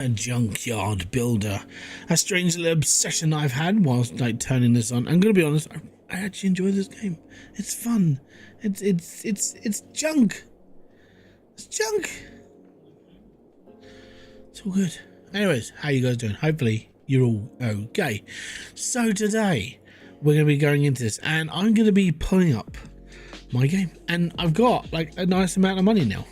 a junkyard builder. A strange little obsession I've had whilst like turning this on. I'm gonna be honest, I actually enjoy this game. It's fun. It's junk. It's junk. It's all good. Anyways, how you guys doing? Hopefully you're all okay. So today we're gonna be going into this, and I'm gonna be pulling up my game, and I've got like a nice amount of money now.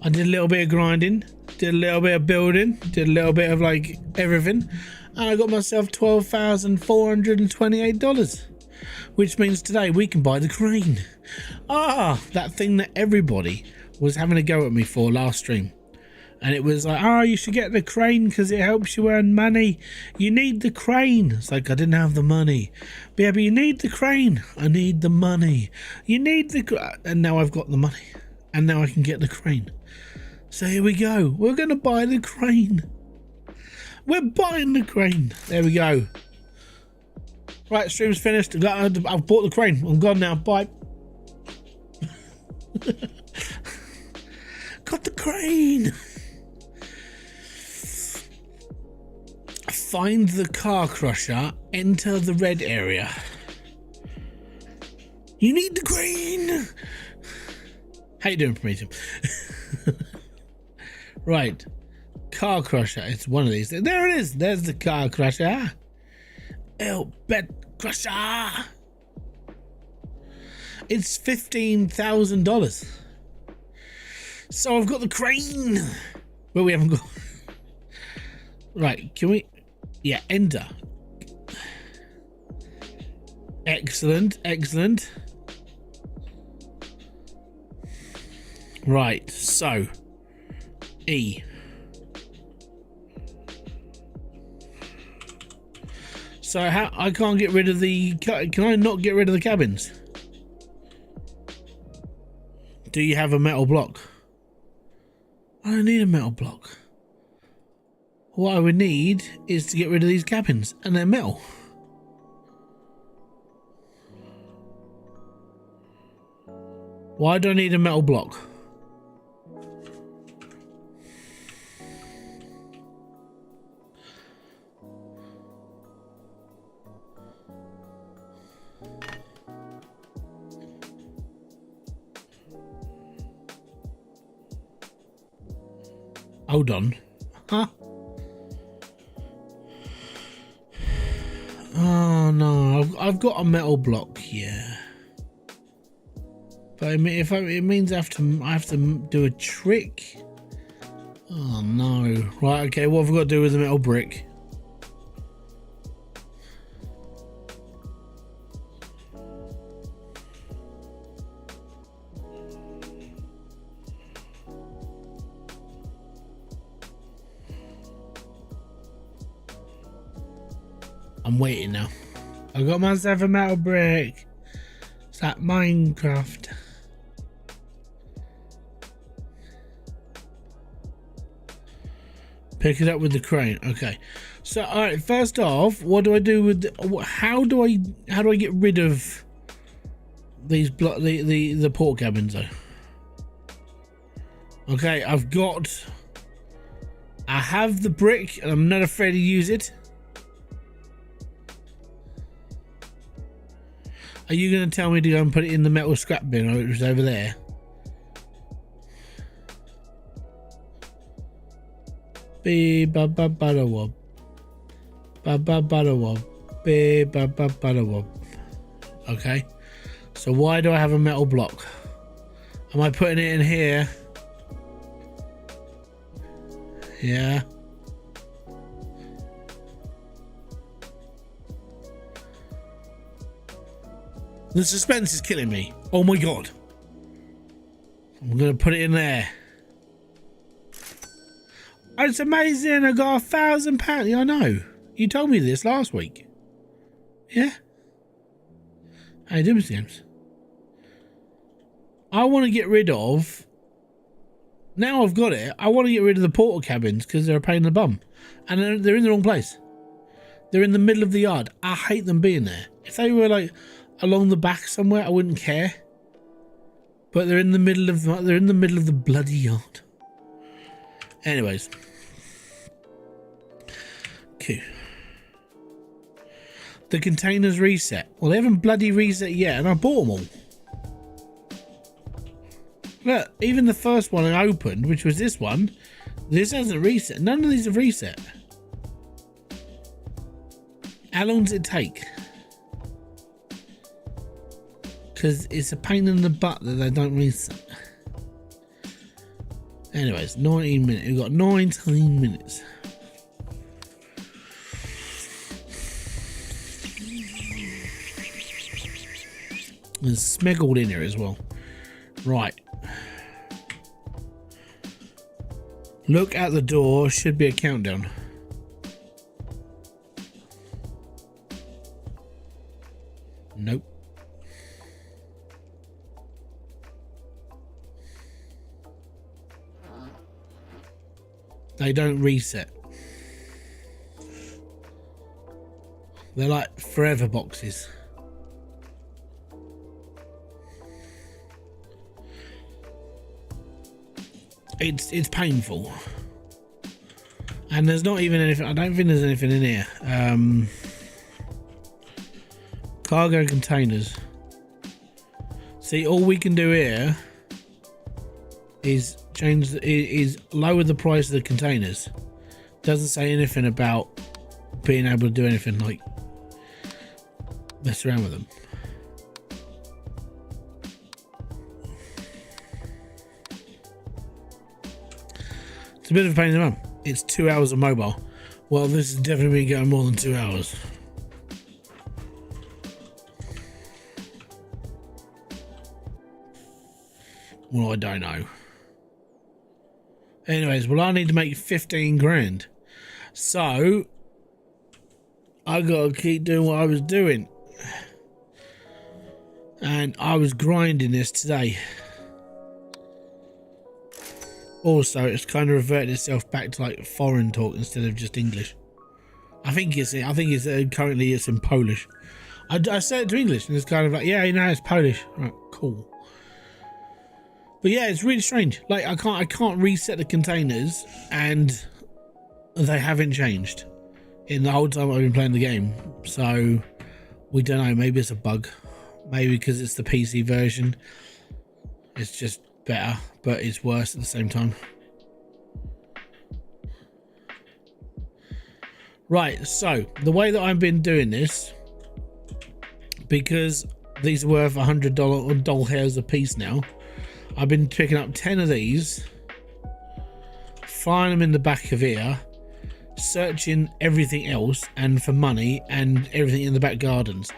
I did a little bit of grinding, did a little bit of building, did a little bit of like everything, and I got myself $12,428, which means today we can buy the crane. That thing that everybody was having a go at me for last stream. And it was like, you should get the crane because it helps you earn money. You need the crane. It's like, I didn't have the money. But yeah, but you need the crane. I need the money. You need the... And now I've got the money. And now I can get the crane. So here we go. We're going to buy the crane. We're buying the crane. There we go. Right, stream's finished. I've bought the crane. I'm gone now. Bye. Got the crane. Find the car crusher, enter the red area. You need the crane. How you doing, Prometheus? Right, car crusher. It's one of these. There it is. There's the car crusher. Bed crusher. It's $15,000. So I've got the crane. Well, we haven't got. Right, can we? Yeah, enter. Excellent, excellent. Right, so E. So how I can't get rid of the? Can I not get rid of the cabins? Do you have a metal block? I don't need a metal block. What I would need is to get rid of these cabins, and they're metal. Why do I need a metal block? Hold on. Huh? Oh no, I've got a metal block here, but it means I have to do a trick. Oh no! Right, okay. What have I got to do with the metal brick? I'm waiting now. I got myself a metal brick. It's that Minecraft. Pick it up with the crane. Okay. So all right. First off, what do I do with? How do I get rid of these the port cabins though? Okay, I have the brick, and I'm not afraid to use it. Are you going to tell me to go and put it in the metal scrap bin, or it was over there? Be-ba-ba-ba-da-wob. Ba-ba-ba-da-wob. Be-ba-ba-ba-da-wob. Okay. So why do I have a metal block? Am I putting it in here? Yeah. The suspense is killing me. Oh my god. I'm gonna put it in there. Oh, it's amazing. I got £1,000. Yeah, I know. You told me this last week. Yeah. How you doing, Mr. James? I want to get rid of... Now I've got it. I want to get rid of the portal cabins because they're a pain in the bum. And they're in the wrong place. They're in the middle of the yard. I hate them being there. If they were like... along the back somewhere, I wouldn't care. But they're in the middle of the bloody yard. Anyways, Cool. The containers reset. Well, they haven't bloody reset yet, and I bought them all. Look, even the first one I opened, which was this one, this hasn't reset. None of these have reset. How long does it take? Because it's a pain in the butt that they don't reset. Anyways, 19 minutes. We've got 19 minutes. There's smeggled in here as well. Right. Look at the door. Should be a countdown. Nope. They don't reset. They're like forever boxes. It's painful. And there's not even anything. I don't think there's anything in here. Cargo containers. See, all we can do here is change is lower the price of the containers. Doesn't say anything about being able to do anything like mess around with them. It's a bit of a pain in the bum. It's 2 hours of mobile. Well, this has definitely been going more than 2 hours. Well, I don't know. Anyways, well, I need to make 15 grand. So, I gotta keep doing what I was doing. And I was grinding this today. Also, it's kind of reverted itself back to like foreign talk instead of just English. I think it's currently it's in Polish. I said it to English and it's kind of like, yeah, you know, it's Polish. Right, cool. But yeah, it's really strange. Like I can't reset the containers and they haven't changed in the whole time I've been playing the game. So we don't know, maybe it's a bug. Maybe because it's the PC version. It's just better, but it's worse at the same time. Right, so the way that I've been doing this, because these are worth $100 doll hairs a piece now, I've been picking up 10 of these, firing them in the back of here, searching everything else and for money and everything in the back gardens.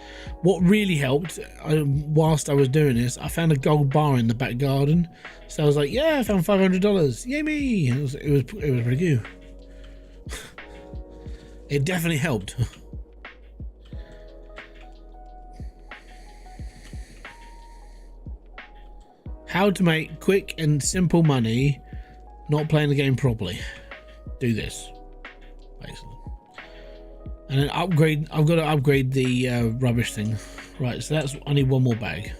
What really helped whilst I was doing this, I found a gold bar in the back garden, so I was like, yeah, I found $500, yay me. It was pretty good. It definitely helped. How to make quick and simple money not playing the game properly. Do this basically, and then upgrade. I've got to upgrade the rubbish thing. Right, so that's, I need one more bag.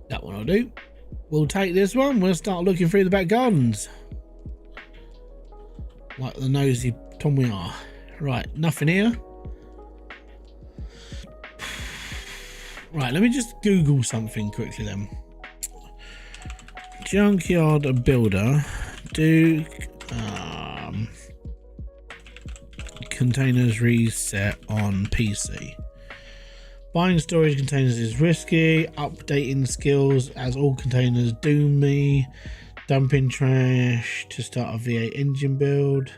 That one I'll do. We'll take this one. We'll start looking through the back gardens like the nosy Tom we are. Right, nothing here. Right, let me just Google something quickly then. Junkyard builder, do containers reset on PC. Buying storage containers is risky. Updating skills as all containers doom me. Dumping trash to start a V8 engine build.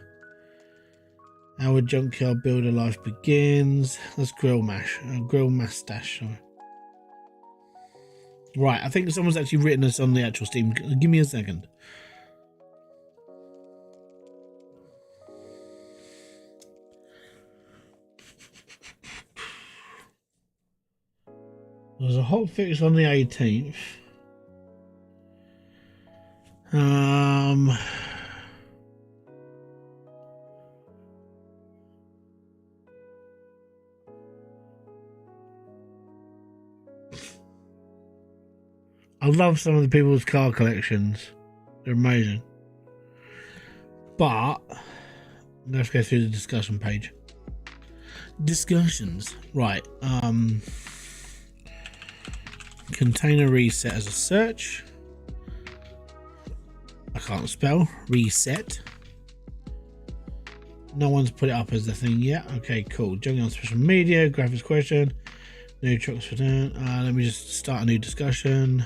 Our junkyard builder life begins. That's grill mustache. Right, I think someone's actually written this on the actual Steam. Give me a second. There's a hot fix on the 18th. I love some of the people's car collections. They're amazing. But Let's go through the discussion page. Discussions. Right. Container reset as a search. I can't spell. Reset. No one's put it up as the thing yet. Okay, cool. Junkyard special media. Graphics question. New trucks for down. Let me just start a new discussion.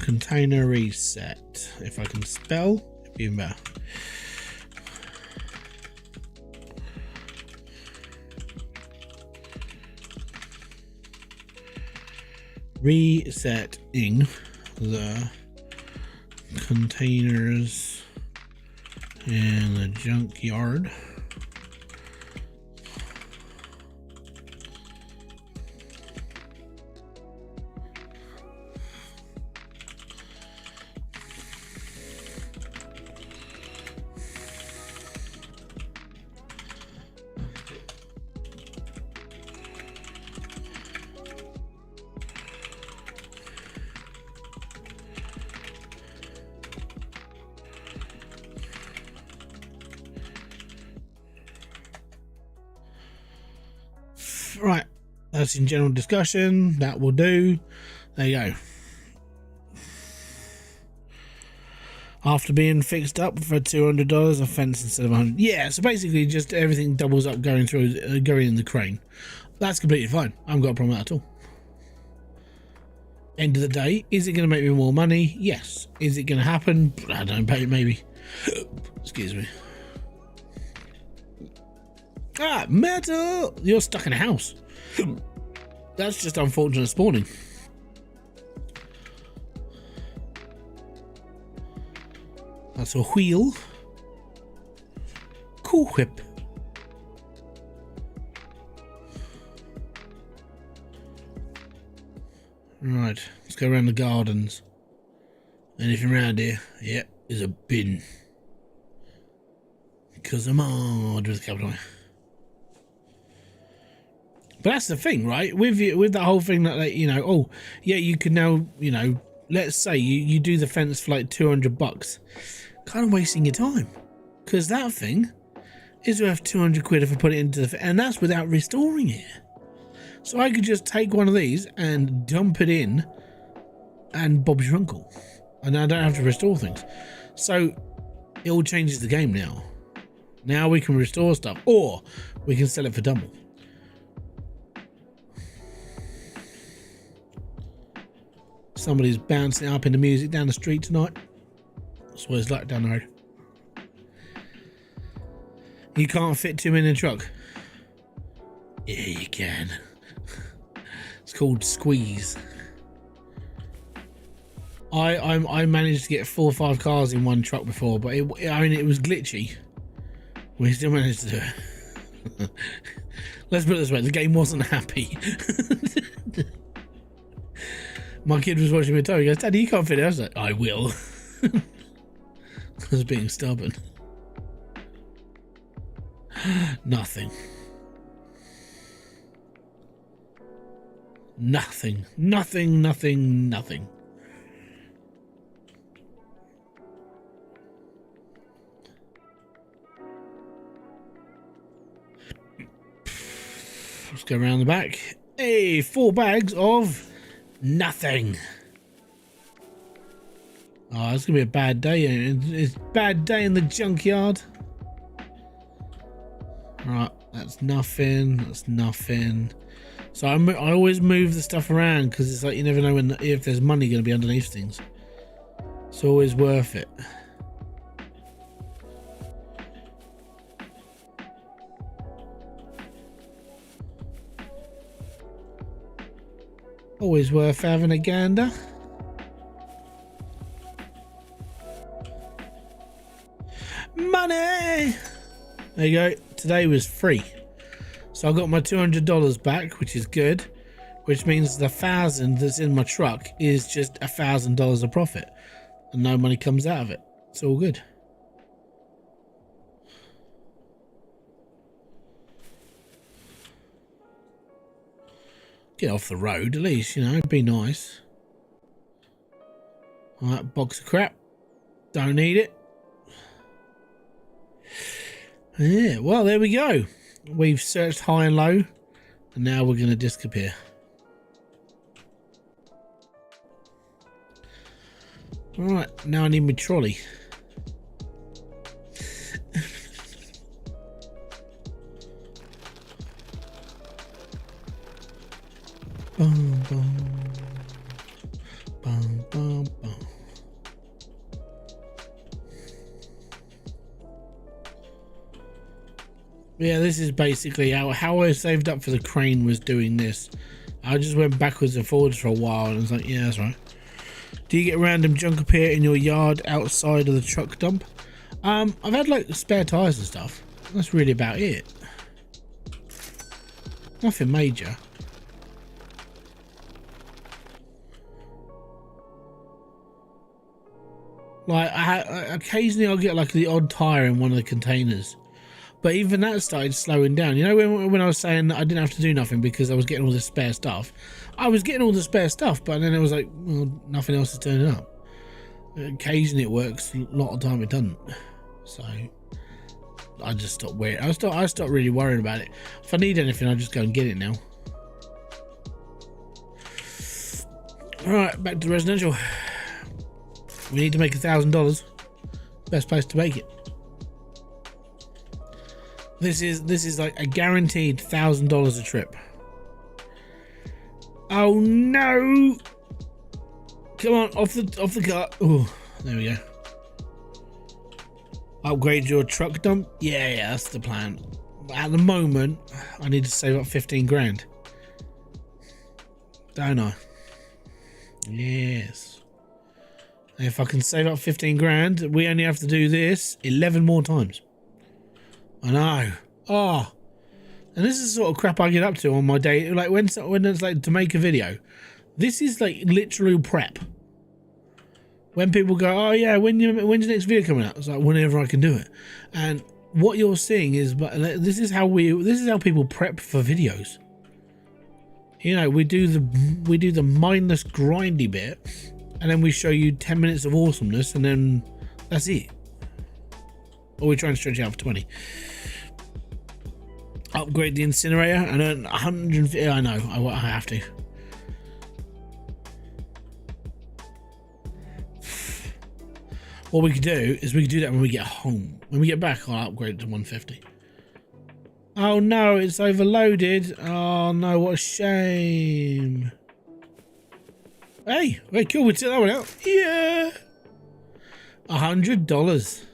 Container reset. If I can spell, it'd be even better. Resetting the containers in the junkyard. Right, that's in general discussion. That will do. There you go. After being fixed up for $200 a fence instead of 100. Yeah, so basically just everything doubles up going through, going in the crane. That's completely fine. I haven't got a problem with that at all. End of the day, is it going to make me more money? Yes. Is it going to happen? I don't know, maybe. Excuse me. Ah, metal! You're stuck in a house. That's just unfortunate spawning. That's a wheel. Cool whip. Right, let's go around the gardens. Anything around here? Yep, there's a bin. Because I'm odd with a capital I. But that's the thing, right? With that whole thing that, like, you know, oh yeah, you can now, you know, let's say you do the fence for like $200, kind of wasting your time, because that thing is worth 200 quid if I put it into the, and that's without restoring it. So I could just take one of these and dump it in, and Bob's your uncle, and I don't have to restore things. So it all changes the game now. Now we can restore stuff, or we can sell it for double. Somebody's bouncing up in the music down the street tonight. That's what it's like down the road. You can't fit two men in a truck. Yeah, you can. It's called squeeze. I managed to get 4 or 5 cars in one truck before, but I mean it was glitchy. We still managed to do it. Let's put it this way: the game wasn't happy. My kid was watching me too. He goes, "Daddy, you can't fit it." I was like, "I will." I was being stubborn. Nothing. Nothing. Nothing. Nothing. Nothing. Let's go around the back. Hey, 4 bags of nothing. Oh, it's gonna be a bad day. It's a bad day in the junkyard. Right, that's nothing. That's nothing. So I always move the stuff around because it's like you never know if there's money going to be underneath things. It's always worth it. Always worth having a gander. Money! There you go. Today was free. So I got my $200 back, which is good. Which means the 1,000 that's in my truck is just $1,000 of profit. And no money comes out of it. It's all good. Get off the road at least, you know, it'd be nice. Alright, box of crap. Don't need it. Yeah, well, there we go. We've searched high and low, and now we're going to disappear. Alright, now I need my trolley. Boom, boom. Boom, boom, boom. Yeah, this is basically how I saved up for the crane, was doing this. I just went backwards and forwards for a while and I was like, yeah, that's right. Do you get random junk appear in your yard outside of the truck dump? I've had like spare tires and stuff. That's really about it. Nothing major. Like occasionally I'll get like the odd tire in one of the containers. But even that started slowing down. You know, when I was saying that I didn't have to do nothing because I was getting all this spare stuff. I was getting all the spare stuff, but then it was like, well, nothing else is turning up. Occasionally it works, a lot of the time it doesn't. So I just stopped worrying. I stopped really worrying about it. If I need anything, I just go and get it now. Alright, back to the residential. We need to make $1,000. Best place to make it. This is like a guaranteed $1,000 a trip. Oh no! Come on, off the car. Oh, there we go. Upgrade your truck dump. Yeah, that's the plan. But at the moment, I need to save up 15 grand. Don't I? Yes. If I can save up 15 grand, we only have to do this 11 more times. I know. Oh, and this is the sort of crap I get up to on my day. Like when it's like to make a video, this is like literal prep. When people go, oh yeah, when's your next video coming out? It's like whenever I can do it. And what you're seeing is, but this is how people prep for videos. You know, we do the mindless grindy bit, and then we show you 10 minutes of awesomeness, and then that's it. Or we try and stretch it out for 20. Upgrade the incinerator and earn 150. I know, I have to. What we could do is we could do that when we get home. When we get back, I'll upgrade it to 150. Oh no, it's overloaded. Oh no, what a shame. Hey, very cool. We took that one out. Yeah. $100.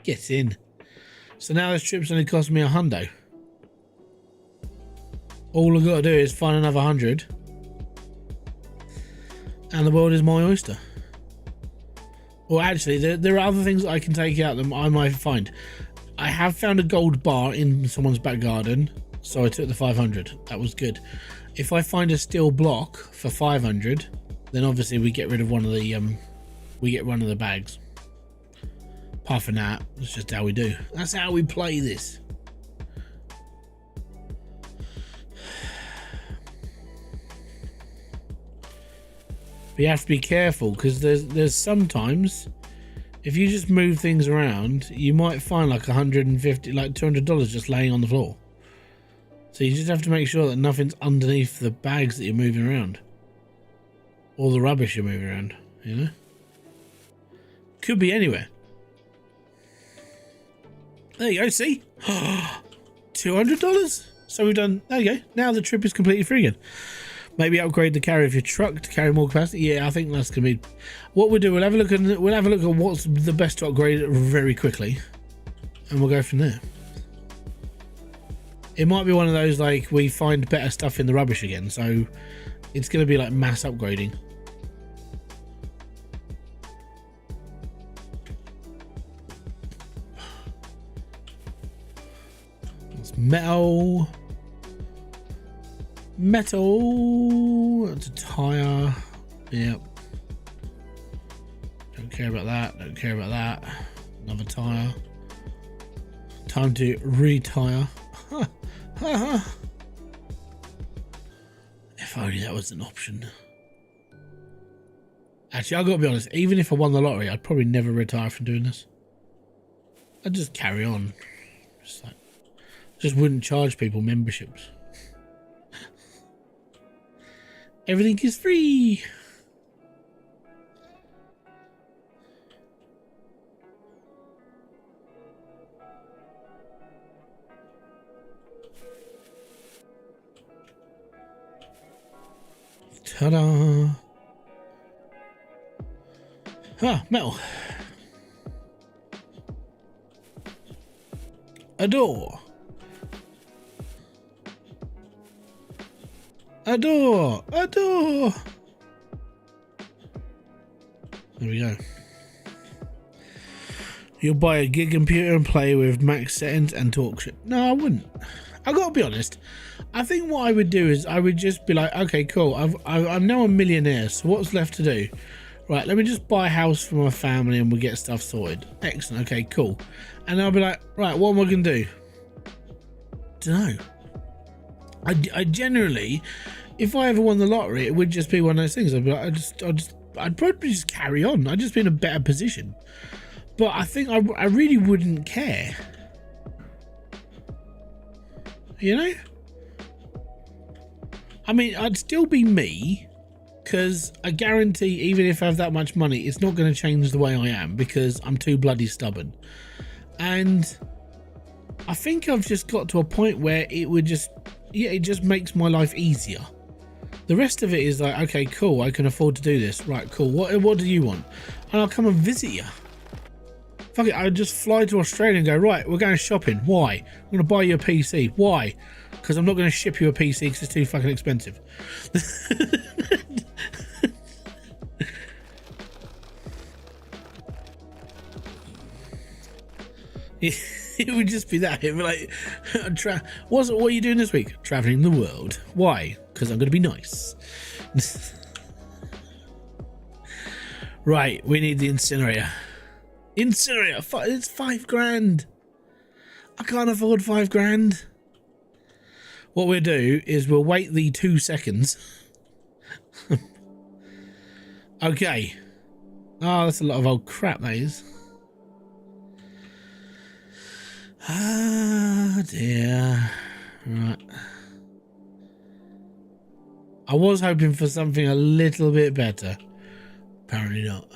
Get in. So now this trip's only cost me $100. All I've got to do is find another 100, and the world is my oyster. Well, actually, there are other things that I can take out that I might find. I have found a gold bar in someone's back garden, so I took the 500. That was good. If I find a steel block for 500, then obviously we get rid of one of the bags. Apart from that, that's just how we do. That's how we play this. But you have to be careful, because there's sometimes, if you just move things around, you might find like 150, like $200 just laying on the floor. So you just have to make sure that nothing's underneath the bags that you're moving around, or the rubbish you're moving around, you know? Could be anywhere. There you go, see? $200? So we've done, there you go. Now the trip is completely free again. Maybe upgrade the carry of your truck to carry more capacity. Yeah, I think that's gonna be what we'll do. We'll have a look at what's the best to upgrade very quickly, and we'll go from there. It might be one of those like we find better stuff in the rubbish again, so it's gonna be like mass upgrading. It's metal. Metal. That's a tire. Yep. Don't care about that. Don't care about that. Another tire. Time to retire. If only that was an option. Actually, I've got to be honest. Even if I won the lottery, I'd probably never retire from doing this. I'd just carry on. Just wouldn't charge people memberships. Everything is free. Ta-da! Ah, metal. A door. A door. A door. There we go. You'll buy a gig computer and play with max settings and talk shit. No, I wouldn't. I gotta be honest. I think what I would do is I would just be like, okay, cool. I'm now a millionaire. So what's left to do? Right, let me just buy a house for my family and we'll get stuff sorted. Excellent. Okay, cool. And I'll be like, right, what am I gonna do? Dunno. I generally, if I ever won the lottery, it would just be one of those things. I'd be like, I'd probably just carry on. I'd just be in a better position. But I think I really wouldn't care. You know? I mean, I'd still be me, because I guarantee even if I have that much money, it's not going to change the way I am because I'm too bloody stubborn. And I think I've just got to a point where it would just, yeah, it just makes my life easier. The rest of it is like, okay, cool, I can afford to do this. Right, cool. What do you want? And I'll come and visit you. Fuck it, I'd just fly to Australia and go, right, we're going shopping. Why? I'm going to buy you a PC. Why? Because I'm not going to ship you a PC because it's too fucking expensive. It would just be that. It'd be like, what are you doing this week? Traveling the world. Why? Because I'm going to be nice. Right, we need the incinerator. Incinerator, it's $5 grand. I can't afford $5 grand. What we'll do is we'll wait the 2 seconds. Okay. Oh, that's a lot of old crap, that is. Ah, dear. Right. I was hoping for something a little bit better. Apparently not.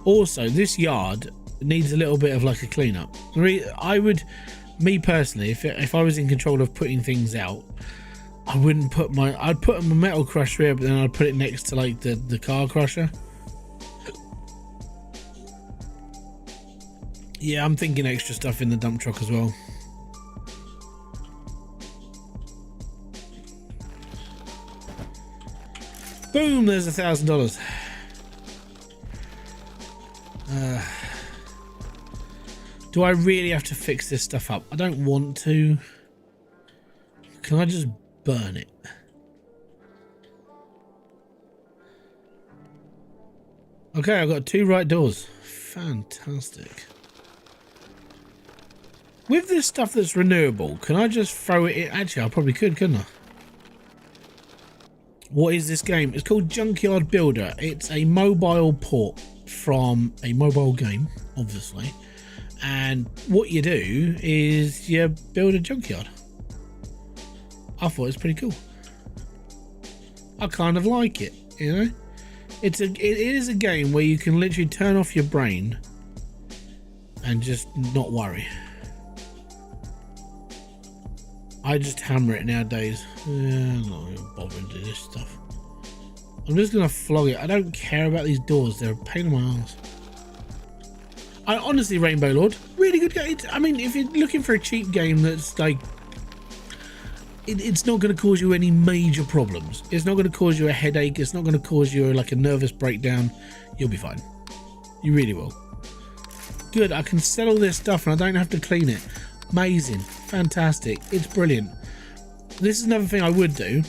Also, this yard needs a little bit of like a cleanup. I would, me personally, if I was in control of putting things out, I wouldn't put I'd put my metal crusher here, but then I'd put it next to like the car crusher. Yeah, I'm thinking extra stuff in the dump truck as well. Boom, there's $1,000. Do I really have to fix this stuff up? I don't want to. Can I just burn it? Okay, I've got 2 right doors. Fantastic. With this stuff that's renewable, can I just throw it in? Actually, I probably could, couldn't I? What is this game? It's called Junkyard Builder. It's a mobile port from a mobile game, obviously. And what you do is you build a junkyard. I thought it was pretty cool. I kind of like it, you know? It is a game where you can literally turn off your brain and just not worry. I just hammer it nowadays. I'm not even bothering to do this stuff. I'm just gonna flog it. I don't care about these doors. They're a pain in my ass. I honestly, Rainbow Lord, really good game. I mean, if you're looking for a cheap game that's like, it's not going to cause you any major problems. It's not going to cause you a headache. It's not going to cause you like a nervous breakdown. You'll be fine. You really will. Good. I can sell all this stuff and I don't have to clean it. Amazing. Fantastic. It's brilliant. This is another thing I would do.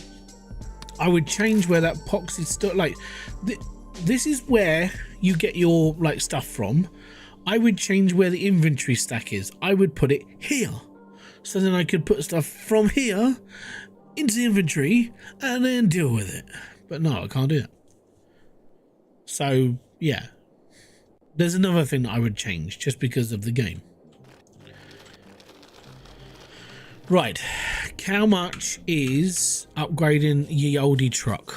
I would change where that epoxy stuff, like this is where you get your like stuff from. I would change where the inventory stack is. I would put it here. So then I could put stuff from here into the inventory and then deal with it. But no, I can't do that. So yeah, there's another thing that I would change just because of the game. Right, how much is upgrading ye oldie truck?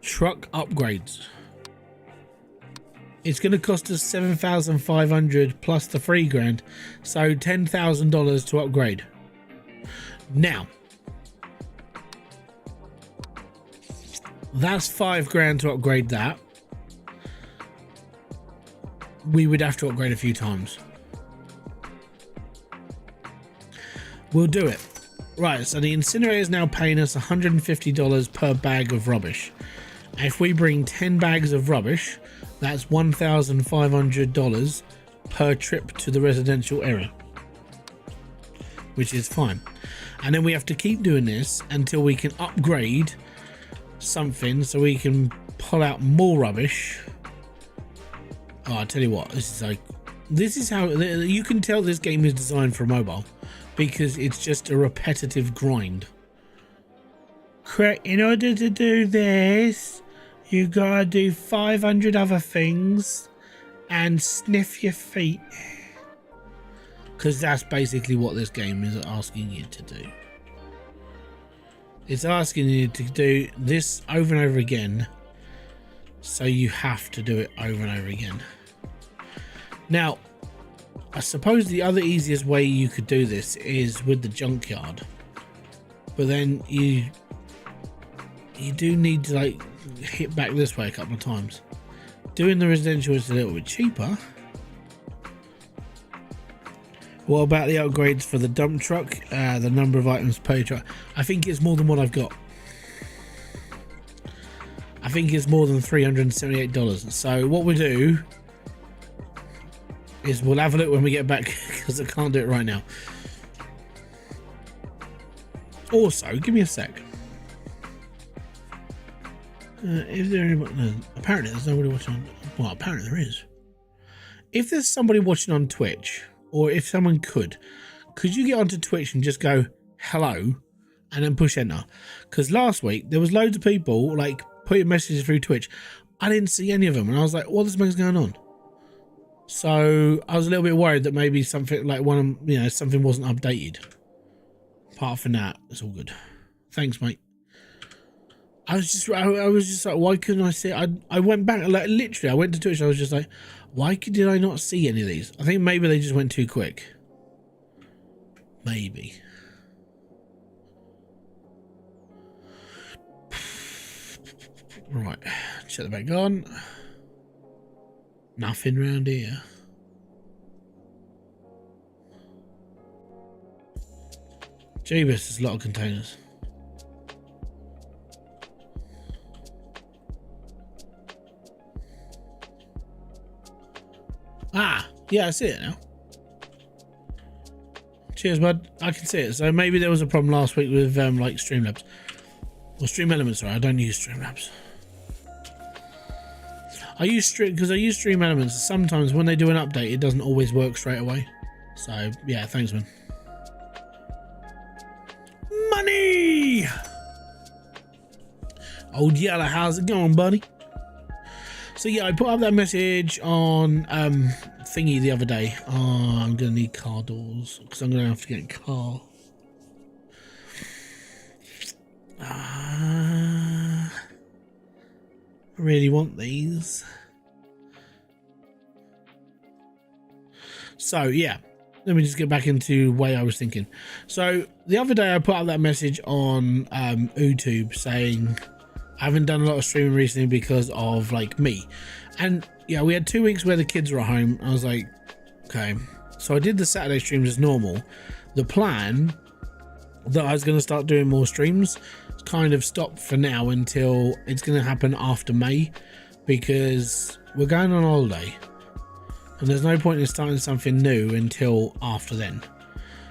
Truck upgrades. It's going to cost us $7,500 plus the $3,000, so $10,000 to upgrade. Now, that's $5,000 to upgrade that. We would have to upgrade a few times. We'll do it. Right, so the incinerator is now paying us $150 per bag of rubbish. If we bring 10 bags of rubbish, that's $1,500 per trip to the residential area, which is fine. And then we have to keep doing this until we can upgrade something so we can pull out more rubbish. Oh, I tell you what, this is how you can tell this game is designed for mobile, because it's just a repetitive grind. In order to do this, you gotta do 500 other things and sniff your feet, because that's basically what this game is asking you to do. It's asking you to do this over and over again, so you have to do it over and over again. Now, I suppose the other easiest way you could do this is with the junkyard, but then you do need to like hit back this way a couple of times. Doing the residential is a little bit cheaper. What about the upgrades for the dump truck? The number of items per truck. I think it's more than what I've got. I think it's more than $378. So what we do is we'll have a look when we get back, because I can't do it right now. Also, give me a sec. Is there anybody? No, apparently there's nobody watching. Well, apparently there is. If there's somebody watching on Twitch, or if someone could you get onto Twitch and just go hello and then push enter? Because last week there was loads of people like putting messages through Twitch. I didn't see any of them, and I was like, what the heck's going on? So I was a little bit worried that maybe something like something wasn't updated. Apart from that, it's all good. Thanks, mate. I was just like, why couldn't I see it? I went back, like literally, I went to Twitch. I was just like, why did I not see any of these? I think maybe they just went too quick. Maybe. Right, check the back on. Nothing round here. Jeebus, there's a lot of containers. Ah, yeah, I see it now. Cheers, bud. I can see it. So maybe there was a problem last week with like Streamlabs. Or Stream Elements, sorry. I don't use Streamlabs. I use Stream Elements. Sometimes when they do an update, it doesn't always work straight away. So yeah, thanks, man. Money. Old Yellow, how's it going, buddy? So yeah, I put up that message on thingy the other day. Oh, I'm gonna need car doors because I'm gonna have to get a car. I really want these. So yeah, let me just get back into the way I was thinking. So the other day I put up that message on YouTube saying I haven't done a lot of streaming recently because of like me. And yeah, we had 2 weeks where the kids were at home. I was like, okay. So I did the Saturday streams as normal. The plan that I was going to start doing more streams kind of stopped for now until it's going to happen after May, because we're going on holiday and there's no point in starting something new until after then.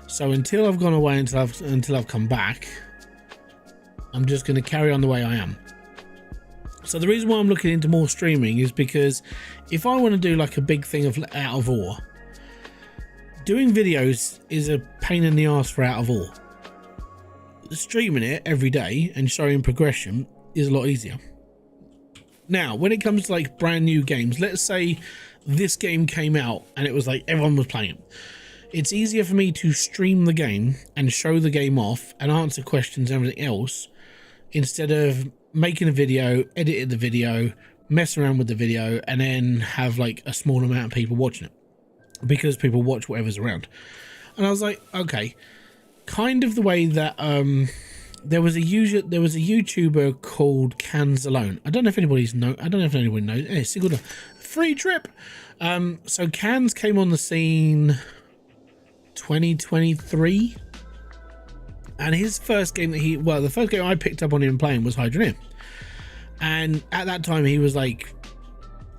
So until I've gone away, until I've come back, I'm just going to carry on the way I am. So the reason why I'm looking into more streaming is because if I want to do like a big thing of Out of Ore, doing videos is a pain in the ass for Out of Ore. streaming it every day and showing progression is a lot easier. Now, when it comes to like brand new games, let's say this game came out and it was like everyone was playing it. It's easier for me to stream the game and show the game off and answer questions and everything else instead of making a video, editing the video, mess around with the video, and then have like a small amount of people watching it, because people watch whatever's around. And I was like, okay, kind of the way that there was a YouTuber called Cans Alone. I don't know if anybody knows. It's called a free trip. So Cans came on the scene 2023, and his first game the first game I picked up on him playing was Hybridsteel, and at that time he was like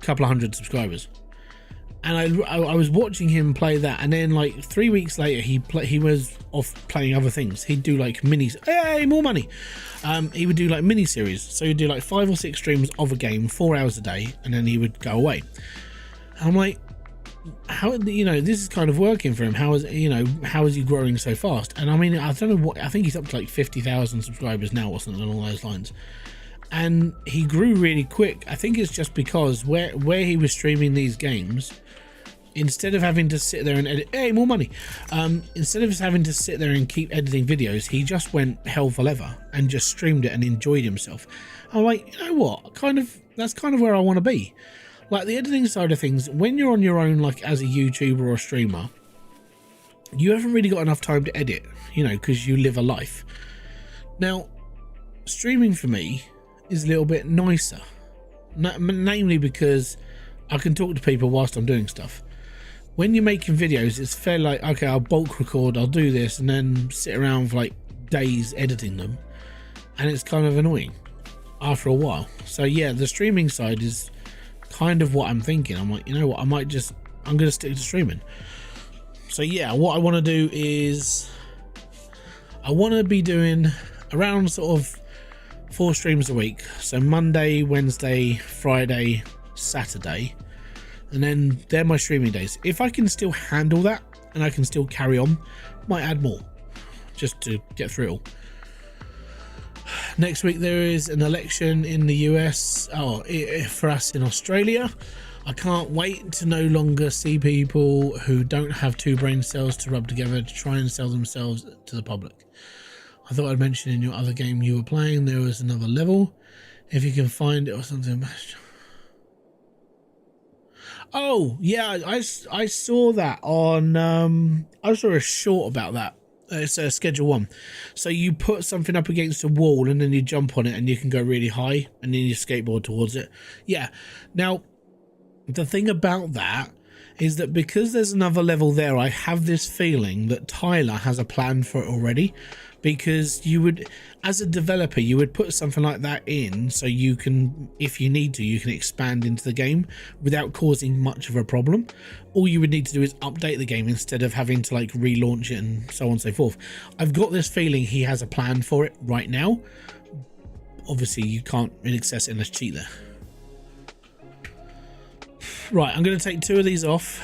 a couple of hundred subscribers, and I was watching him play that, and then like 3 weeks later he was off playing other things. He'd do like more money. He would do like mini series, so he'd do like 5 or 6 streams of a game, 4 hours a day, and then he would go away. And I'm like, how, this is kind of working for him. How is he growing so fast? And I mean, I don't know what, I think he's up to like 50,000 subscribers now or something along those lines. And he grew really quick. I think it's just because where he was streaming these games, instead of having to sit there and edit, more money, instead of just having to sit there and keep editing videos, he just went hell for leather and just streamed it and enjoyed himself. I'm like, you know what, that's kind of where I want to be. Like the editing side of things, when you're on your own, like as a YouTuber or a streamer, you haven't really got enough time to edit, because you live a life. Now, streaming for me is a little bit nicer, namely because I can talk to people whilst I'm doing stuff. When you're making videos, it's fairly like, okay, I'll bulk record, I'll do this, and then sit around for like days editing them, and it's kind of annoying after a while. So yeah, the streaming side is kind of what I'm thinking. I'm like, you know what, I'm going to stick to streaming. So yeah, what I want to do is I want to be doing around sort of 4 streams a week. So Monday, Wednesday, Friday, Saturday, and then they're my streaming days. If I can still handle that and I can still carry on, might add more just to get through it all. Next week there is an election in the US, for us in Australia. I can't wait to no longer see people who don't have 2 brain cells to rub together to try and sell themselves to the public. I thought I'd mention in your other game you were playing there was another level, if you can find it or something. Oh yeah, I saw that on I saw a short about that. It's schedule 1. So you put something up against a wall and then you jump on it and you can go really high and then you skateboard towards it. Yeah. Now, the thing about that is that because there's another level there, I have this feeling that Tyler has a plan for it already, because you would, as a developer, you would put something like that in so you can, if you need to, you can expand into the game without causing much of a problem. All you would need to do is update the game instead of having to like relaunch it and so on and so forth. I've got this feeling he has a plan for it right now. Obviously you can't access it unless cheat there. Right, I'm going to take 2 of these off.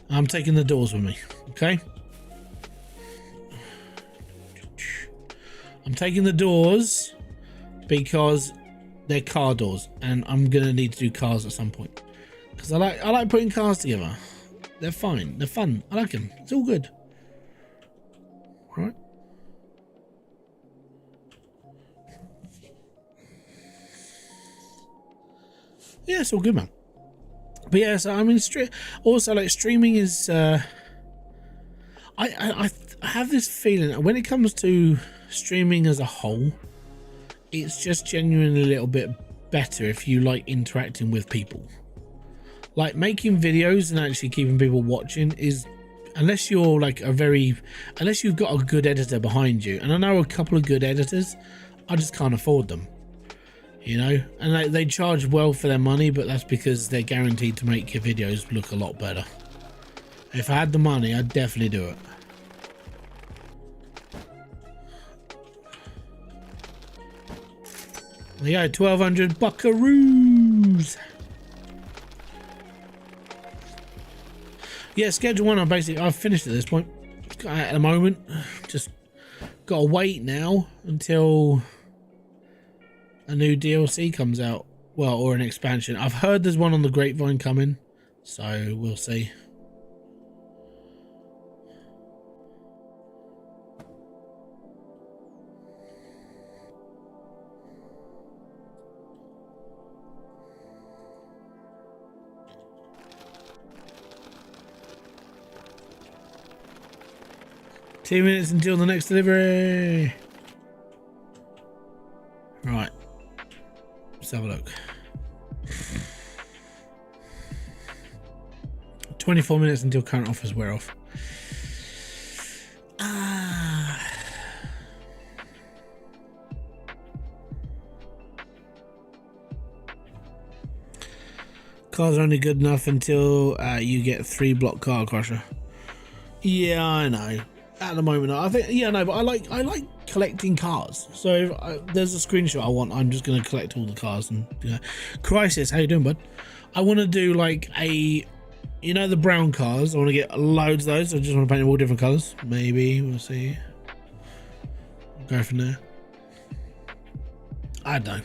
I'm taking the doors with me, okay? I'm taking the doors because they're car doors, and I'm going to need to do cars at some point. Because I like putting cars together. They're fine. They're fun. I like them. It's all good. All right. Yeah, it's all good, man. But yeah, so I mean, also like streaming is. I have this feeling when it comes to streaming as a whole, it's just genuinely a little bit better if you like interacting with people. Like making videos and actually keeping people watching is, unless you're like unless you've got a good editor behind you, and I know a couple of good editors, I just can't afford them, and they charge well for their money, but that's because they're guaranteed to make your videos look a lot better. If I had the money, I'd definitely do it. There you go, 1,200 buckaroos. Yeah, schedule 1. I've finished at this point. At the moment, just Gotta wait now until a new DLC comes out. Well, or an expansion. I've heard there's one on the grapevine coming, so we'll see. Two minutes until the next delivery. Right. Let's have a look. 24 minutes until current offers wear off. Cars are only good enough until you get 3-block car crusher. Yeah, I know. At the moment, I think, yeah, no, but I like collecting cars. So if there's a screenshot I want, I'm just going to collect all the cars. And Crisis, how you doing, bud? I want to do like a, you know, the brown cars. I want to get loads of those. I just want to paint them all different colors. Maybe we'll see. We'll go from there. I don't know.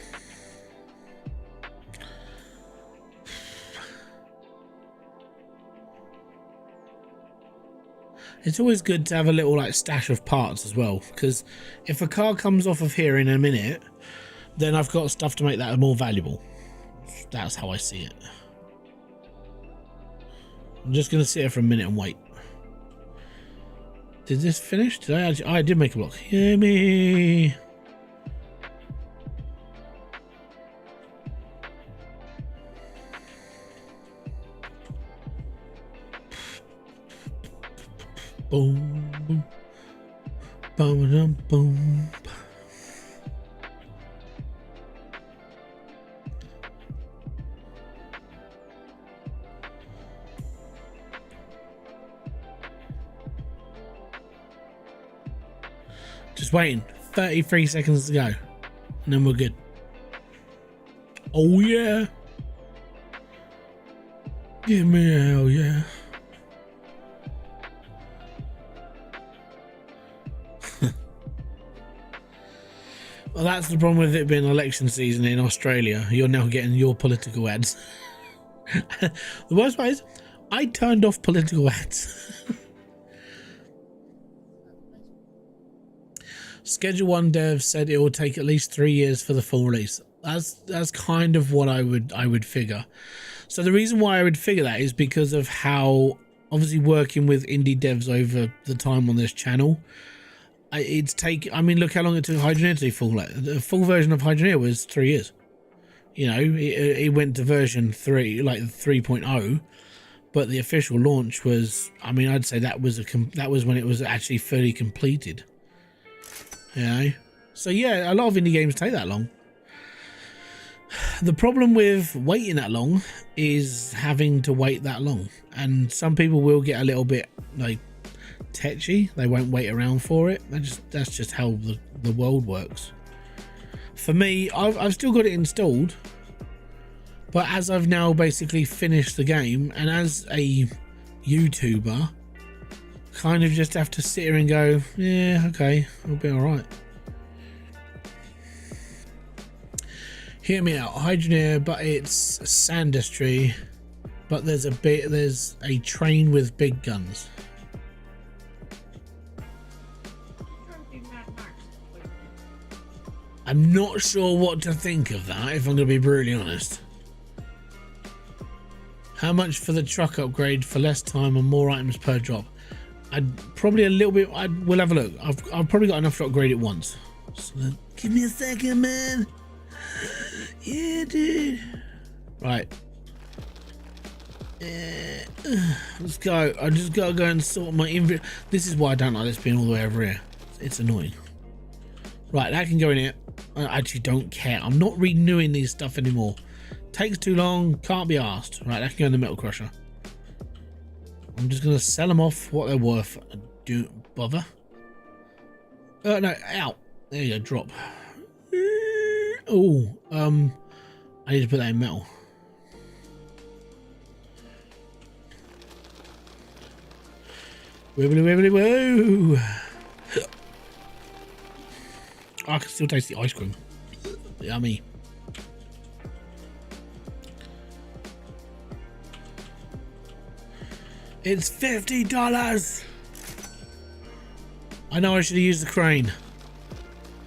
It's always good to have a little like stash of parts as well, because if a car comes off of here in a minute, then I've got stuff to make that more valuable. That's how I see it. I'm just going to sit here for a minute and wait. Did this finish? Did I actually? I did make a block. Hear me. Boom, boom, boom, boom. Just waiting. 33 seconds to go, and then we're good. Oh yeah! Give me a hell yeah! Well, that's the problem with it being election season in Australia. You're now getting your political ads. The worst part is, I turned off political ads. Schedule 1 dev said it will take at least 3 years for the full release. That's kind of what I would figure. So the reason why I would figure that is because of how, obviously, working with indie devs over the time on this channel. I mean, look how long it took Hydroneer to do full. Like, the full version of Hydroneer was 3 years. You know, it went to version 3, like 3.0, but the official launch was, I mean, I'd say that was when it was actually fully completed. You know, so yeah, a lot of indie games take that long. The problem with waiting that long is having to wait that long, and some people will get a little bit like tetchy. They won't wait around for it. That's just how the world works. For me, I've still got it installed, but as I've now basically finished the game, and as a YouTuber, kind of just have to sit here and go, yeah, okay, it'll be all right. Hear me out, Hydroneer, but it's Sandustry, but there's a train with big guns. I'm not sure what to think of that, if I'm going to be brutally honest. How much for the truck upgrade for less time and more items per drop? I'd probably a little bit. We'll have a look. I've probably got enough to upgrade it once. So give me a second, man. Yeah, dude. Right. Let's go. I just gotta go and sort my inventory. This is why I don't like this being all the way over here. It's annoying. Right, that can go in here. I actually don't care. I'm not renewing these stuff anymore. Takes too long. Can't be asked. Right, that can go in the metal crusher. I'm just gonna sell them off what they're worth. Don't bother. No, out. There you go. Drop. Oh, I need to put that in metal. Wibbly wibbly woo. Oh, I can still taste the ice cream. Yummy. It's $50. I know I should have used the crane.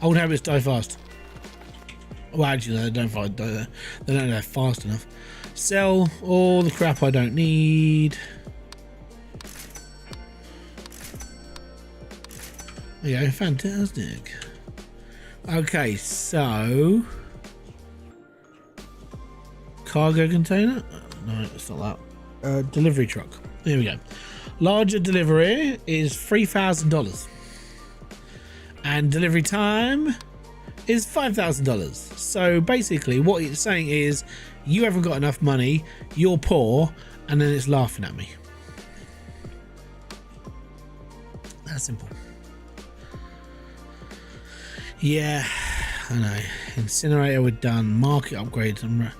Old habits die fast. Well, actually, they don't die fast enough. Sell all the crap I don't need. There you go, fantastic. Okay, so cargo container. No, it's not that. Delivery truck. There we go. Larger delivery is $3,000, and delivery time is $5,000. So basically, what it's saying is, you haven't got enough money, you're poor, and then it's laughing at me. That's simple. Yeah, I know. Incinerator we're done. Market upgrades and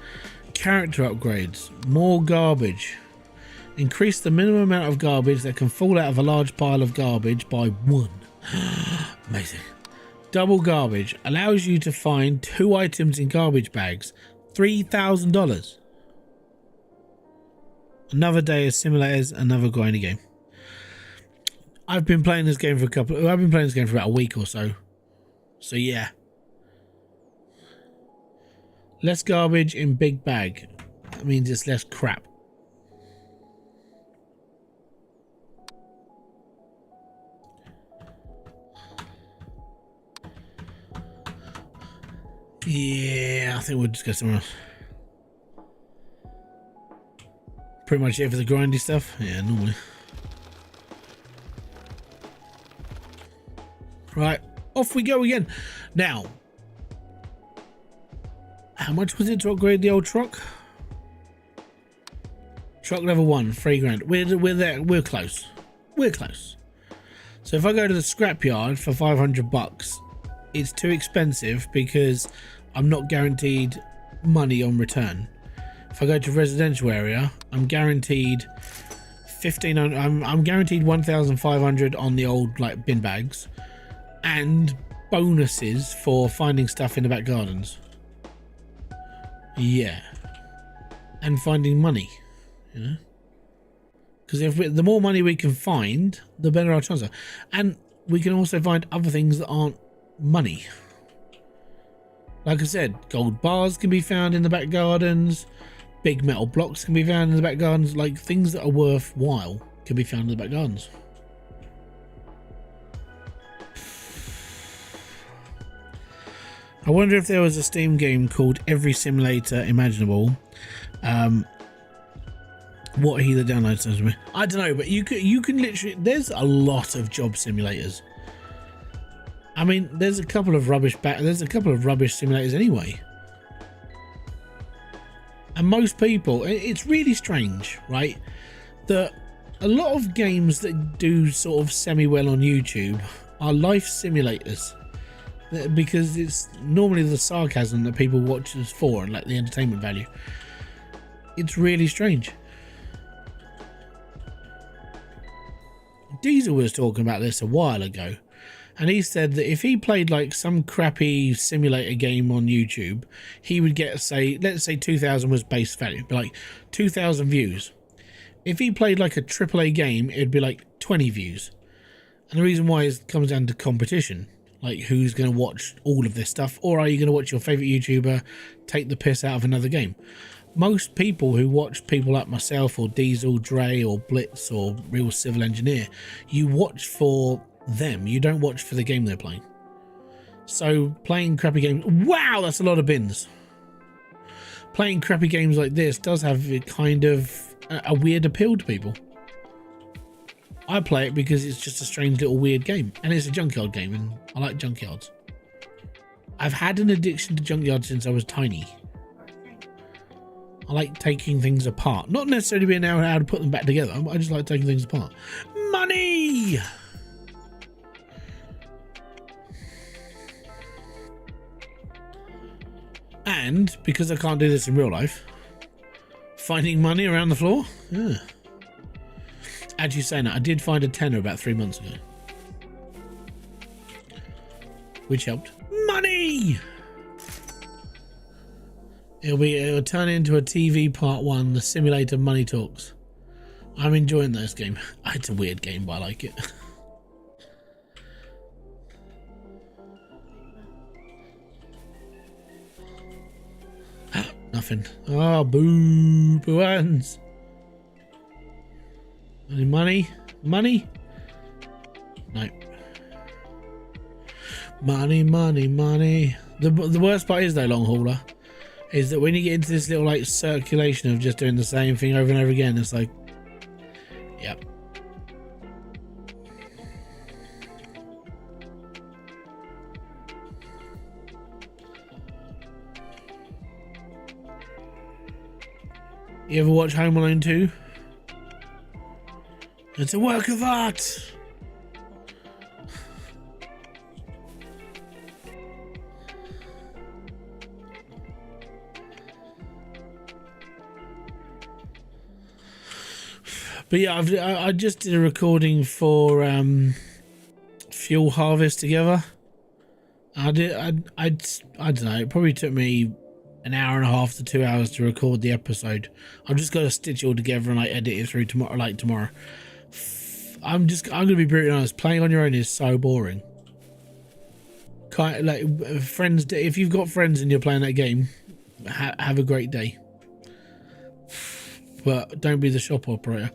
character upgrades. More garbage. Increase the minimum amount of garbage that can fall out of a large pile of garbage by 1. Amazing. Double garbage allows you to find 2 items in garbage bags. $3,000. Another day of simulators, another grindy game. I've been playing this game for about a week or so. So yeah. Less garbage in big bag. That means it's less crap. Yeah, I think we'll just go somewhere else. Pretty much it for the grindy stuff. Yeah, normally. Right, off we go again. Now, how much was it to upgrade the old truck? Truck level 1, $3,000. We're there. We're close. We're close. So if I go to the scrapyard for $500, it's too expensive because I'm not guaranteed money on return. If I go to residential area, I'm guaranteed $1,500. I'm guaranteed $1,500 on the old like bin bags, and bonuses for finding stuff in the back gardens. Yeah, and finding money, you know, because the more money we can find, the better our chances are, and we can also find other things that aren't money. Like I said, gold bars can be found in the back gardens, big metal blocks can be found in the back gardens, like things that are worthwhile can be found in the back gardens. I wonder if there was a Steam game called Every Simulator Imaginable. What he that downloads to me, I don't know, but you can literally, there's a lot of job simulators. I mean, there's a couple of rubbish simulators anyway. And most people, it's really strange, right? That a lot of games that do sort of semi-well on YouTube are life simulators. Because it's normally the sarcasm that people watch us for and like the entertainment value. It's really strange. Diesel was talking about this a while ago, and he said that if he played like some crappy simulator game on YouTube, he would get, say, let's say 2,000 was base value, but like 2,000 views. If he played like a AAA game, it'd be like 20 views. And the reason why is it comes down to competition. Like, who's going to watch all of this stuff? Or are you going to watch your favourite YouTuber take the piss out of another game? Most people who watch people like myself or Diesel, Dre or Blitz or Real Civil Engineer, you watch for them. You don't watch for the game they're playing. So playing crappy games... Wow, that's a lot of bins. Playing crappy games like this does have a kind of a weird appeal to people. I play it because it's just a strange little weird game, and it's a Junkyard game, and I like Junkyards. I've had an addiction to Junkyard since I was tiny. I like taking things apart, not necessarily being able how to put them back together, but I just like taking things apart. Money! And because I can't do this in real life, finding money around the floor? Yeah. As you say, now I did find a tenner about 3 months ago, which helped. Money! It'll turn into a TV part 1, the simulator money talks. I'm enjoying this game. It's a weird game, but I like it. Nothing. Oh, boo. Boo hands. Any money? Money? No. Money, money, money. The worst part is though, long hauler, is that when you get into this little like circulation of just doing the same thing over and over again, it's like, yep. You ever watch Home Alone 2? It's a work of art. But yeah, I just did a recording for Fuel Harvest together. I don't know. It probably took me an hour and a half to 2 hours to record the episode. I've just got to stitch it all together and like edit it through tomorrow. I'm gonna be brutally honest. Playing on your own is so boring. Kind of like friends. If you've got friends and you're playing that game, have a great day. But don't be the shop operator.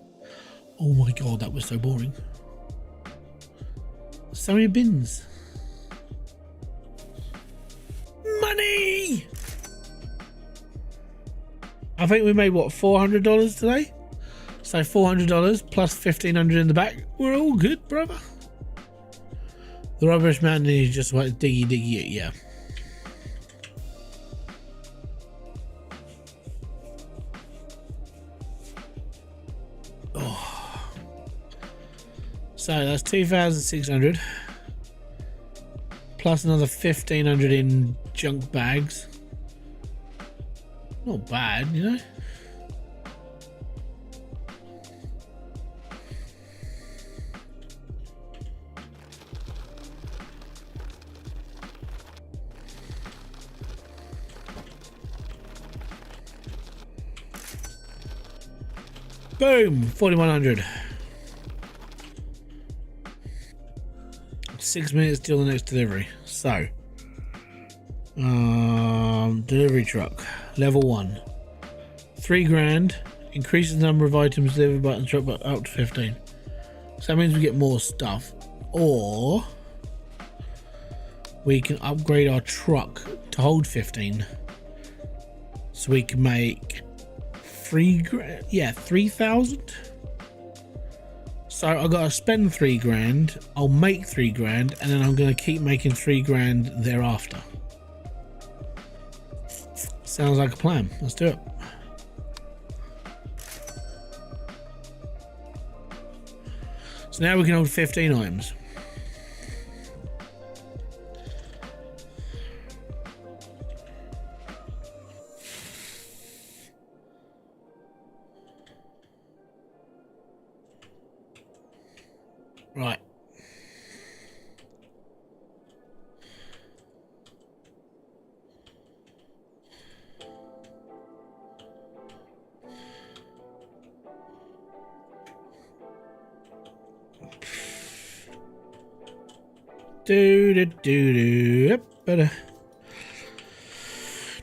Oh my god, that was so boring. So many bins. Money! I think we made what, $400 today? So $400 plus $1,500 in the back. We're all good, brother. The rubbish man is just like diggy it, yeah. Oh. So that's 2,600 plus another 1,500 in junk bags. Not bad, you know. Boom, 4,100. 6 minutes till the next delivery. So, delivery truck, level 1, 3 grand, increases the number of items delivered by the truck up to 15. So that means we get more stuff, or we can upgrade our truck to hold 15. So we can make 3 grand, yeah, 3,000. So I gotta spend 3 grand, I'll make 3 grand, and then I'm gonna keep making 3 grand thereafter. Sounds like a plan. Let's do it. So now we can hold 15 items. Right. Better.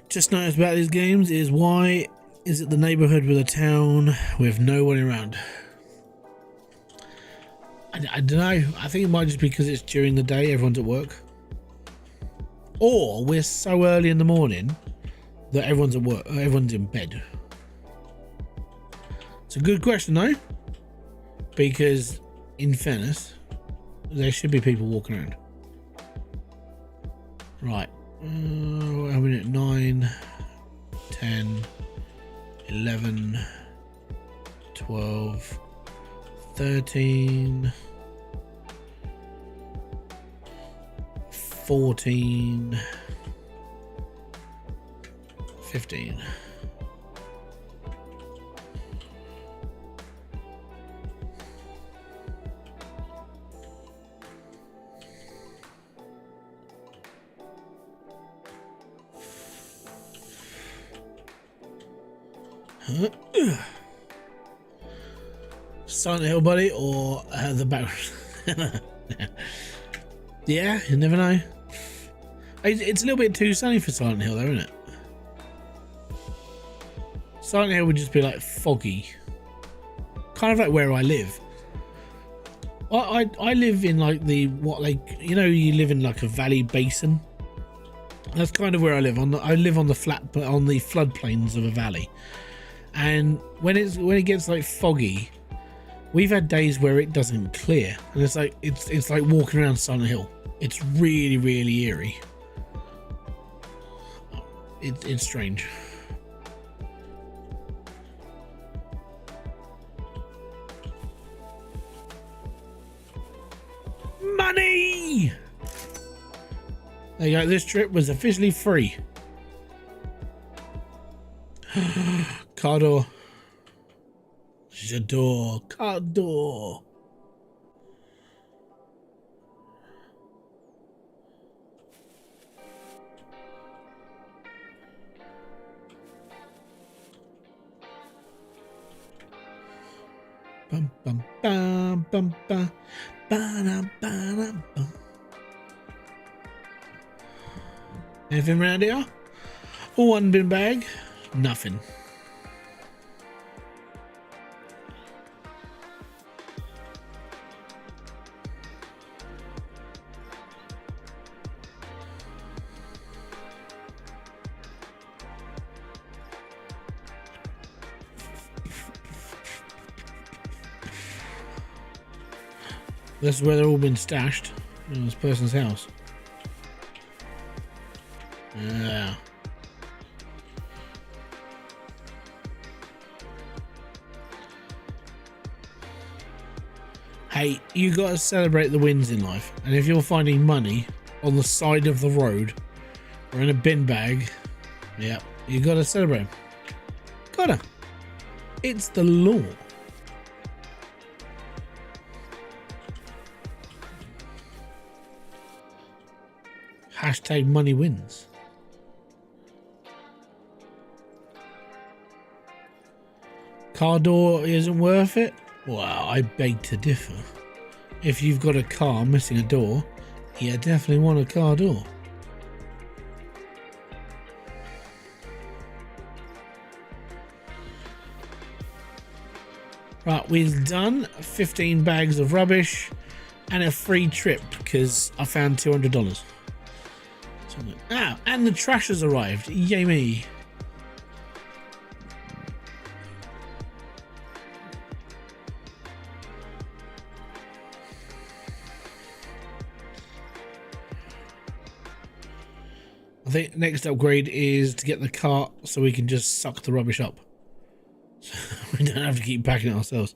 Just noticed about these games is, why is it the neighborhood with a town with no one around? I don't know. I think it might just be because it's during the day, everyone's at work, or we're so early in the morning that everyone's at work, everyone's in bed. It's a good question though, because in fairness, there should be people walking around. Right, we're having it 9, 10, 11, 12, 13, 14, 15. Silent Hill, buddy, or the background. Yeah, you never know. It's a little bit too sunny for Silent Hill, though, isn't it? Silent Hill would just be like foggy, kind of like where I live. I live in like you live in like a valley basin. That's kind of where I live. I live on the floodplains of a valley, and when it gets like foggy, we've had days where it doesn't clear, and it's like walking around Silent Hill. It's really, really eerie. It's strange. Money! There you go. This trip was officially free. Car door. There's a door. Car door. Bum bum bum bum bum. Anything around here? One bin bag. Nothing. This is where they're all been stashed in this person's house. Yeah. Hey, you gotta celebrate the wins in life. And if you're finding money on the side of the road or in a bin bag, yeah, you gotta celebrate. Gotta. It's the law. Hashtag money wins. Car door isn't worth it? Well, I beg to differ. If you've got a car missing a door, you definitely want a car door. Right, we've done 15 bags of rubbish and a free trip because I found $200. Ah, and the trash has arrived. Yay me. I think next upgrade is to get the cart so we can just suck the rubbish up. So we don't have to keep packing it ourselves.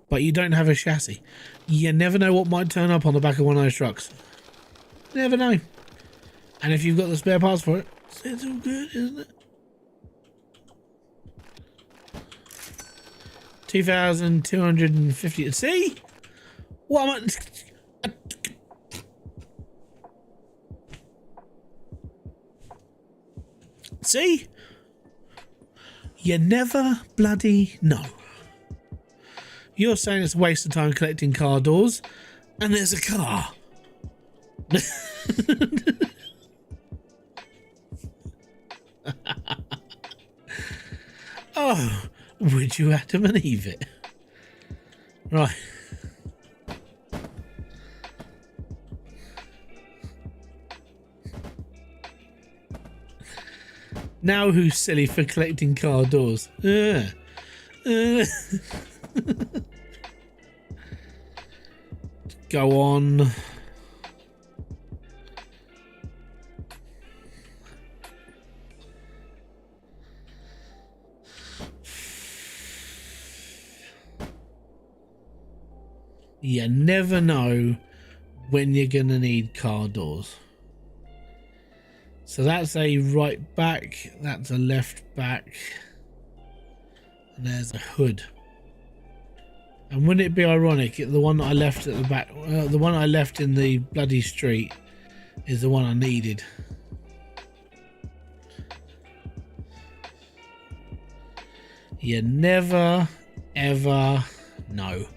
But you don't have a chassis. You never know what might turn up on the back of one of those trucks. Never know. And if you've got the spare parts for it, it's all good, isn't it? 2,250. See? What am I... See? You never bloody know. You're saying it's a waste of time collecting car doors, and there's a car. Oh, would you Adam and Eve it? Right. Now who's silly for collecting car doors? Go on. You never know when you're gonna need car doors. So that's a right back, that's a left back, and there's a hood. And wouldn't it be ironic if the one that I left at the back, the one I left in the bloody street is the one I needed. You never, ever know.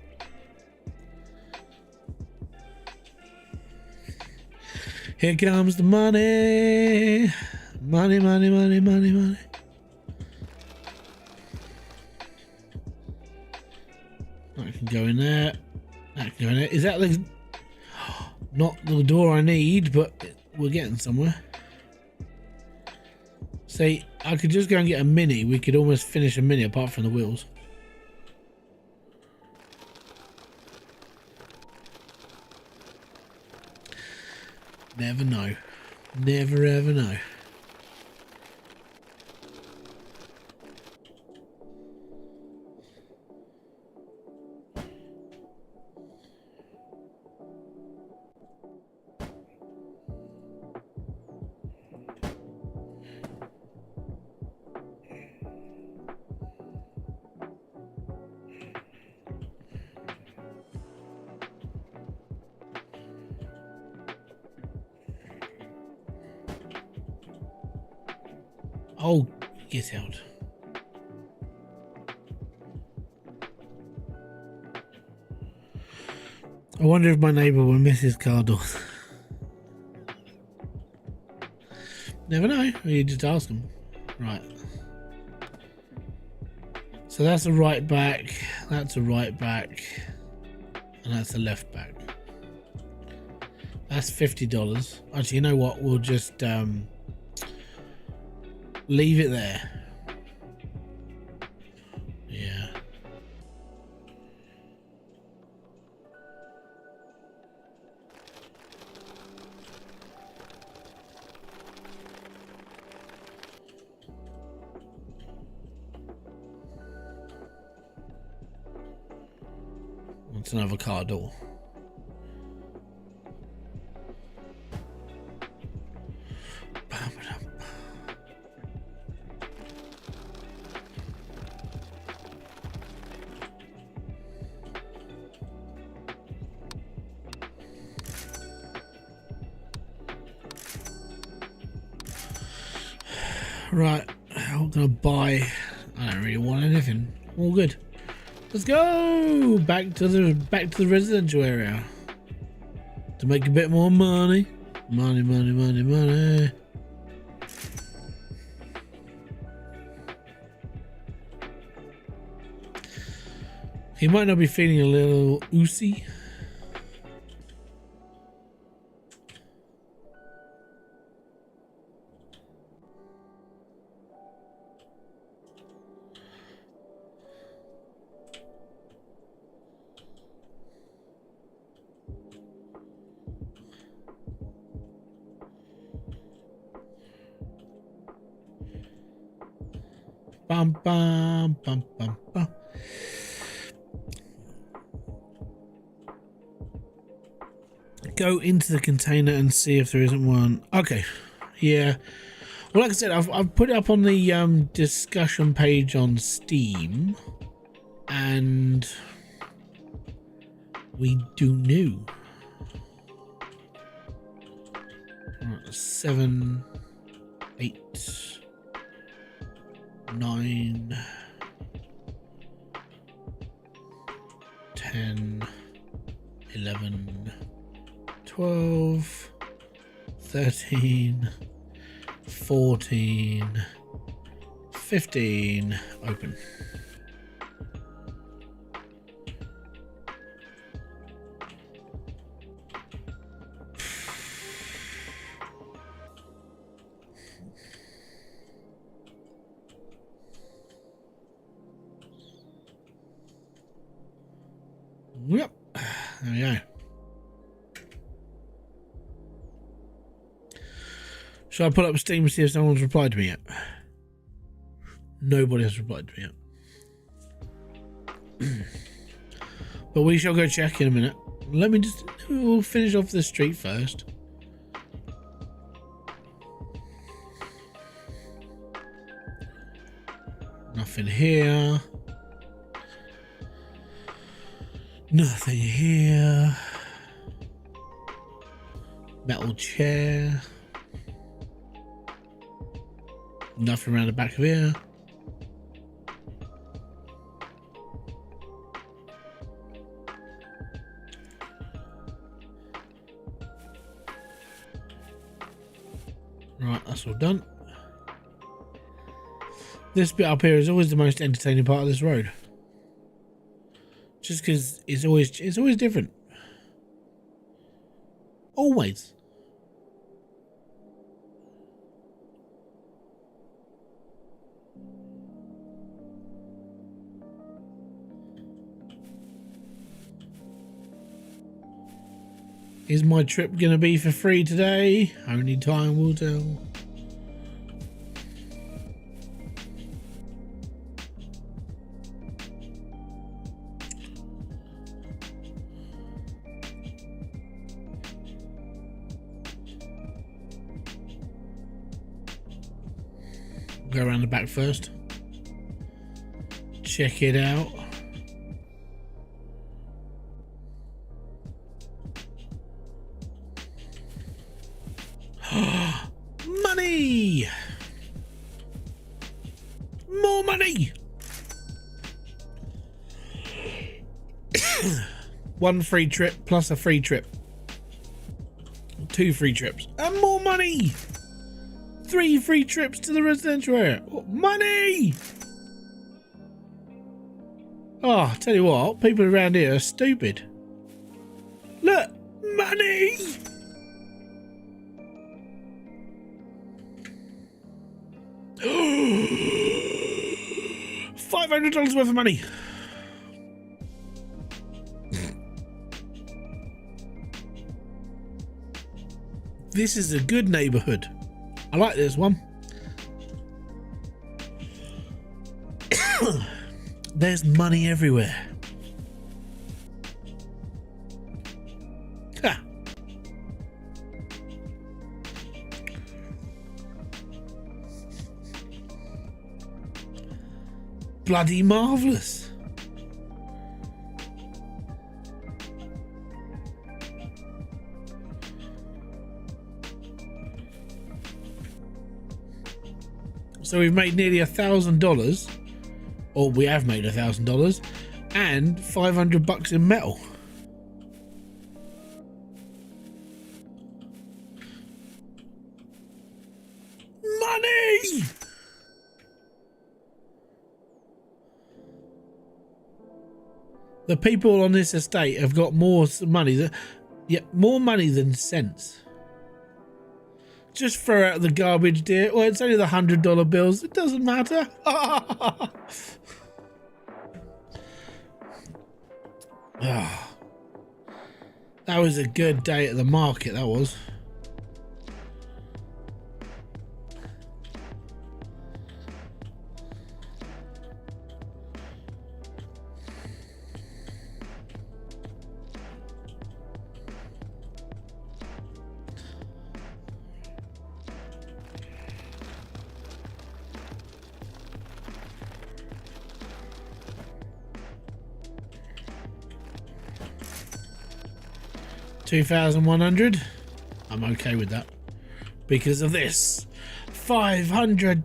Here comes the money. Money, money, money, money, money. That can go in there. That can go in there. Is that the... Not the door I need, but we're getting somewhere. See, I could just go and get a mini. We could almost finish a mini apart from the wheels. Never know. Never ever know. Oh, get out. I wonder if my neighbour will miss his car door. Never know. You just ask him. Right. So that's a right back. That's a right back. And that's a left back. That's $50. Actually, you know what? We'll just... leave it there. Yeah. That's another car door. Right, I'm gonna buy. I don't really want anything. All good. Let's go back to the residential area to make a bit more money. Money, money, money, money. He might not be feeling a little oozy. Bum, bum, bum, bum, bum. Go into the container and see if there isn't one. Okay, yeah. Well, like I said, I've put it up on the discussion page on Steam, and we do know. Right, 7, 8. 9, 10, 11, 12, 13, 14, 15, open. Yep, there we go. Shall I pull up Steam and see if someone's replied to me yet? Nobody has replied to me yet. But we shall go check in a minute. We'll finish off the street first. Nothing here. Nothing here. Metal chair. Nothing around the back of here. Right, that's all done. This bit up here is always the most entertaining part of this road. Just because it's always different. Always. Is my trip going to be for free today? Only time will tell. Go around the back first. Check it out. Money! More money! One free trip plus a free trip. 2 free trips. And more money! 3 free trips to the residential area. Money! Oh, tell you what, people around here are stupid. Look, money! $500 worth of money. This is a good neighborhood. I like this one. There's money everywhere. Ha. Bloody marvellous. So we've made nearly $1,000, or we have made $1,000, and $500 in metal. Money! The people on this estate have got more money more money than sense. Just throw out the garbage, dear. Well, it's only the $100 bills. It doesn't matter. That was a good day at the market, that was. $2,100. I'm okay with that because of this $500.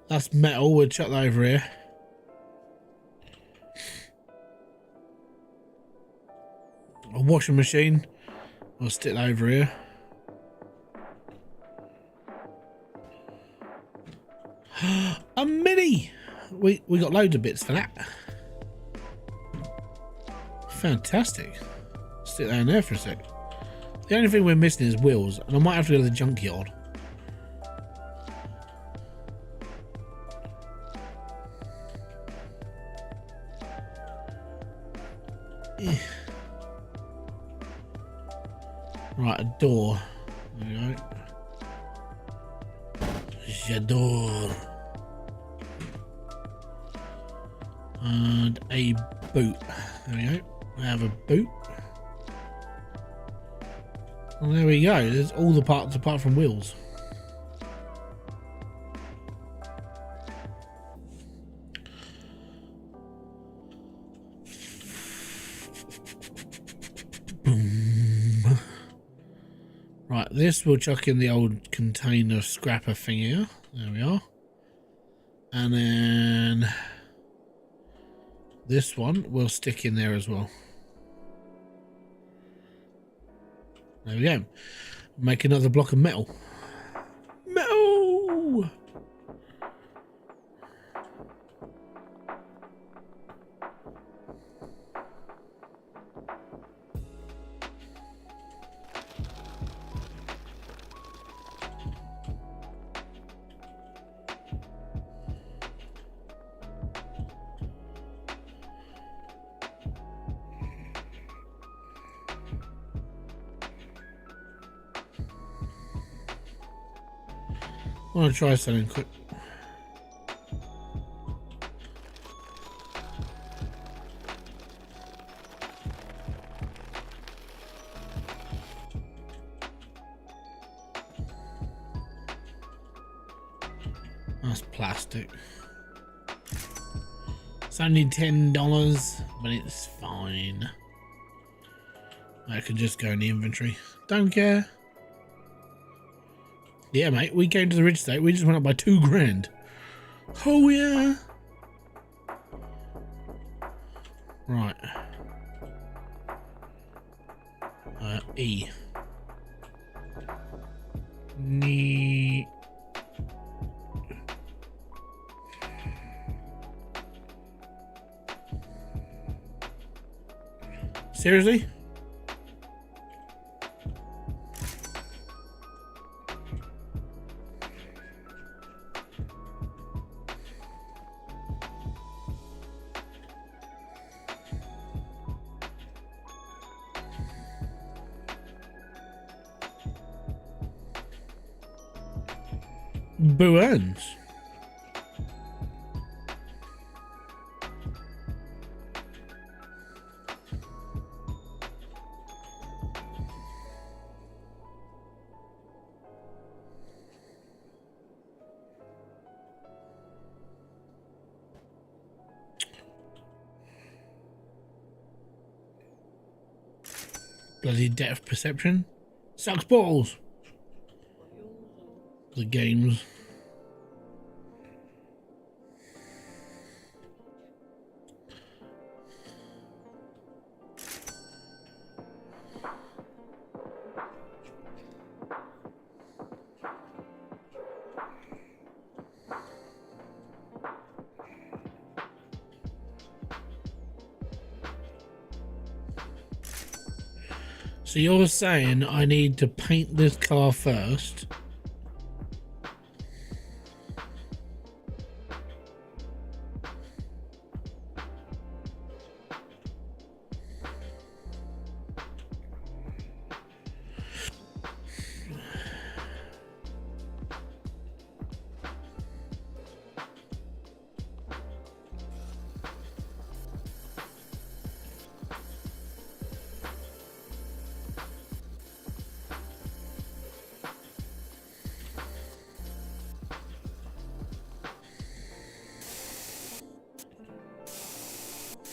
That's metal. We'll chuck that over here. A washing machine. We'll stick that over here. A mini! We got loads of bits for that. Fantastic. Stick that in there for a sec. The only thing we're missing is wheels, and I might have to go to the junkyard. Right, a door. There we go. J'adore. And a boot. There we go. We have a boot. And there we go. There's all the parts apart from wheels. Boom. Right, this we'll chuck in the old container scrapper thing here. There we are. And then This one will stick in there as well. There we go. Make another block of metal. Metal! I want to try something quick. That's plastic. It's only $10, but it's fine. I could just go in the inventory. Don't care. Yeah, mate, we came to the rich state. We just went up by $2 grand. Oh, yeah. Right. E. Nee. Seriously? Booans. Bloody depth perception. Sucks balls. The games. So you're saying I need to paint this car first?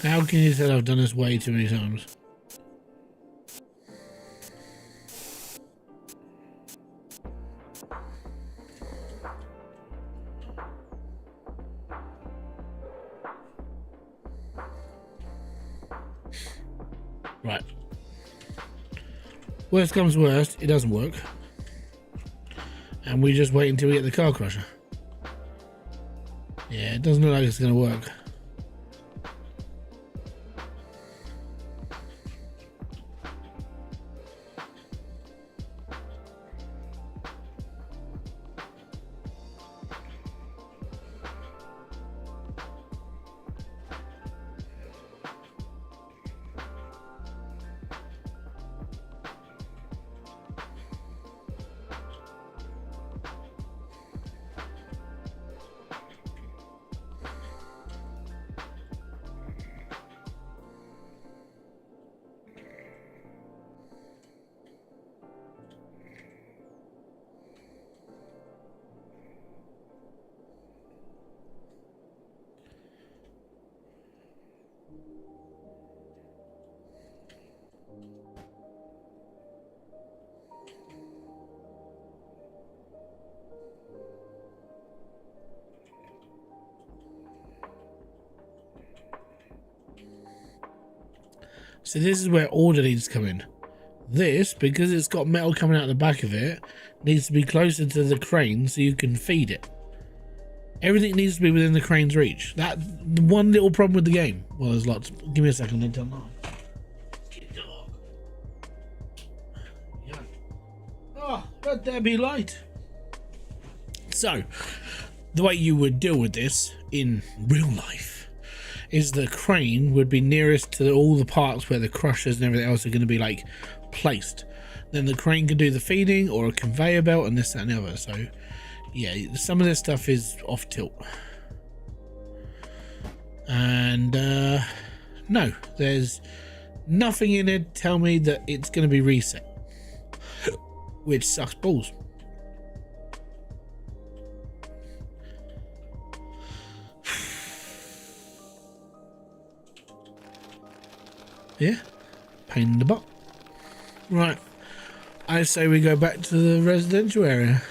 How can you tell I've done this way too many times? Right. Worst comes worst, it doesn't work. And we just wait until we get the car crusher. Yeah, it doesn't look like it's going to work. So this is where order needs to come in. This, because it's got metal coming out the back of it, needs to be closer to the crane so you can feed it. Everything needs to be within the crane's reach. That's the one little problem with the game. Well, there's lots. Give me a second, I'll turn that. Yeah. Oh, let there be light. So, the way you would deal with this in real life is the crane would be nearest to all the parts where the crushers and everything else are going to be like placed. Then the crane can do the feeding or a conveyor belt and this, that and the other. So yeah, some of this stuff is off tilt. And no, there's nothing in it to tell me that it's going to be reset, which sucks balls. Yeah, pain in the butt. Right, I say we go back to the residential area.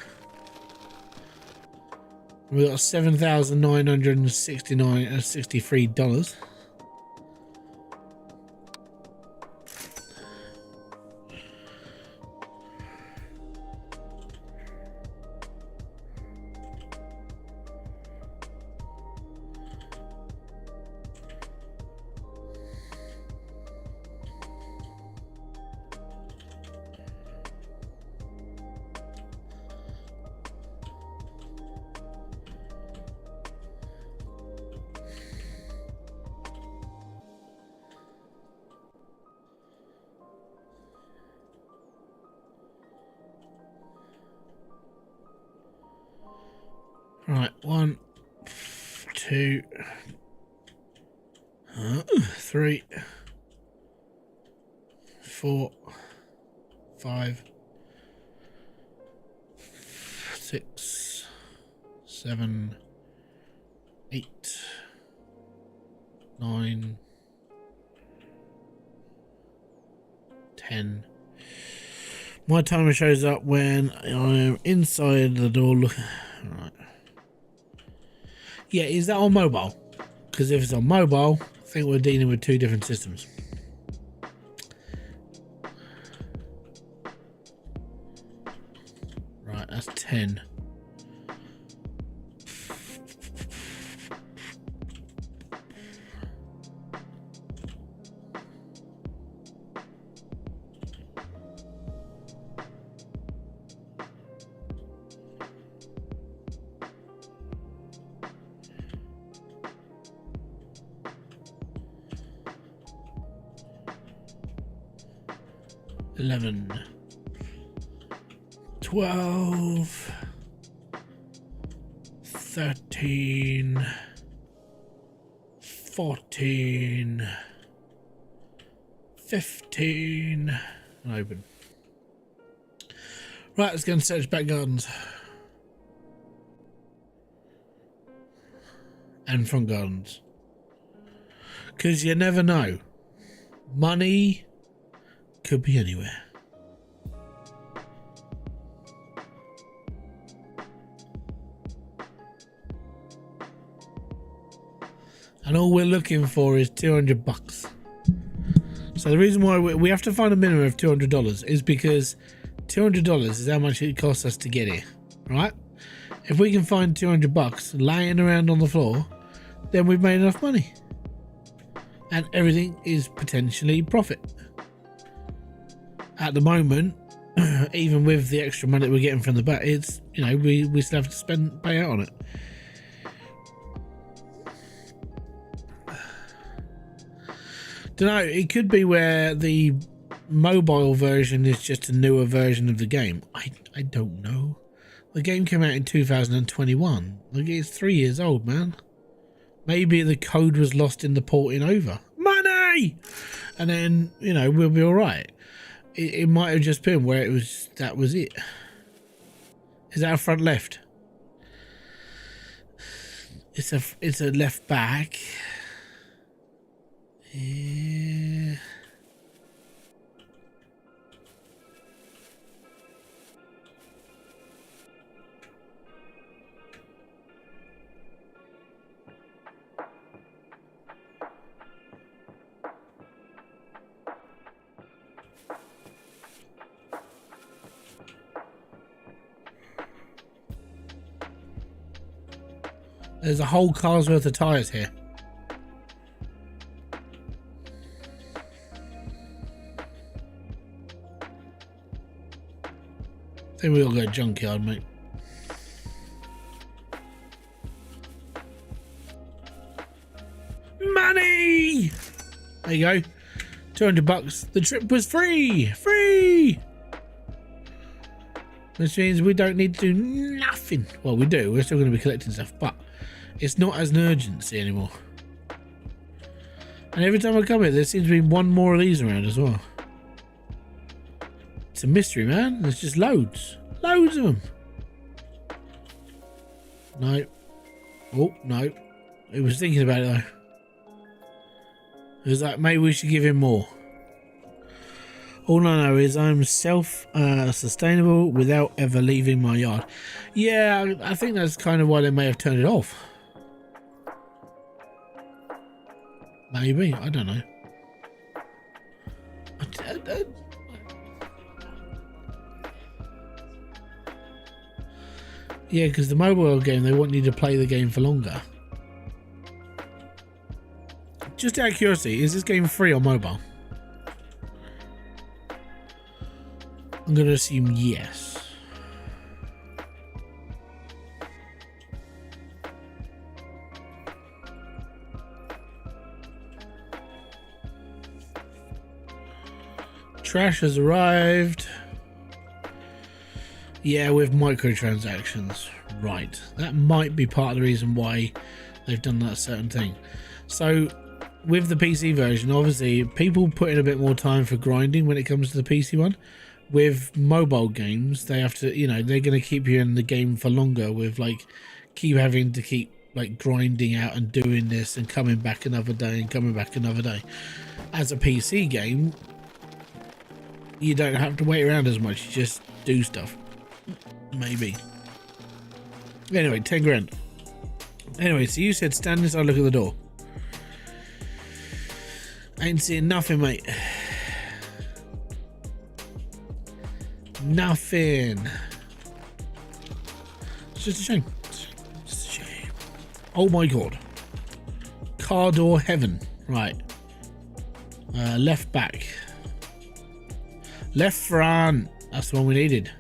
We got $7,963. Right, 1, 2, 3, 4, 5, 6, 7, 8, 9, 10. My timer shows up when I'm inside the door. Right. Yeah, is that on mobile? Because if it's on mobile, I think we're dealing with two different systems. Right, that's 10. $11, $12, $13, $14, $15, and open. Right, let's go and search back gardens and front gardens, because you never know. Money could be anywhere. And all we're looking for is $200. So the reason why we have to find a minimum of $200 is because $200 is how much it costs us to get here, right? If we can find $200 laying around on the floor, then we've made enough money. And everything is potentially profit. At the moment, even with the extra money that we're getting from the back, it's, you know, we still have to pay out on it. Don't know, it could be where the mobile version is just a newer version of the game. I don't know. The game came out in 2021. Like, it's 3 years old, man. Maybe the code was lost in the porting over. Money! And then, you know, we'll be alright. It might have just been where that was it. Is that a front left? It's a left back. Yeah. There's a whole car's worth of tyres here. I think we'll go junkyard, mate. Money! There you go. 200 bucks. The trip was free! Free! Which means we don't need to do nothing. Well, we do. We're still going to be collecting stuff, but it's not as an urgency anymore. And every time I come here, there seems to be one more of these around as well. It's a mystery, man. There's just loads. Loads of them. No. Oh, no. He was thinking about it, though. It was like, maybe we should give him more. All I know is I'm self-sustainable without ever leaving my yard. Yeah, I think that's kind of why they may have turned it off. Maybe. I don't know. Yeah, because the mobile game, they want you to play the game for longer. Just out of curiosity, is this game free on mobile? I'm going to assume yes. Trash has arrived. Yeah, with microtransactions. Right. That might be part of the reason why they've done that certain thing. So, with the PC version, obviously, people put in a bit more time for grinding when it comes to the PC one. With mobile games, they have to, you know, they're going to keep you in the game for longer with, like, keep having to keep, like, grinding out and doing this and coming back another day and coming back another day. As a PC game, you don't have to wait around as much. You just do stuff. Maybe. Anyway, 10 grand. Anyway, so you said stand inside, look at the door. Ain't seeing nothing, mate. Nothing. It's just a shame. Just a shame. Oh my god. Car door heaven. Right. Left back. Left front. That's the one we needed.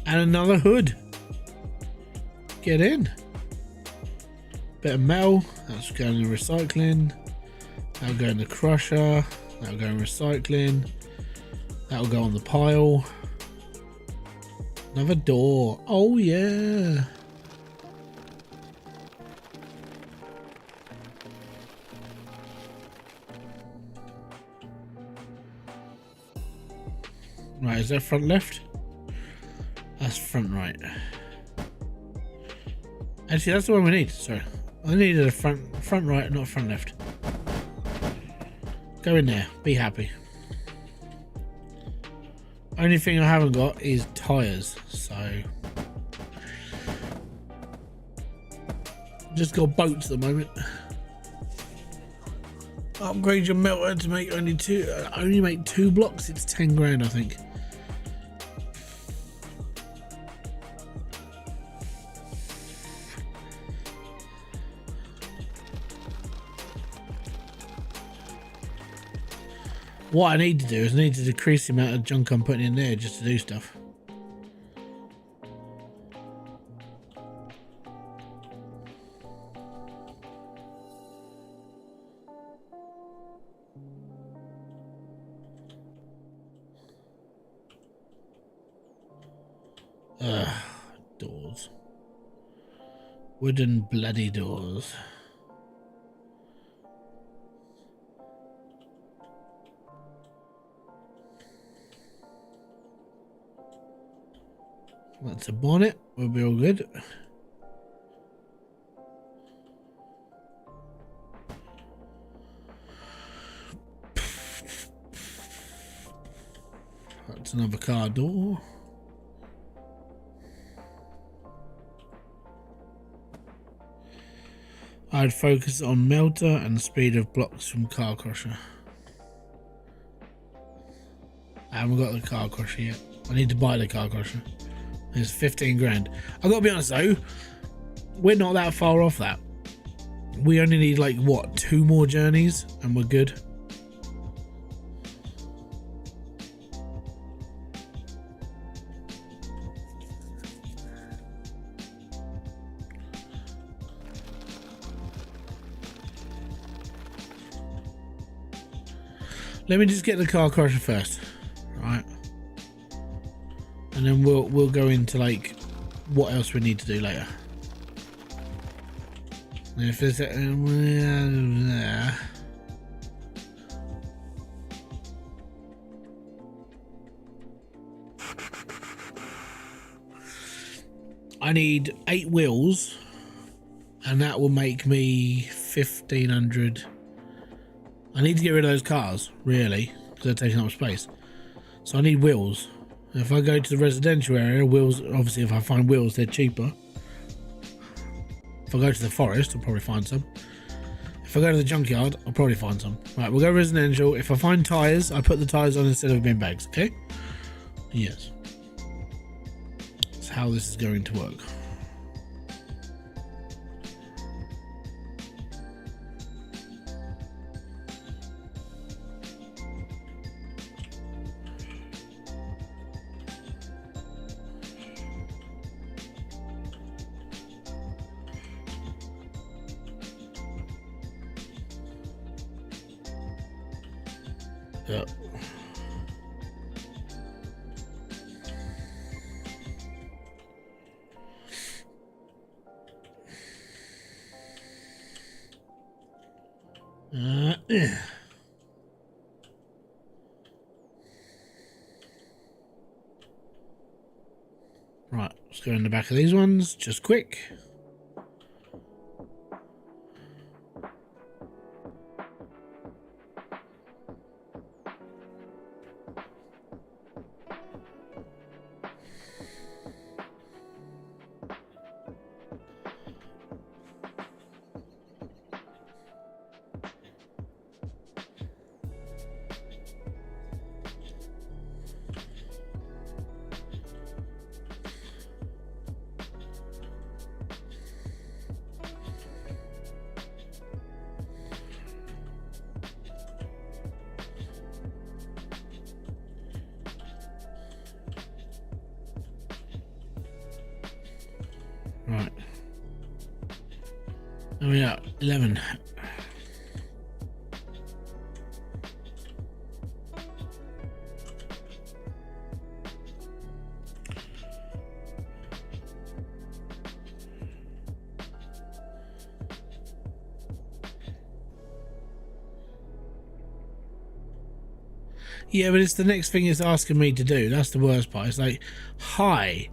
And another hood. Get in. Bit of metal. That's going to recycling. That'll go in the crusher. That'll go in recycling. That'll go on the pile. Another door. Oh yeah. Right, is that front left? That's front right. Actually, that's the one we need. Sorry, I needed a front right, not front left. Go in there. Be happy. Only thing I haven't got is tires, so just got boats at the moment. Upgrade your melter to make only make 2 blocks. It's 10 grand, I think. What I need to do is I need to decrease the amount of junk I'm putting in there just to do stuff. Doors. Wooden bloody doors. That's a bonnet. We'll be all good. That's another car door. I'd focus on melter and speed of blocks from car crusher. I haven't got the car crusher yet. I need to buy the car crusher. It's 15 grand. I've got to be honest though, we're not that far off that. We only need like what, 2 more journeys and we're good. Let me just get the car crusher first, right? And then we'll go into like what else we need to do later. And if there's I need 8 wheels, and that will make me 1,500. I need to get rid of those cars, really, because they're taking up space. So I need wheels. If I go to the residential area, wheels, obviously if I find wheels, they're cheaper. If I go to the forest, I'll probably find some. If I go to the junkyard, I'll probably find some. Right, we'll go residential. If I find tyres, I put the tyres on instead of bin bags, okay? Yes. That's how this is going to work. Yep. Yeah. Right, let's go in the back of these ones, just quick. Right. Oh yeah, 11. Yeah, but it's the next thing it's asking me to do. That's the worst part. It's like, hi,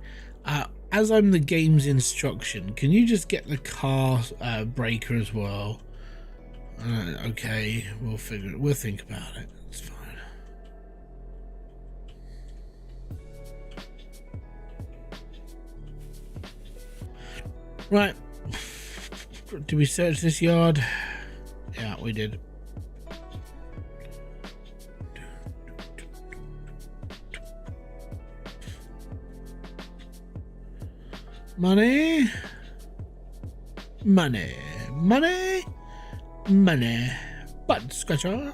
as I'm the game's instruction, can you just get the car breaker as well? Okay, we'll think about it. It's fine. Right. Did we search this yard? Yeah, we did. Money, money, money, money. Bud scratcher,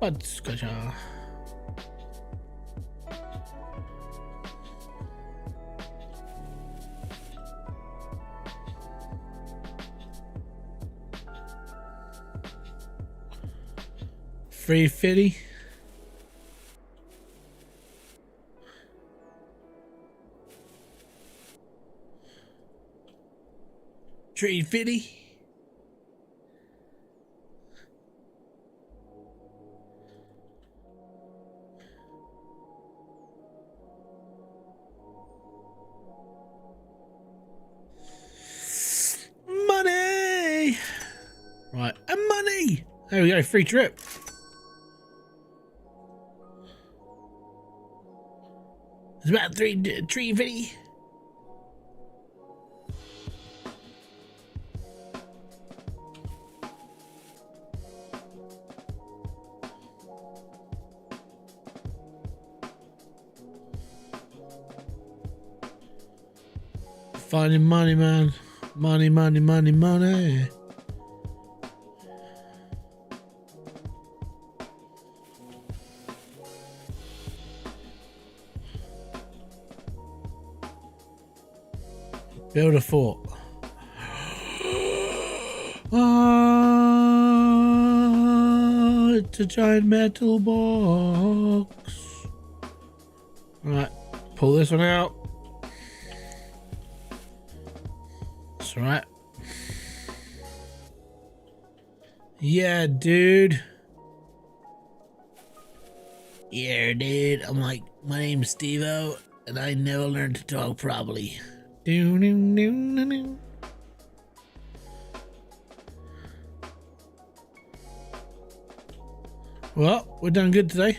bud scratcher. $350. $350. Money. Right, and money. There we go, free trip. It's about $350. Finding money, man. Money, money, money, money. Build a fort. Ah, it's a giant metal box. Right, pull this one out. That's right. Yeah, dude. Yeah, dude. I'm like, my name's Steve-O, and I never learned to talk properly. Do, do, do, do, do. Well, we're done good today.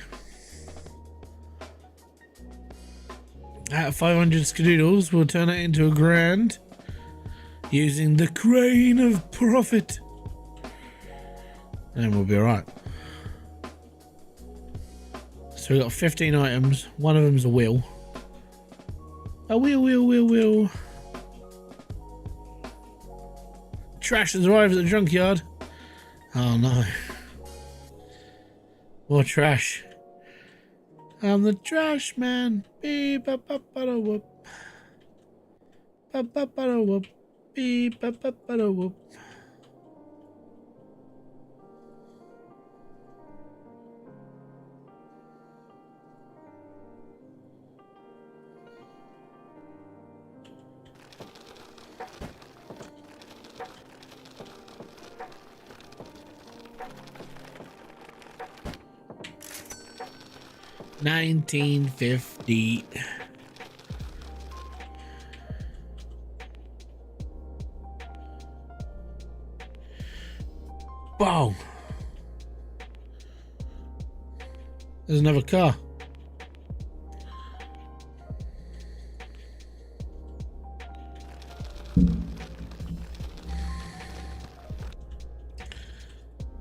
At 500 skadoodles, we'll turn it into $1,000 using the crane of profit. And we'll be alright. So we've got 15 items. One of them's a wheel. A wheel. Trash has arrived at the junkyard. Oh no. More trash. I'm the trash man. Beep, ba, ba, ba, da, whoop. Ba, ba, ba, da, whoop. Beep, ba, ba, ba, da, whoop. $19.50. Boom. There's another car.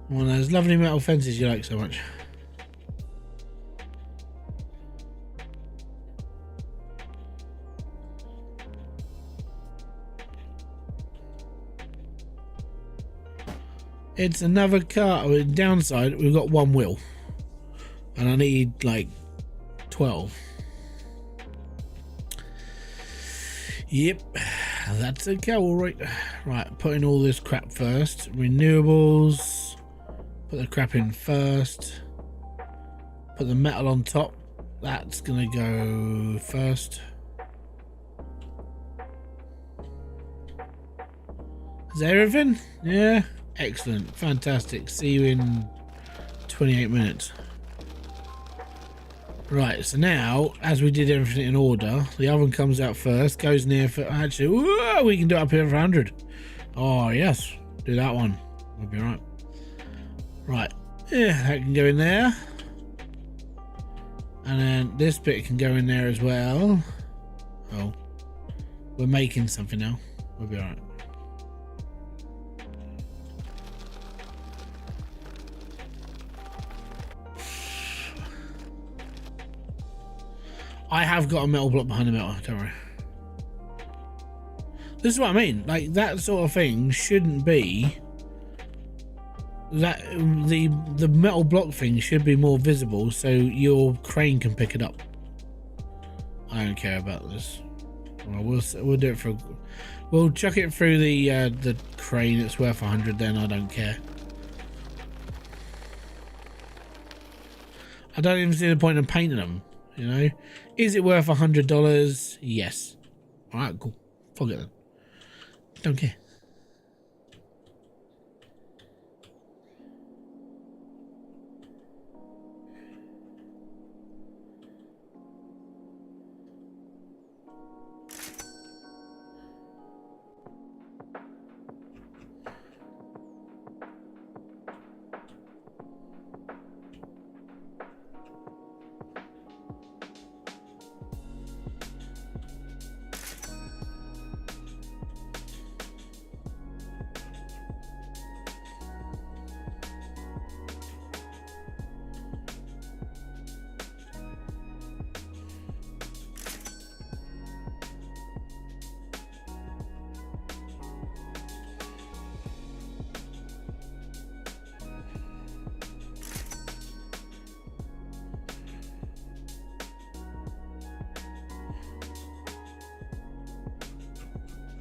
One of those lovely metal fences you like so much. It's another car. With downside, we've got one wheel, and I need like 12. Yep, that's a car, all right. Right, putting all this crap first. Renewables. Put the crap in first. Put the metal on top. That's gonna go first. Is that everything? Yeah. Excellent, fantastic. See you in 28 minutes. Right, so now, as we did everything in order, the oven comes out first, goes near for, actually, whoa, we can do it up here for 100. Oh, yes, do that one. We'll be right. Right, yeah, that can go in there. And then this bit can go in there as well. Oh, we're making something now. We'll be alright. I have got a metal block behind the metal, don't worry. This is what I mean, like that sort of thing shouldn't be that the metal block thing should be more visible so your crane can pick it up. I don't care about this. Well, we'll do it for, we'll chuck it through the crane. It's worth 100 then, I don't care. I don't even see the point of painting them. You know, is it worth $100? Yes. All right, cool. Fuck it then. Don't care.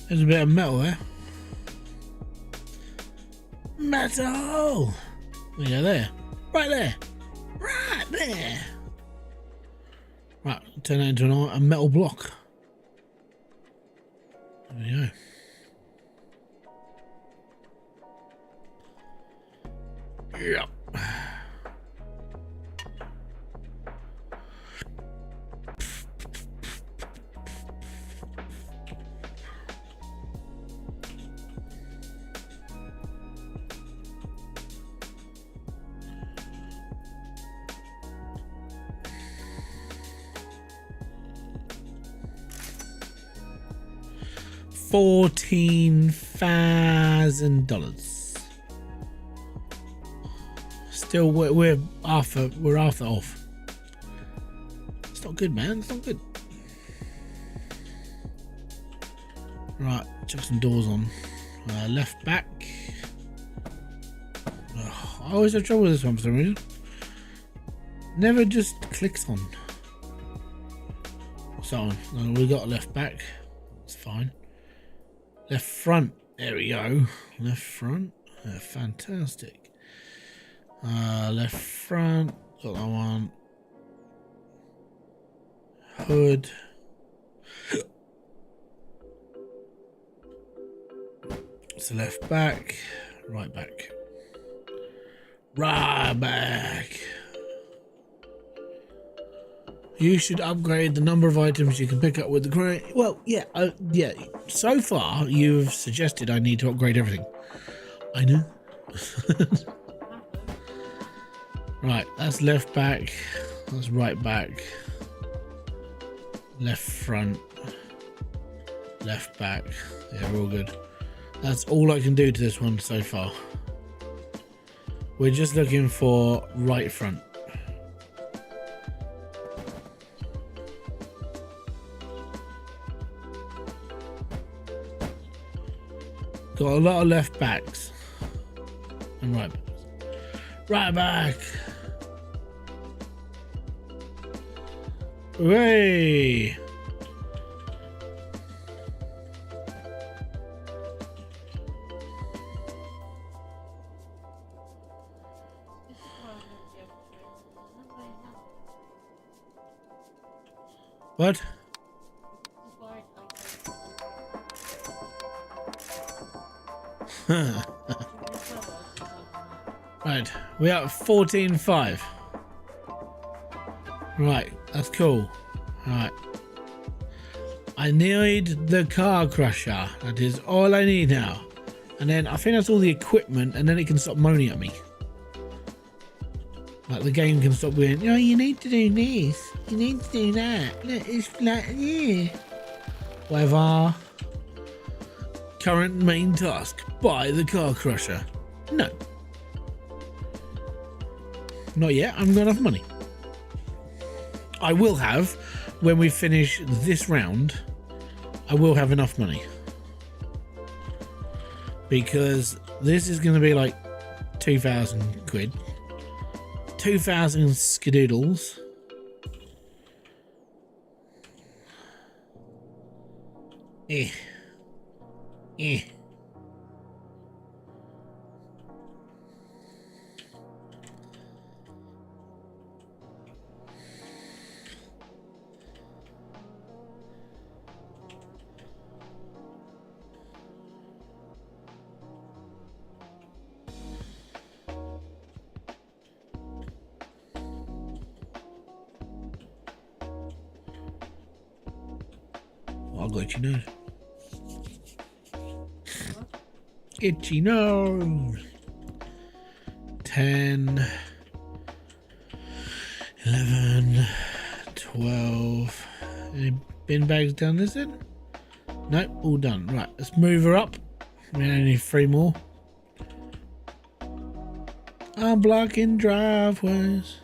There's a bit of metal there. Metal! We go there. Right there. Right there. Right, turn that into a metal block. There we go. Yep. $14,000. Still, we're half off. It's not good, man. It's not good. Right, chuck some doors on. Left back. Oh, I always have trouble with this one for some reason. Never just clicks on. What's that one? No, we got left back. It's fine. Left front. There we go. Left front. Fantastic. Left front. Got that one. Hood. So left back. Right back. Right back. You should upgrade the number of items you can pick up with the crane. Well, yeah, yeah. So far, you've suggested I need to upgrade everything. I know. Right, that's left back. That's right back. Left front. Left back. Yeah, we're all good. That's all I can do to this one so far. We're just looking for right front. Got a lot of left backs and right backs. Right back. Hooray! What? Right, we're at 14.5. Right, that's cool. Right. I need the car crusher. That is all I need now. And then I think that's all the equipment, and then it can stop moaning at me. Like the game can stop being, oh, you need to do this. You need to do that. Look, it's flat here. Whatever. Current main task. Buy the car crusher. No. Not yet. I haven't got enough money. I will have, when we finish this round, I will have enough money. Because this is going to be like 2,000 quid. 2,000 skidoodles. Eh. Eh. I'll let you know. Itchy nose. 10, 11, 12. Any bin bags down this end? Nope, all done. Right, let's move her up. We only need 3 more. I'm blocking driveways.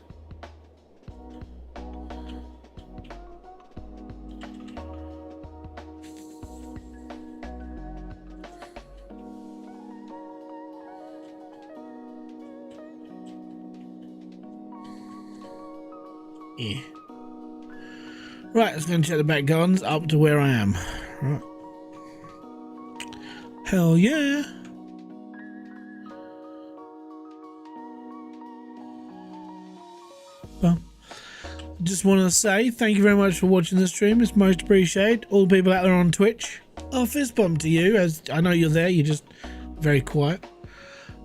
Yeah. Right, let's go and check the back gardens up to where I am. Right. Hell yeah. Well, just want to say thank you very much for watching the stream. It's most appreciated. All the people out there on Twitch, a fist bump to you, as I know you're there. You're just very quiet.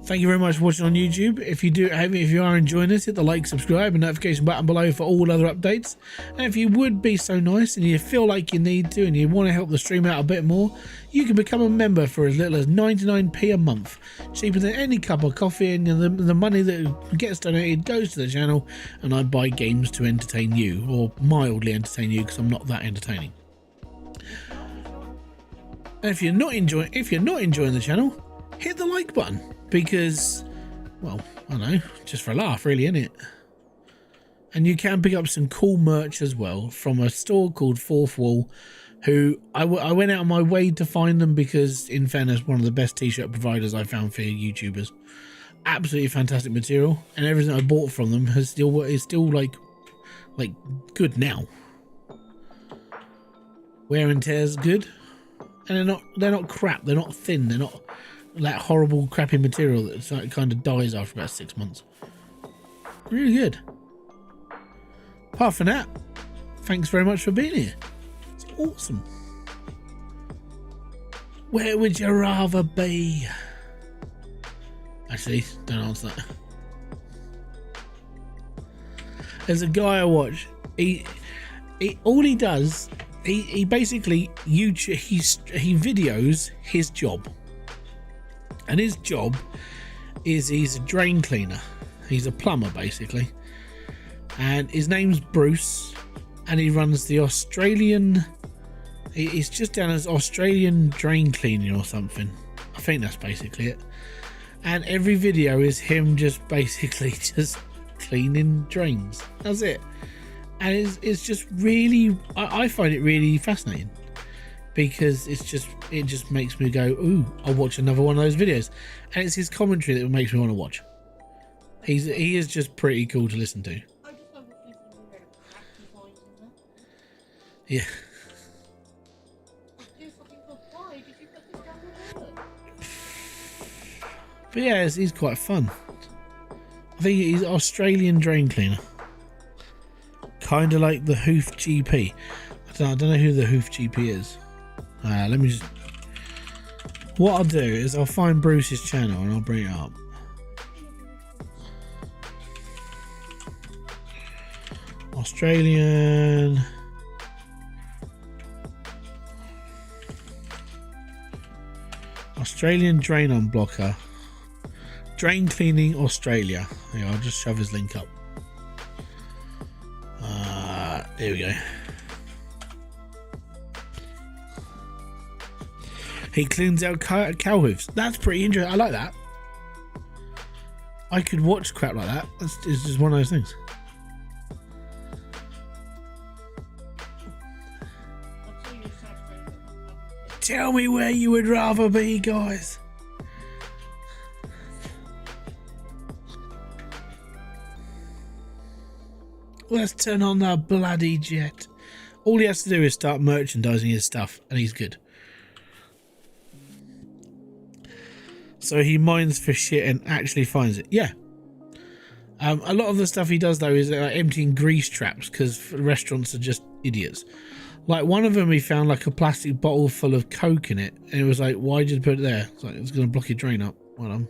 Thank you very much for watching on YouTube. If you are enjoying this, hit the like, subscribe, and notification button below for all other updates. And if you would be so nice and you feel like you need to and you want to help the stream out a bit more, you can become a member for as little as 99p a month, cheaper than any cup of coffee. And the money that gets donated goes to the channel, and I buy games to entertain you, or mildly entertain you, because I'm not that entertaining. And if you're not enjoying the channel, hit the like button. Because, well, I don't know, just for a laugh, really, isn't it? And you can pick up some cool merch as well from a store called Fourth Wall, who I went out of my way to find them because, in fairness, one of the best t-shirt providers I found for YouTubers. Absolutely fantastic material, and everything I bought from them is still like good now. Wear and tear's good, and they're not crap. They're not thin. They're not that horrible crappy material that kind of dies after about 6 months. Really good. Apart from that, thanks very much for being here. It's awesome. Where would you rather be? Actually, don't answer that. There's a guy I watch. All he does, he basically he videos his job. And his job is he's a drain cleaner. He's a plumber, basically. And his name's Bruce. And he runs the Australian... He's just down as Australian drain cleaning or something. I think that's basically it. And every video is him just basically just cleaning drains. That's it. And it's just really... I find it really fascinating. Because it just makes me go, ooh, I'll watch another one of those videos. And it's his commentary that makes me want to watch. He is just pretty cool to listen to. Yeah. But yeah, he's quite fun. I think he's an Australian drain cleaner. Kind of like the Hoof GP. I don't know who the Hoof GP is. Let me just... What I'll do is I'll find Bruce's channel and I'll bring it up. Australian drain unblocker. Drain cleaning Australia. Yeah, I'll just shove his link up. There we go. He cleans out cow hoofs. That's pretty interesting. I like that. I could watch crap like that. It's just one of those things. Tell me where you would rather be, guys. Let's turn on the bloody jet. All he has to do is start merchandising his stuff, and he's good. So he mines for shit and actually finds it. Yeah. A lot of the stuff he does, though, is emptying grease traps because restaurants are just idiots. Like, one of them, he found like a plastic bottle full of Coke in it, and it was like, why did you put it there? It's like, it's going to block your drain up. Well done.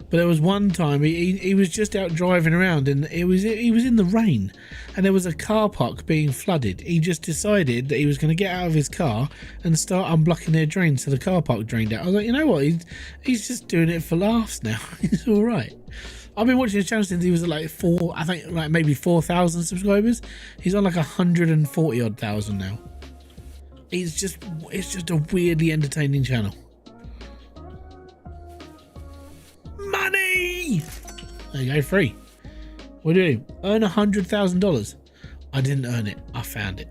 But there was one time he was just out driving around, and he was in the rain, and there was a car park being flooded. He just decided that he was going to get out of his car and start unblocking their drain so the car park drained out. I was like, you know what? He's just doing it for laughs now. He's all right. I've been watching his channel since he was at like maybe 4,000 subscribers. He's on like 140 odd thousand now. It's just a weirdly entertaining channel. Money! There you go, free. What do you do? Earn $100,000. I didn't earn it. I found it.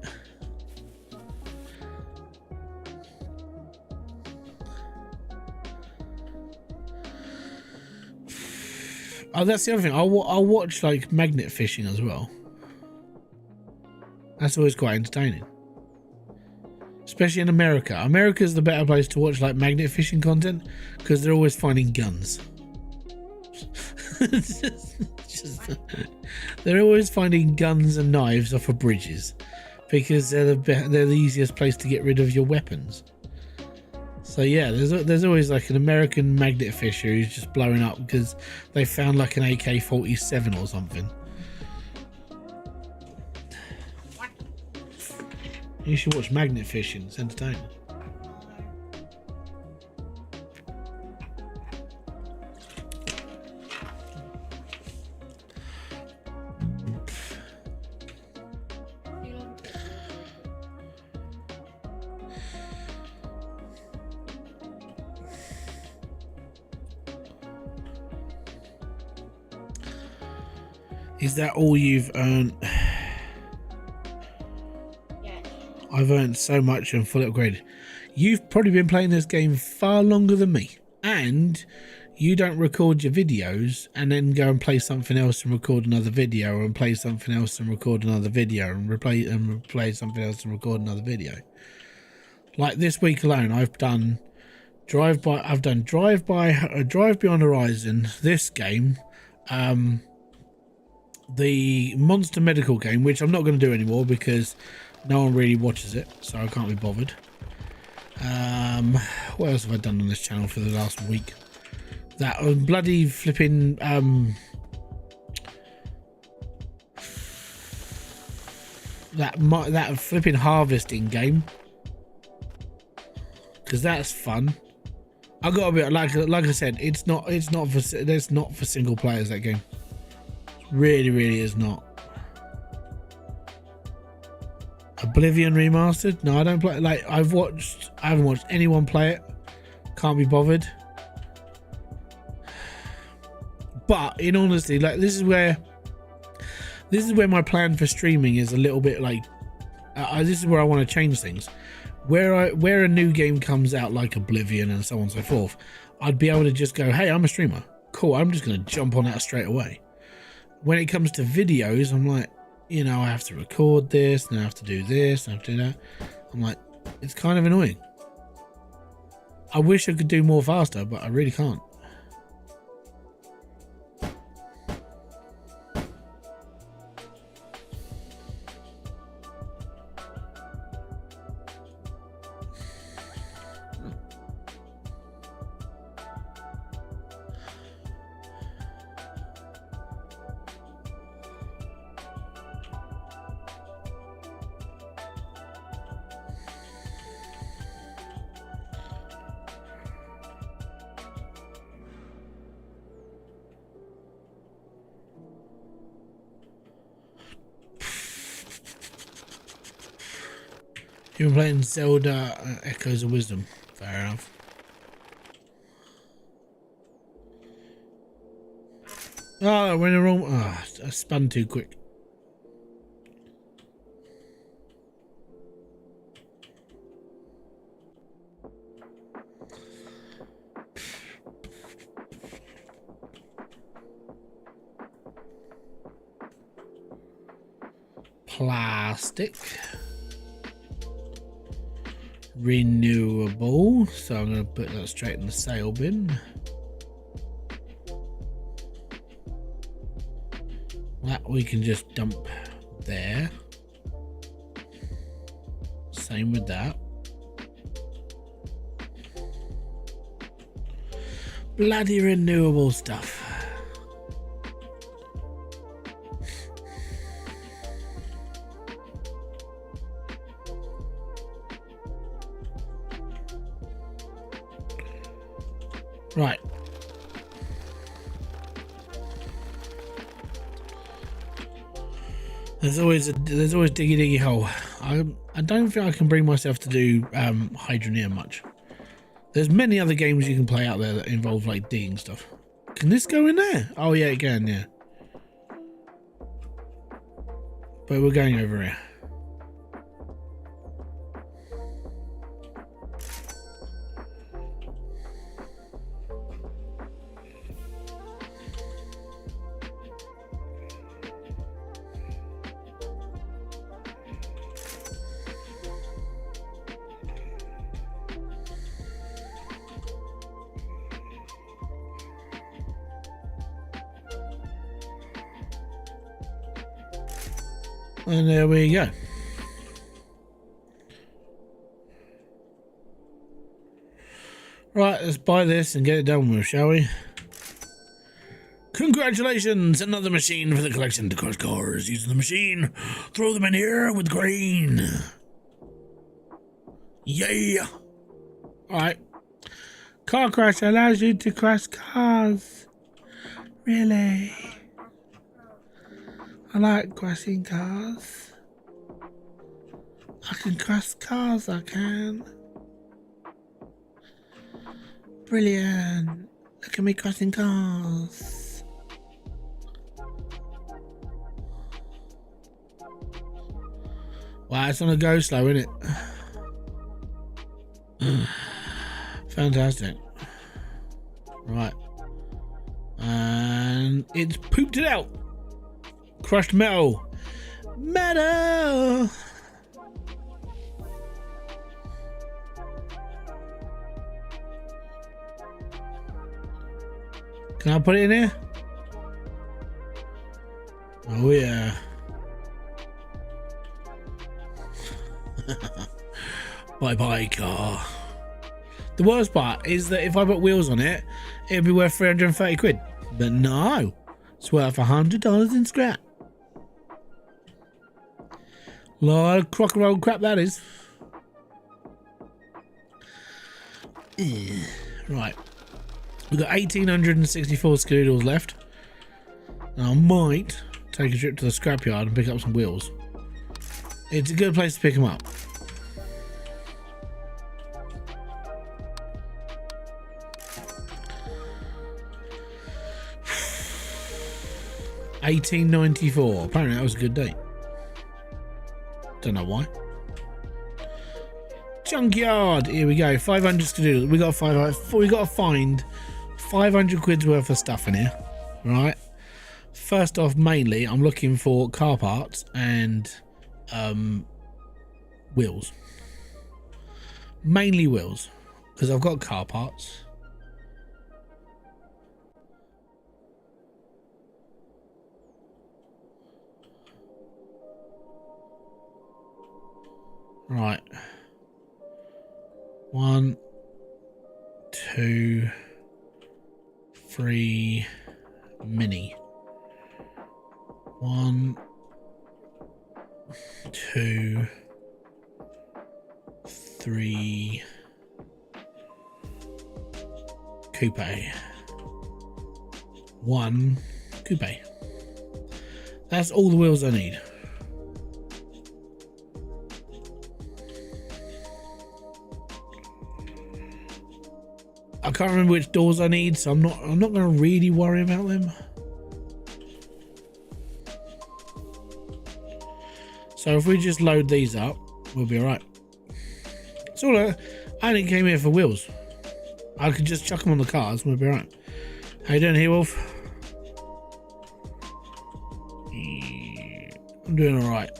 Oh, that's the other thing. I'll watch like magnet fishing as well. That's always quite entertaining. especially in America. America's the better place to watch like magnet fishing content because they're always finding guns. They're always finding guns and knives off of bridges because they're the easiest place to get rid of your weapons. So yeah, there's always like an American magnet fisher who's just blowing up because they found like an AK-47 or something. You should watch magnet fishing, it's entertaining. Is that all you've earned? I've earned so much and fully upgraded. You've probably been playing this game far longer than me, and you don't record your videos and then go and play something else and record another video and play something else and record another video and play something else and record another video. Like this week alone, I've done Drive Beyond Horizon, this game, the Monster Medical game, which I'm not going to do anymore because no one really watches it, so I can't be bothered. What else have I done on this channel for the last week? That bloody flipping that flipping harvesting game, because that's fun. I got a bit like I said, it's not for single players, that game. Really is not. Oblivion remastered? No, I don't play. Like I haven't watched anyone play it. Can't be bothered. But in honesty, like this is where my plan for streaming is a little bit like. This is where I want to change things. Where a new game comes out like Oblivion and so on and so forth, I'd be able to just go, hey, I'm a streamer. Cool, I'm just going to jump on that straight away. When it comes to videos, I'm like, you know, I have to record this, and I have to do this, and I have to do that. I'm like, it's kind of annoying. I wish I could do more faster, but I really can't. You've been playing Zelda Echoes of Wisdom. Fair enough. Oh, I went wrong. Oh, I spun too quick. Plastic. Renewable, so I'm going to put that straight in the sale bin. That we can just dump there. Same with that. Bloody renewable stuff. Right. There's always diggy hole. I don't think I can bring myself to do Hydroneer much. There's many other games you can play out there that involve like digging stuff. Can this go in there? Oh yeah, it can, yeah. But we're going over here. And there we go. Right, let's buy this and get it done with, shall we? Congratulations! Another machine for the collection to crush cars. Using the machine, throw them in here with grain. Yeah! Alright. Car crash allows you to crash cars. Really? I like crashing cars. I can crash cars, I can. Brilliant. Look at me crashing cars. Wow, it's on a go slow, isn't it? Fantastic. Right. And it's pooped it out. Crushed metal. Metal! Can I put it in here? Oh yeah. Bye bye car. The worst part is that if I put wheels on it, it'd be worth 330 quid. But no, it's worth $100 in scrap. Lot of crock and roll crap that is. Right. We've got 1,864 scoodles left. And I might take a trip to the scrapyard and pick up some wheels. It's a good place to pick them up. $18.94. Apparently that was a good date. Don't know why. Junkyard. Here we go. 500 scoodles. We got to find 500 quid's worth of stuff in here. Right. First off, mainly I'm looking for car parts and wheels. Mainly wheels, because I've got car parts. Right. 1, 2, 3 mini. 1, 2, 3 coupe. 1 coupe. That's all the wheels I need. I can't remember which doors I need, so I'm not going to really worry about them. So if we just load these up, we'll be alright. It's all I only came here for wheels. I could just chuck them on the cars, we'll be alright. How you doing here, Wolf? I'm doing alright.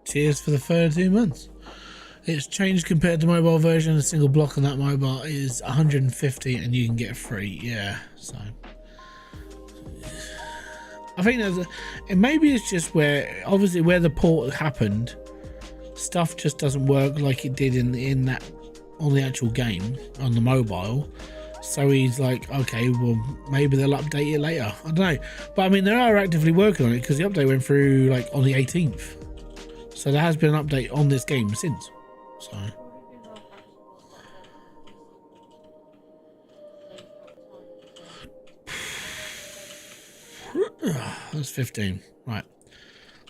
Cheers for the 32 months. It's changed compared to mobile version. A single block on that mobile is 150 and you can get free. Yeah, so I think maybe it's just where obviously where the port happened, stuff just doesn't work like it did in that on the actual game on the mobile. So he's like, okay, well maybe they'll update it later. I don't know, but I mean they are actively working on it because the update went through like on the 18th. So there has been an update on this game since. So that's 15. Right.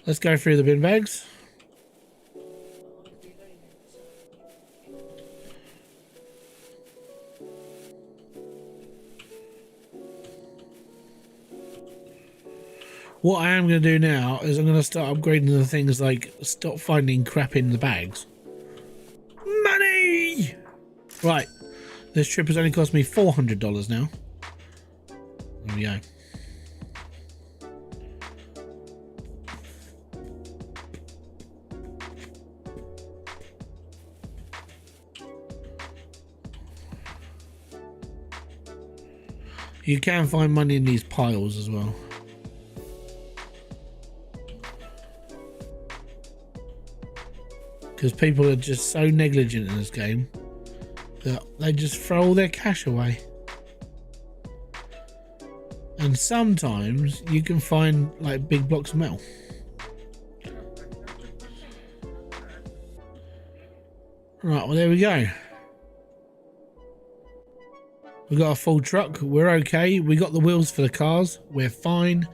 Let's go through the bin bags. What I am going to do now is I'm going to start upgrading the things like stop finding crap in the bags. Money! Right. This trip has only cost me $400 now. There we go. You can find money in these piles as well. Because people are just so negligent in this game that they just throw all their cash away. And sometimes you can find like big blocks of metal. Right, well there we go. We got a full truck, we're okay. We got the wheels for the cars, we're fine.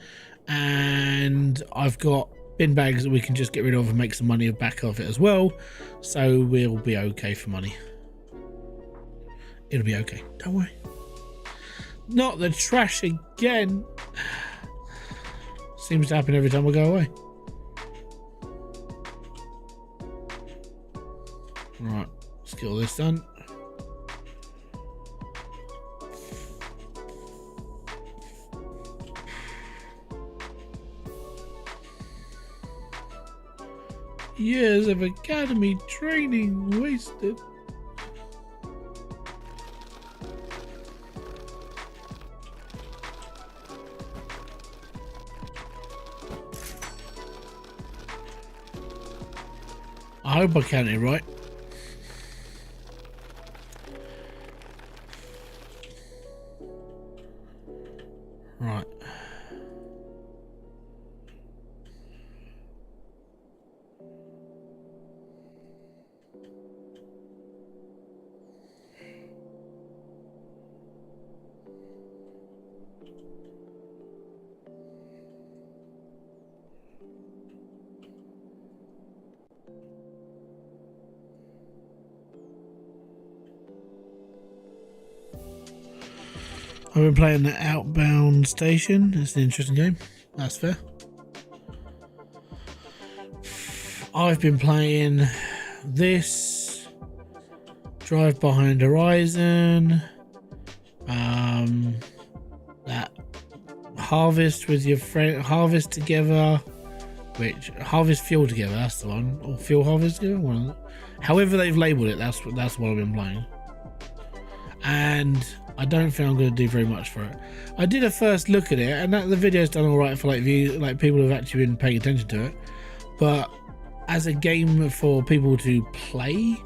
And I've got bin bags that we can just get rid of and make some money back of it as well. So we'll be okay for money. It'll be okay, don't worry. Not the trash again. Seems to happen every time I go away. Right, let's get all this done. Years of academy training wasted. I hope I counted it right. Right. I've been playing the Outbound Station. It's an interesting game. That's fair. I've been playing this, Drive Behind Horizon, that Harvest with your friend, Harvest Together, which Harvest Fuel Together, that's the one, or Fuel Harvest Together, one of them. However they've labelled it, that's what I've been playing. And I don't think I'm going to do very much for it. I did a first look at it, and the video's done all right for like views, like people who've actually been paying attention to it. But as a game for people to play,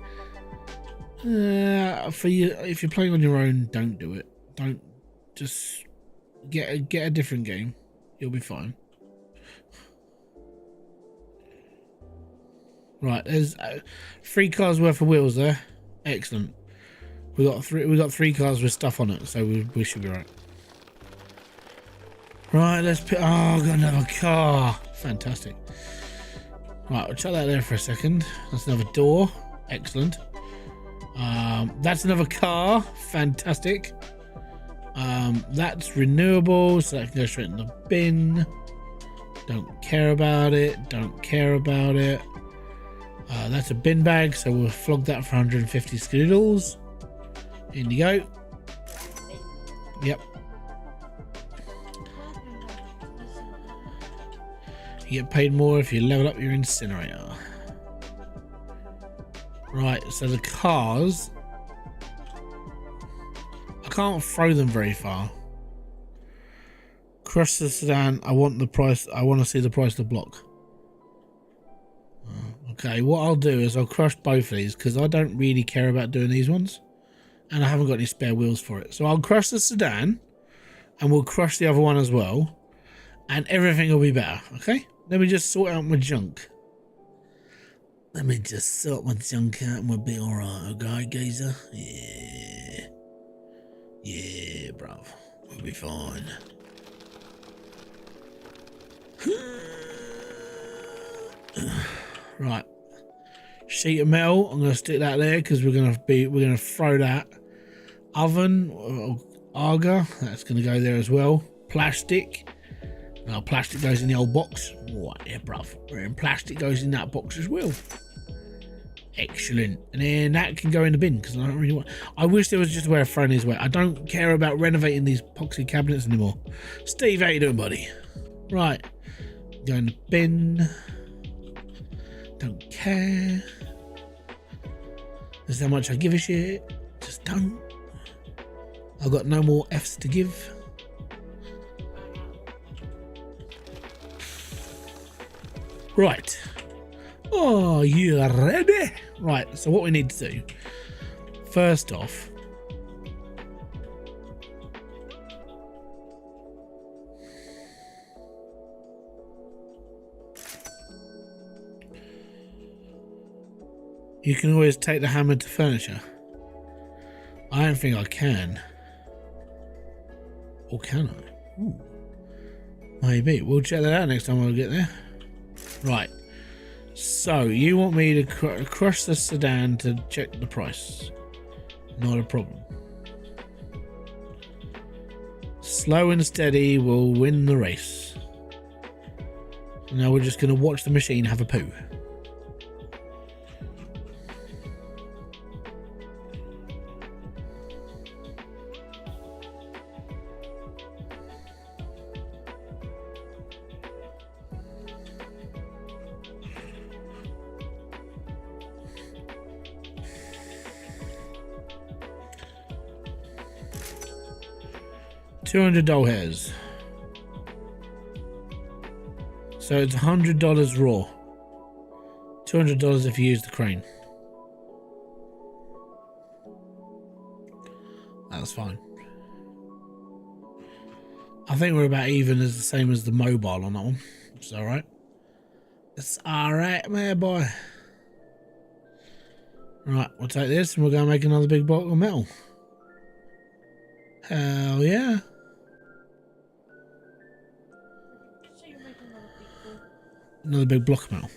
for you, if you're playing on your own, don't do it. Don't, just get a different game. You'll be fine. Right, there's 3 cars worth of wheels there. Excellent. We got three cars with stuff on it, so we should be right. Right, let's pick. Oh, I got another car. Fantastic. Right, we'll chuck that there for a second. That's another door. Excellent. That's another car. Fantastic. That's renewable, so that can go straight in the bin. Don't care about it. Don't care about it. That's a bin bag, so we'll flog that for 150 skiddles. In you go. Yep. You get paid more if you level up your incinerator. Right, so the cars, I can't throw them very far. Crush the sedan. I want the price. I want to see the price of the block. Okay, what I'll do is I'll crush both of these because I don't really care about doing these ones. And I haven't got any spare wheels for it. So I'll crush the sedan and we'll crush the other one as well. And everything will be better, okay? Let me just sort out my junk. Let me just sort my junk out and we'll be alright, okay, geezer? Yeah. Yeah, bruv. We'll be fine. Right. Sheet of metal, I'm gonna stick that there because we're gonna throw that. Oven or Arga, that's gonna go there as well. Plastic. Now plastic goes in the old box. Right, yeah, bruv. And plastic goes in that box as well. Excellent. And then that can go in the bin because I don't really want. I wish there was just a way of throwing these away. I don't care about renovating these epoxy cabinets anymore. Steve, how you doing, buddy? Right. Go in the bin. Don't care. This is how much I give a shit. Just don't. I've got no more F's to give. Right. Oh, you ready? Right, so what we need to do, first off, you can always take the hammer to furniture. I don't think I can. Or can I? Ooh. Maybe. We'll check that out next time I get there. Right. So, you want me to crush the sedan to check the price. Not a problem. Slow and steady will win the race. Now we're just going to watch the machine have a poo. $200 hairs. So it's $100 raw. $200 if you use the crane. That's fine. I think we're about even as the same as the mobile on that one. It's alright. It's alright, my boy. Right, we'll take this and we'll go make another big block of metal. Hell yeah. Another big block of metal.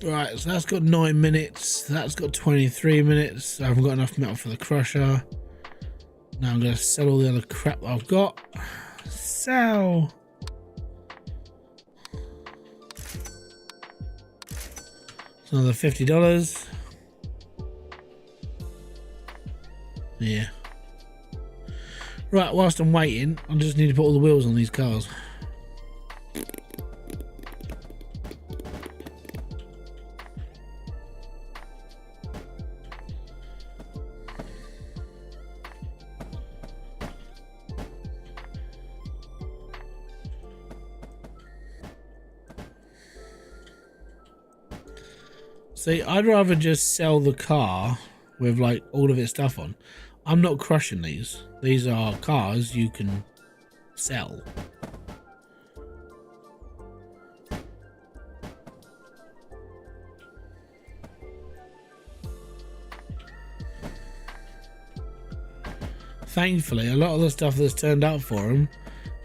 Right, so that's got 9 minutes. That's got 23 minutes. I haven't got enough metal for the crusher. Now I'm going to sell all the other crap that I've got. Sell. It's another $50. Yeah. Right, whilst I'm waiting, I just need to put all the wheels on these cars. See, I'd rather just sell the car with like all of its stuff on. I'm not crushing these. These are cars you can sell. Thankfully, a lot of the stuff that's turned up for them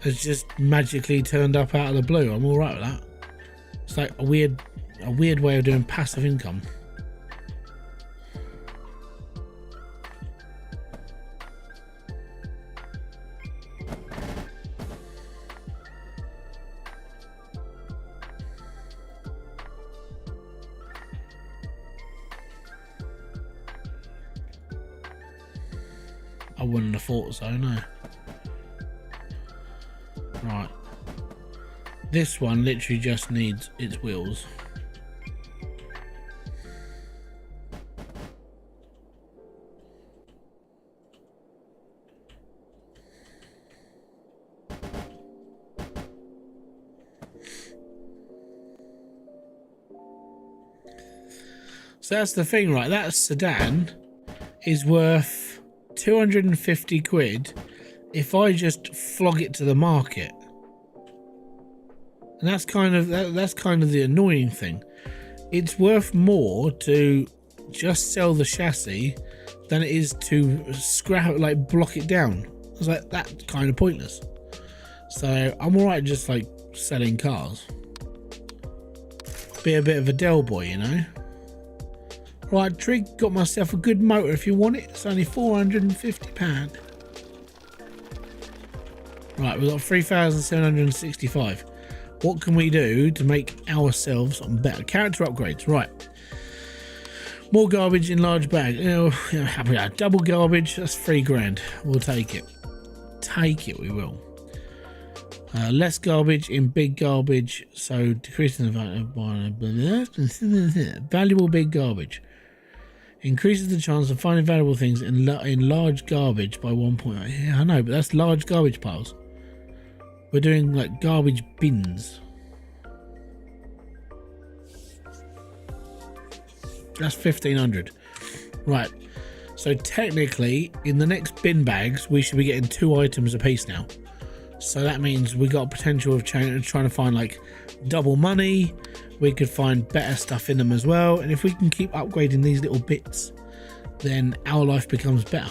has just magically turned up out of the blue. I'm all right with that. It's like a weird way of doing passive income. I wouldn't have thought so, no. Right. This one literally just needs its wheels. So that's the thing, right? That sedan is worth 250 quid if I just flog it to the market. And that's kind of the annoying thing. It's worth more to just sell the chassis than it is to scrap, like block it down. It's like, that's kind of pointless. So I'm alright just like selling cars. Be a bit of a Del boy, you know. Right, Trig, got myself a good motor if you want it. It's only £450. Right, we've got 3,765. What can we do to make ourselves better? Character upgrades, right. More garbage in large bag. Double garbage, that's £3 grand. We'll take it. Take it, we will. Less garbage in big garbage, so decreasing the value of valuable big garbage. Increases the chance of finding valuable things in large garbage by 1 point. Yeah, I know, but that's large garbage piles. We're doing like garbage bins. That's 1,500. Right. So technically, in the next bin bags, we should be getting 2 items a piece now. So that means we got a potential of trying to find like double money. We could find better stuff in them as well. And if we can keep upgrading these little bits, then our life becomes better.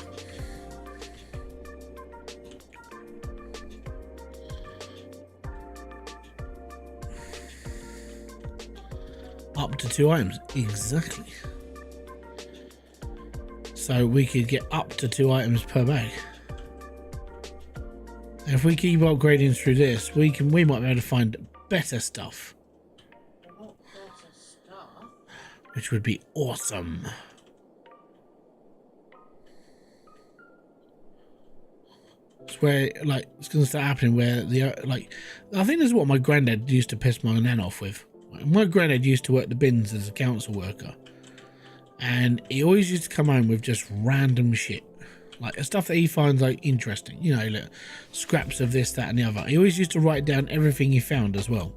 Up to 2 items. Exactly. So we could get up to 2 items per bag. If we keep upgrading through this, we might be able to find better stuff. Which would be awesome. It's where like it's gonna start happening where I think this is what my granddad used to piss my nan off with. My granddad used to work the bins as a council worker, and he always used to come home with just random shit, like stuff that he finds like interesting, you know, like scraps of this, that and the other. He always used to write down everything he found as well.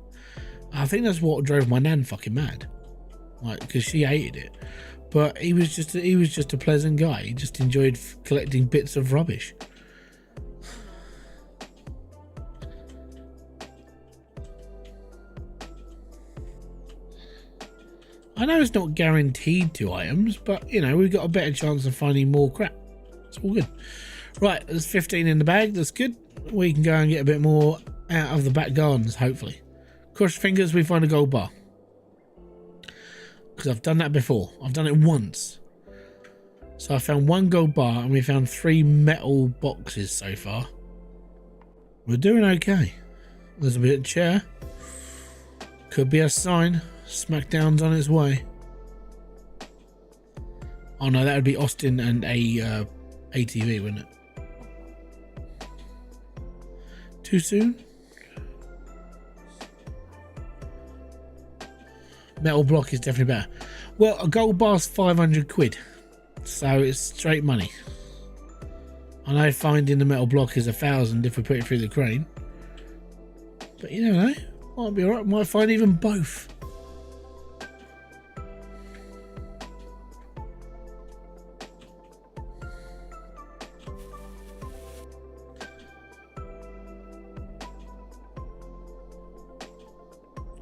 I think that's what drove my nan fucking mad, like because she hated it, but he was just a pleasant guy. He just enjoyed collecting bits of rubbish. I know it's not guaranteed 2 items, but you know, we've got a better chance of finding more crap. It's all good. Right, there's 15 in the bag. That's good. We can go and get a bit more out of the back gardens, hopefully. Cross your fingers we find a gold bar. Because I've done that before. I've done it once. So I found 1 gold bar and we found 3 metal boxes so far. We're doing okay. There's a bit of chair. Could be a sign. Smackdown's on its way. Oh no, that would be Austin and a ATV, wouldn't it? Too soon? Metal block is definitely better. Well, a gold bar's 500 quid, so it's straight money. I know finding the metal block is 1,000 if we put it through the crane, but you never know. Might be alright. Might find even both.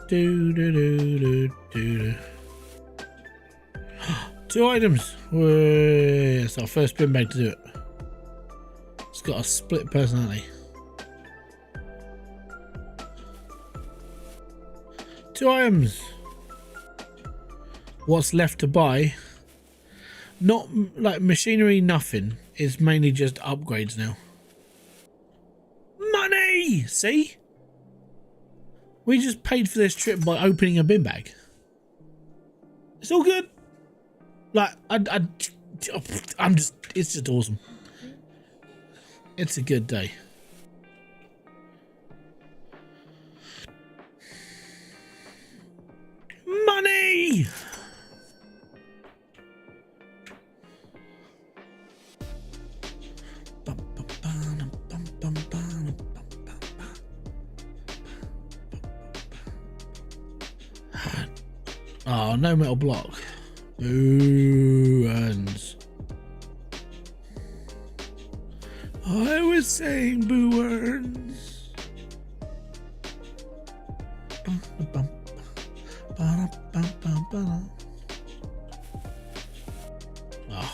Do. 2 items. It's our first bin bag to do it. It's got a split personality. 2 items. What's left to buy? Not like machinery, nothing. It's mainly just upgrades now. Money! See? We just paid for this trip by opening a bin bag. It's all good. Like, I'm just, it's just awesome. It's a good day. Money! Oh, no metal block. Boo, earns. I was saying boo earns. Oh.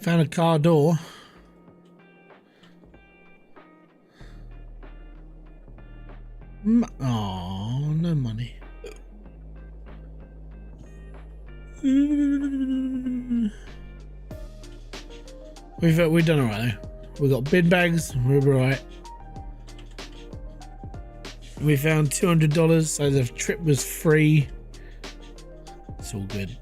Found a car door. Oh, no money. We've done alright though. We got bin bags. We're alright. We found $200, so the trip was free. It's all good.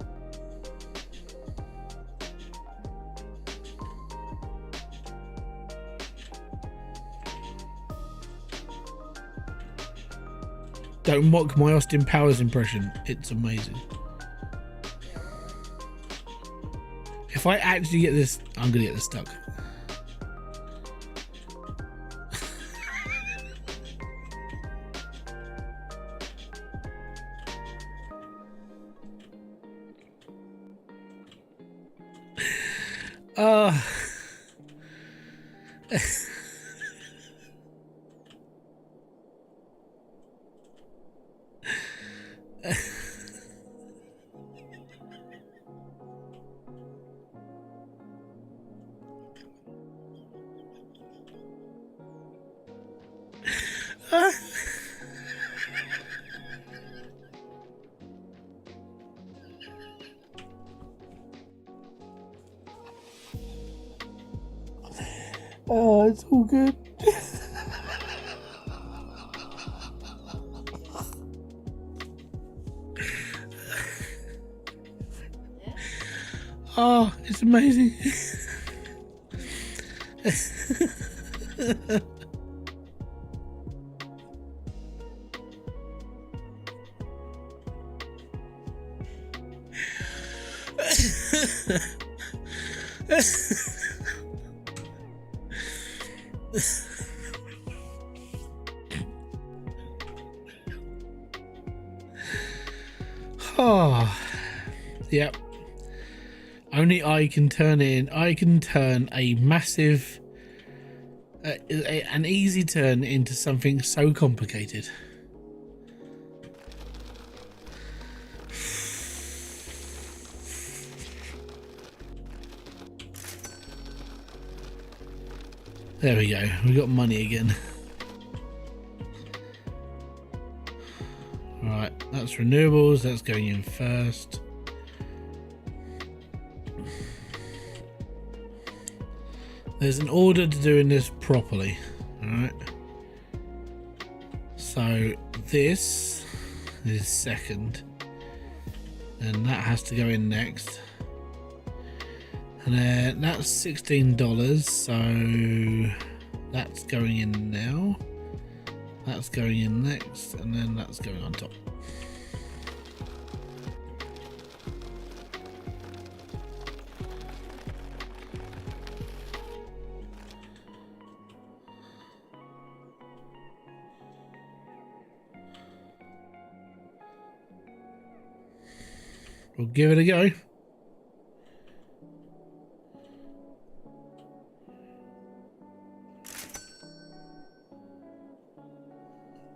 Don't mock my Austin Powers impression. It's amazing. If I actually get this, I'm gonna get this stuck. Oh, it's all good. Oh, it's amazing. Oh, yep. Only I can turn a massive, an easy turn into something so complicated. There we go. We got money again. Right, that's renewables. That's going in first. There's an order to doing this properly. All right. So this is second, and that has to go in next. And then that's $16, so that's going in now. That's going in next, and then that's going on top. We'll give it a go.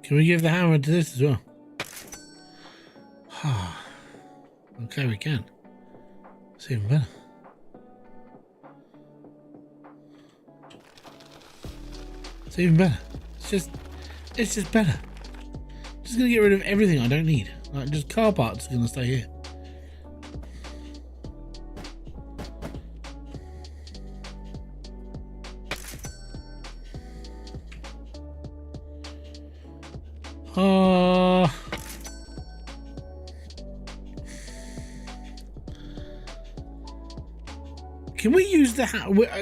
Can we give the hammer to this as well? Okay, we can. It's even better. It's even better. It's just better. Just gonna get rid of everything I don't need. Like, just car parts are gonna stay here.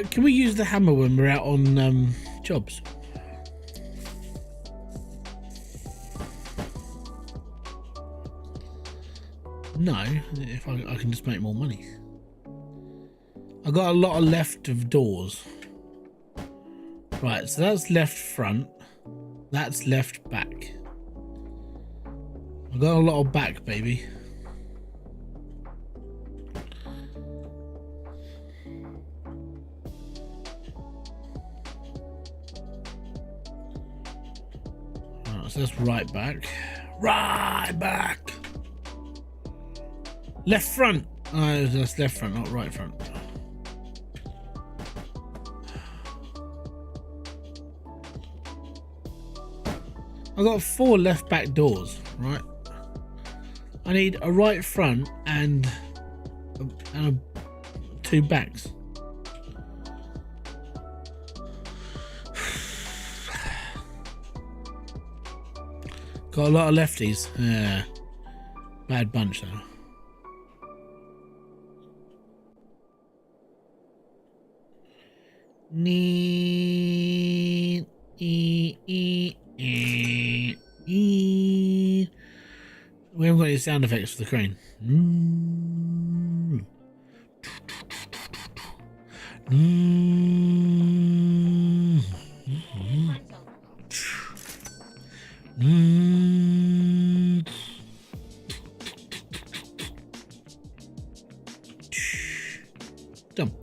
Can we use the hammer when we're out on jobs? No, if I can just make more money. I got a lot of left of doors. Right, so that's left front. That's left back. I got a lot of back, baby. Right, so that's right back. Right back. Left front. Oh, that's left front, not right front. I got 4 left back doors, right? I need a right front and 2 backs. Got a lot of lefties. Yeah, bad bunch though. Nee, We haven't got any sound effects for the crane. Done.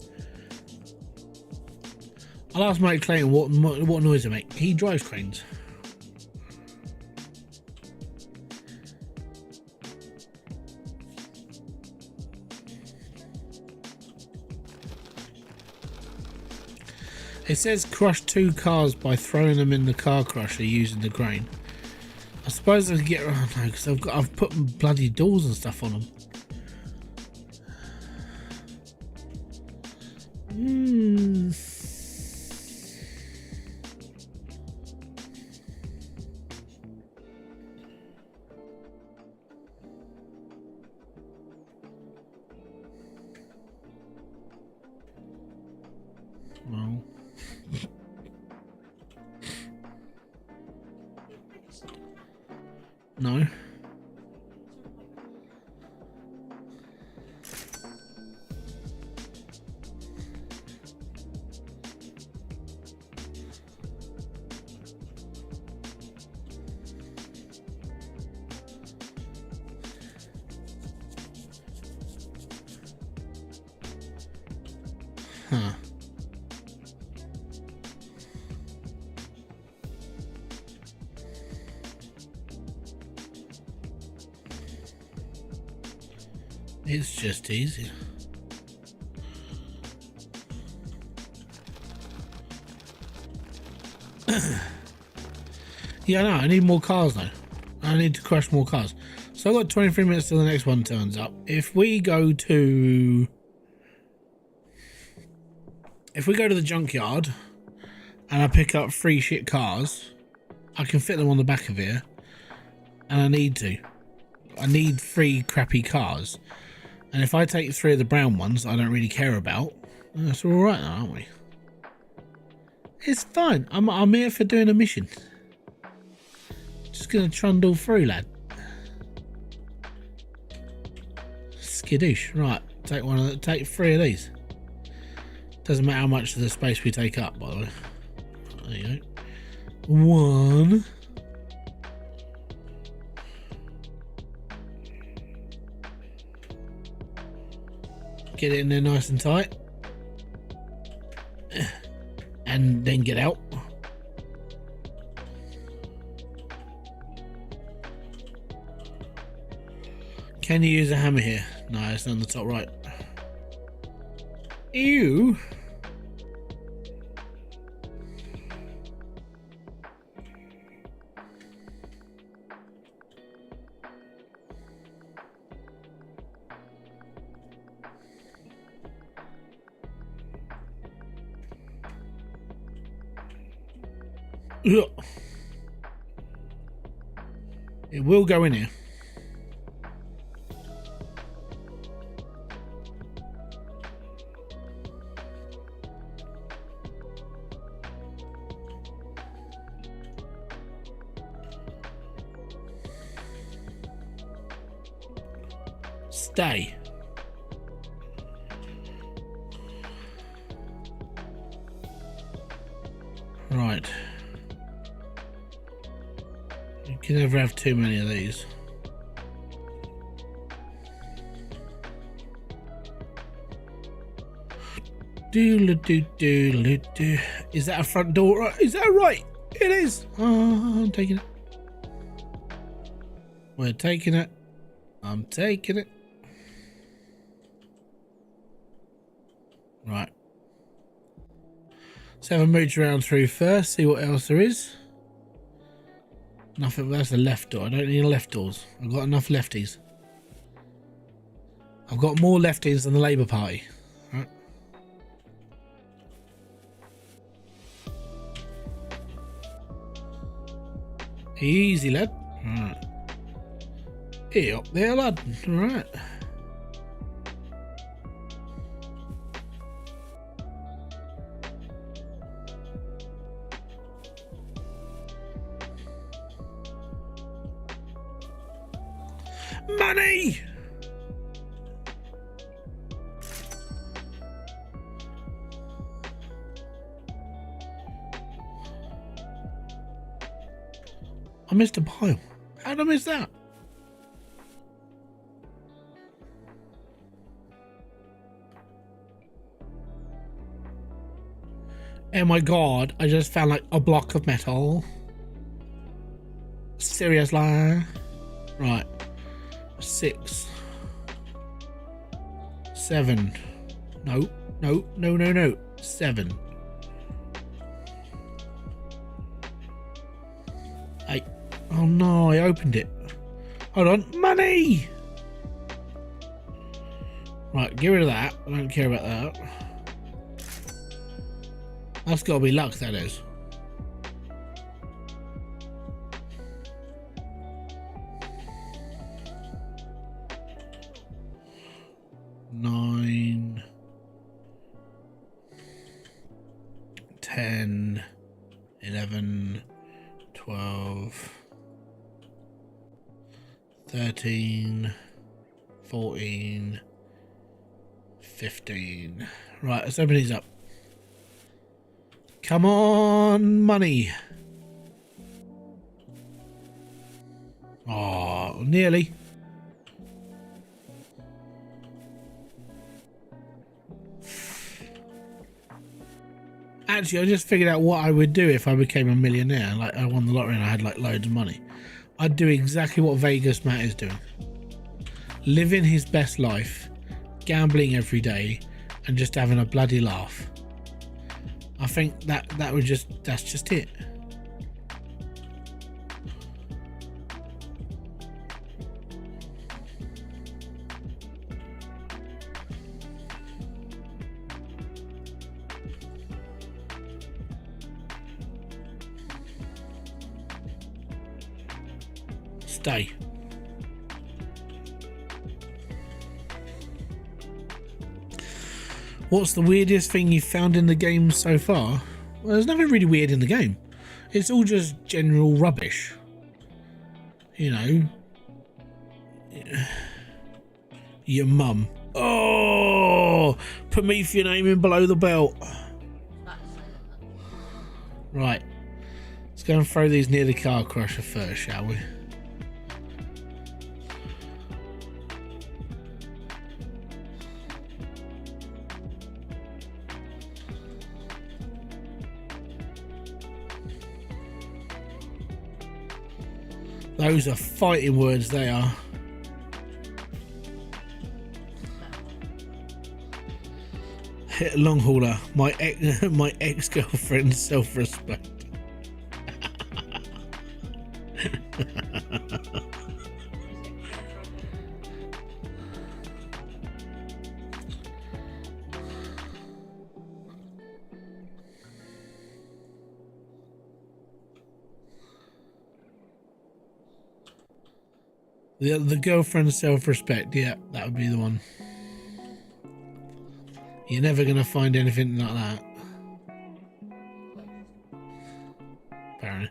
I'll ask Mike Clayton what noise they make. He drives cranes. It says crush 2 cars by throwing them in the car crusher using the crane. I suppose I could get around now because I've put bloody doors and stuff on them. Well. No. Huh. It's just easy. Yeah, no, I need more cars though. I need to crush more cars. So I've got 23 minutes till the next one turns up. If we go to the junkyard and I pick up 3 shit cars, I can fit them on the back of here. And I need 3 crappy cars. And if I take 3 of the brown ones I don't really care about, that's all right now, aren't we? It's fine. I'm here for doing a mission. Just gonna trundle through, lad. Skidoosh. Right, take 3 of these. Doesn't matter how much of the space we take up, by the way. There you go. 1. Get it in there nice and tight. And then get out. Can you use a hammer here? No, it's on the top right. Ew. It will go in here. Stay. Right. You can never have too many of these. Doodle-doo-doodle-doo. Is that a front door? Is that right? It is. Oh, I'm taking it. We're taking it. I'm taking it. Right. Let's have a mooch around through first, see what else there is. Nothing, that's a left door. I don't need left doors. I've got enough lefties. I've got more lefties than the Labour Party. Right. Easy, lad. Right. Hey, up there, lad. Right. Money! I missed a pile. How did I miss that? Oh my god, I just found like a block of metal. Seriously? Right. 6. 7. No. 7. 8. Oh no, I opened it. Hold on. Money! Right, get rid of that. I don't care about that. That's got to be luck, that is. Nine, 10, 11, 12, 13, 14, 15. Right, let's open these up. Come on, money. Oh, nearly. Actually, I just figured out what I would do if I became a millionaire. Like, I won the lottery and I had like loads of money. I'd do exactly what Vegas Matt is doing. Living his best life, gambling every day, and just having a bloody laugh. I think that's just it. Stay. What's the weirdest thing you've found in the game so far? Well, there's nothing really weird in the game. It's all just general rubbish. You know. Your mum. Oh! Promethean aiming below the belt. Right. Let's go and throw these near the car crusher first, shall we? Those are fighting words, they are. Hit a long hauler. My ex-girlfriend's self-respect. The girlfriend's self-respect, yeah, that would be the one. You're never going to find anything like that. Apparently.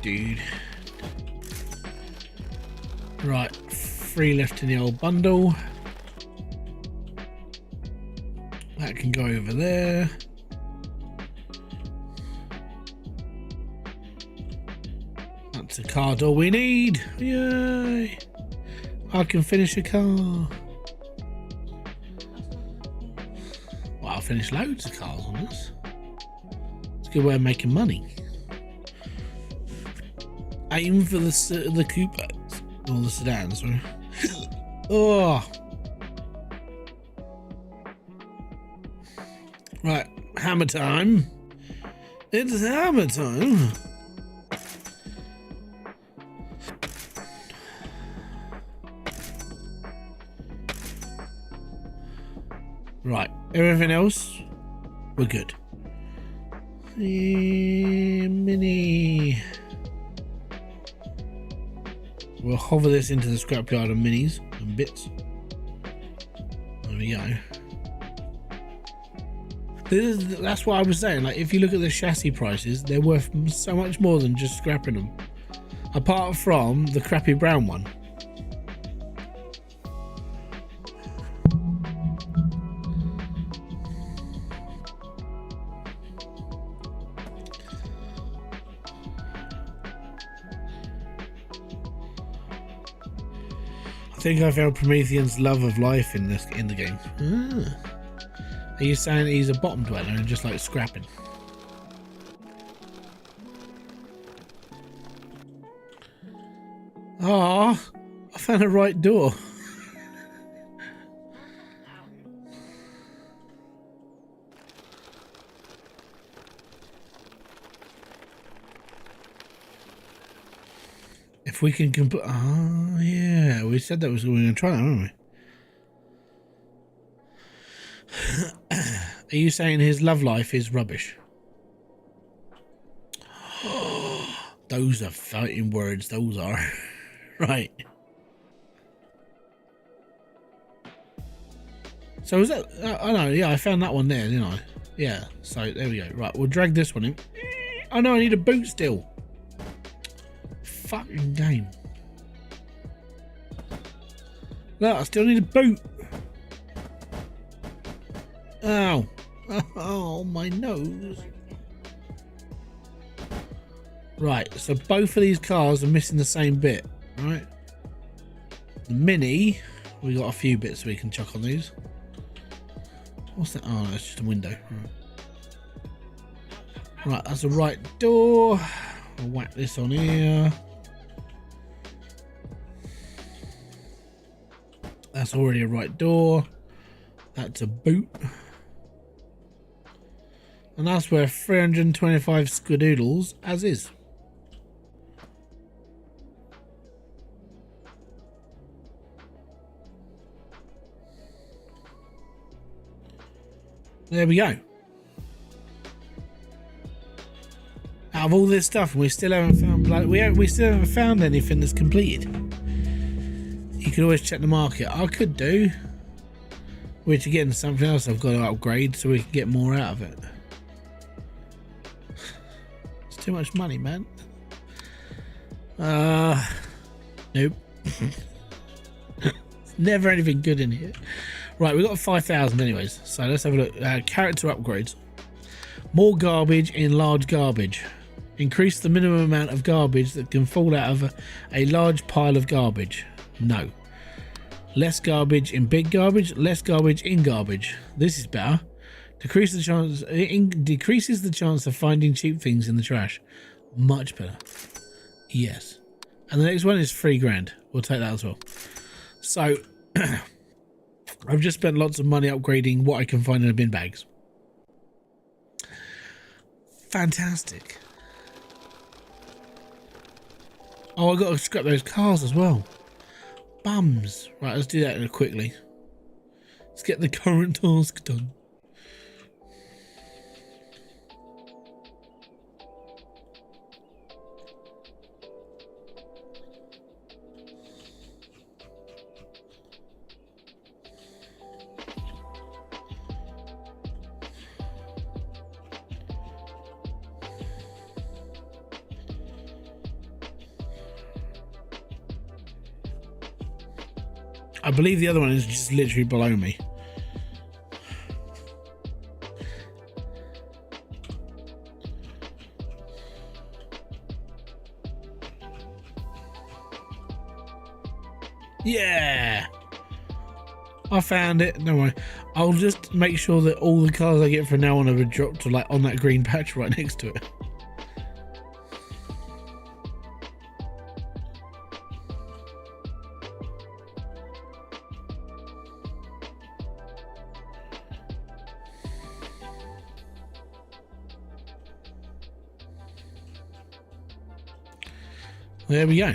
Dude. Right, 3 left in the old bundle. That can go over there. That's a car door we need. Yay! I can finish a car. Well, I'll finish loads of cars on this. It's a good way of making money. Aim for the coupe. Or the sedan, sorry. Oh. Right, hammer time. It's hammer time. Right, everything else, we're good. Mini. We'll hover this into the scrapyard and minis and bits. There we go. That's what I was saying. Like, if you look at the chassis prices, they're worth so much more than just scrapping them. Apart from the crappy brown one. I think I found Promethean's love of life in the game. Are you saying he's a bottom dweller and just like scrapping? Ah, I found the right door. If we can complete, oh yeah, we said that we were going to try that, weren't we? Are you saying his love life is rubbish? Those are fighting words, those are. Right. So is that, I know, yeah, I found that one there, didn't I? Yeah, so there we go. Right, we'll drag this one in. Oh no, I need a boot still. Fucking game. Look, I still need a boot. Ow. Oh, my nose. Right, so both of these cars are missing the same bit, right? The Mini, we got a few bits we can chuck on these. What's that? Oh, that's just a window. Right, that's the right door. I'll whack this on here. That's already a right door. That's a boot. And that's worth 325 skadoodles as is. There we go. Out of all this stuff, we still haven't found we still haven't found anything that's completed. You could always check the market. I could do, which again, something else I've got to upgrade so we can get more out of it. It's too much money, man. Nope. Never anything good in here. Right, we've got 5,000 anyways. So let's have a look. Character upgrades. More garbage in large garbage. Increase the minimum amount of garbage that can fall out of a large pile of garbage. No. Less garbage in big garbage. Less garbage in garbage. This is better. Decreases the chance of finding cheap things in the trash. Much better. Yes. And the next one is 3 grand. We'll take that as well. So I've just spent lots of money upgrading what I can find in the bin bags. Fantastic. Oh, I got to scrap those cars as well. Bums. Right, let's do that quickly. Let's get the current task done. I believe the other one is just literally below me. Yeah, I found it. Don't worry. I'll just make sure that all the cars I get from now on are dropped to like on that green patch right next to it. There we go.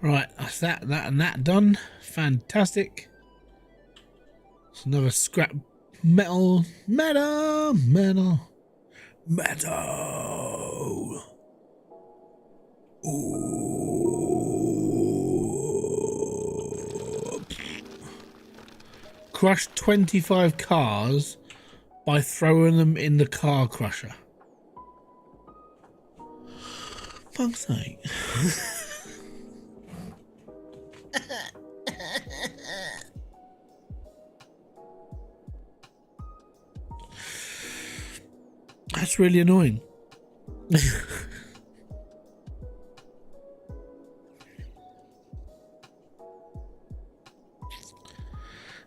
Right, that's that, and that done. Fantastic. It's another scrap metal. Ooh. Crushed 25 cars by throwing them in the car crusher. Fuck's sake. That's really annoying.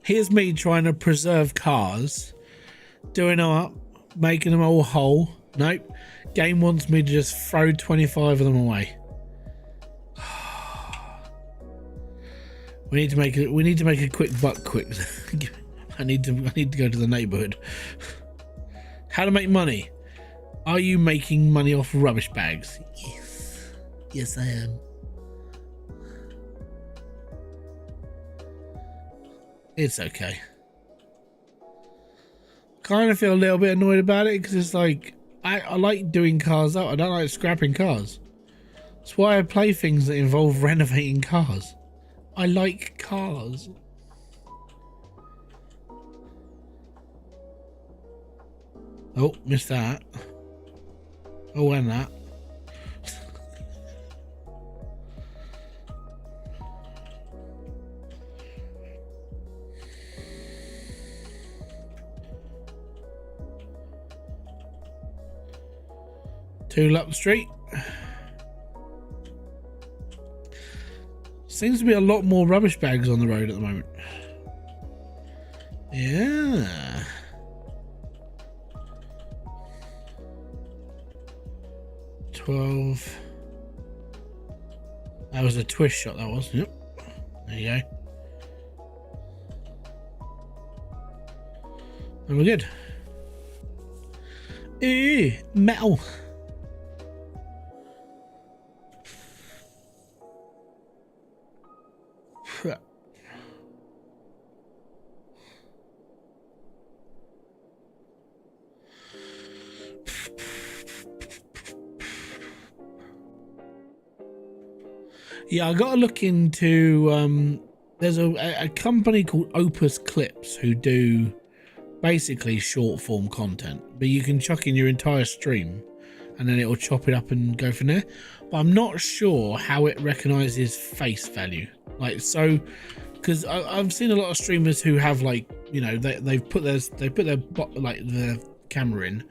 Here's me trying to preserve cars, doing them up, making them all whole. Nope. Game wants me to just throw 25 of them away. We need to make a quick buck quick. I need to go to the neighborhood. How to make money? Are you making money off rubbish bags? Yes. Yes, I am. It's okay. Kind of feel a little bit annoyed about it because it's like I like doing cars up. I don't like scrapping cars. That's why I play things that involve renovating cars. I like cars. Oh, missed that. Oh, and that. Tool up the street. Seems to be a lot more rubbish bags on the road at the moment. Yeah. That was a twist shot, that was. Yep. There you go. And we're good. Ooh, metal. Yeah, I got to look into. There's a company called Opus Clips who do basically short form content, but you can chuck in your entire stream and then it'll chop it up and go from there. But I'm not sure how it recognizes face value. Like, so, because I've seen a lot of streamers who have, like, you know, they've put their camera in,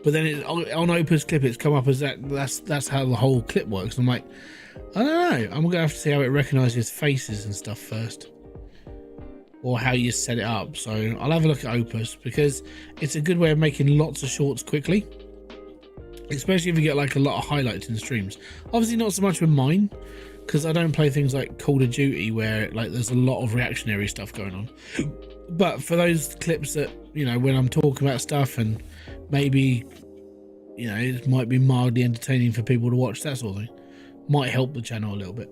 but then on Opus Clip it's come up as that's how the whole clip works. I'm like, I don't know. I'm gonna have to see how it recognizes faces and stuff first, or how you set it up. So I'll have a look at Opus because it's a good way of making lots of shorts quickly, especially if you get like a lot of highlights in the streams. Obviously not so much with mine because I don't play things like Call of Duty where like there's a lot of reactionary stuff going on. But for those clips that, you know, when I'm talking about stuff and maybe, you know, it might be mildly entertaining for people to watch, that sort of thing, might help the channel a little bit.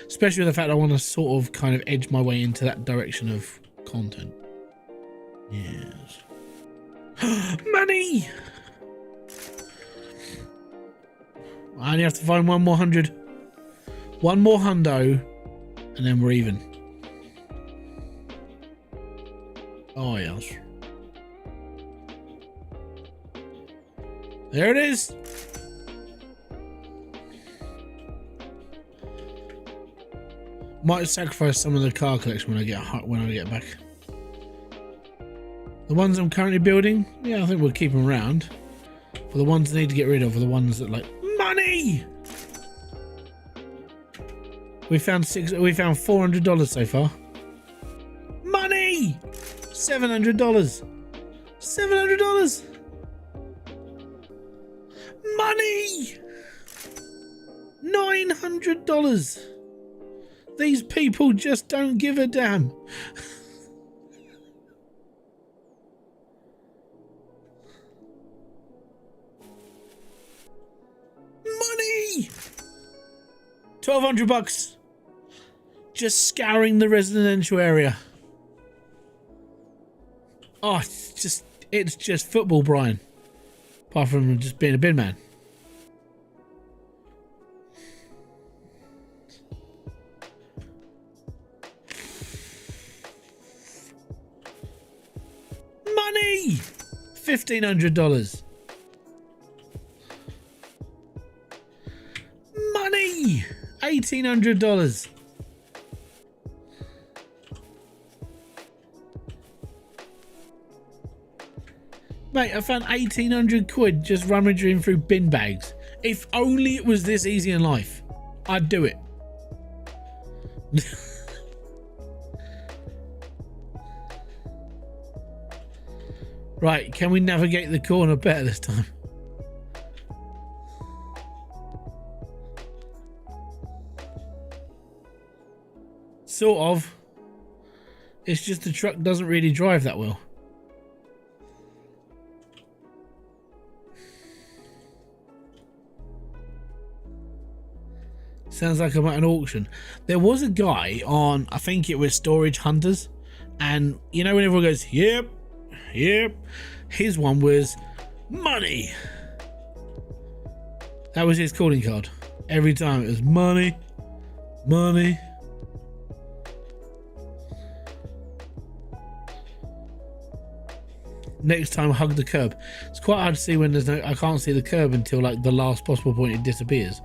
Especially with the fact I want to sort of kind of edge my way into that direction of content. Yes. Money! I only have to find one more 100. One more hundo, and then we're even. Oh, yes. There it is. Might sacrifice some of the car collection when I get back. The ones I'm currently building, yeah, I think we'll keep them around. For the ones I need to get rid of are the ones that like money. We found $400 so far. Money. $700. $700. Money. $900. These people just don't give a damn. Money. $1,200. just scouring the residential area. Oh, it's just football, Brian. Apart from just being a bin man. Money! $1,500. Money! $1,800. Mate, I found 1,800 quid just rummaging through bin bags. If only it was this easy in life, I'd do it. Right, can we navigate the corner better this time? Sort of. It's just the truck doesn't really drive that well. Sounds like I'm at an auction. There was a guy on, I think it was Storage Hunters, and you know when everyone goes, yep, yep, his one was money. That was his calling card. Every time it was money, money. Next time, hug the curb. It's quite hard to see when there's no, I can't see the curb until like the last possible point it disappears.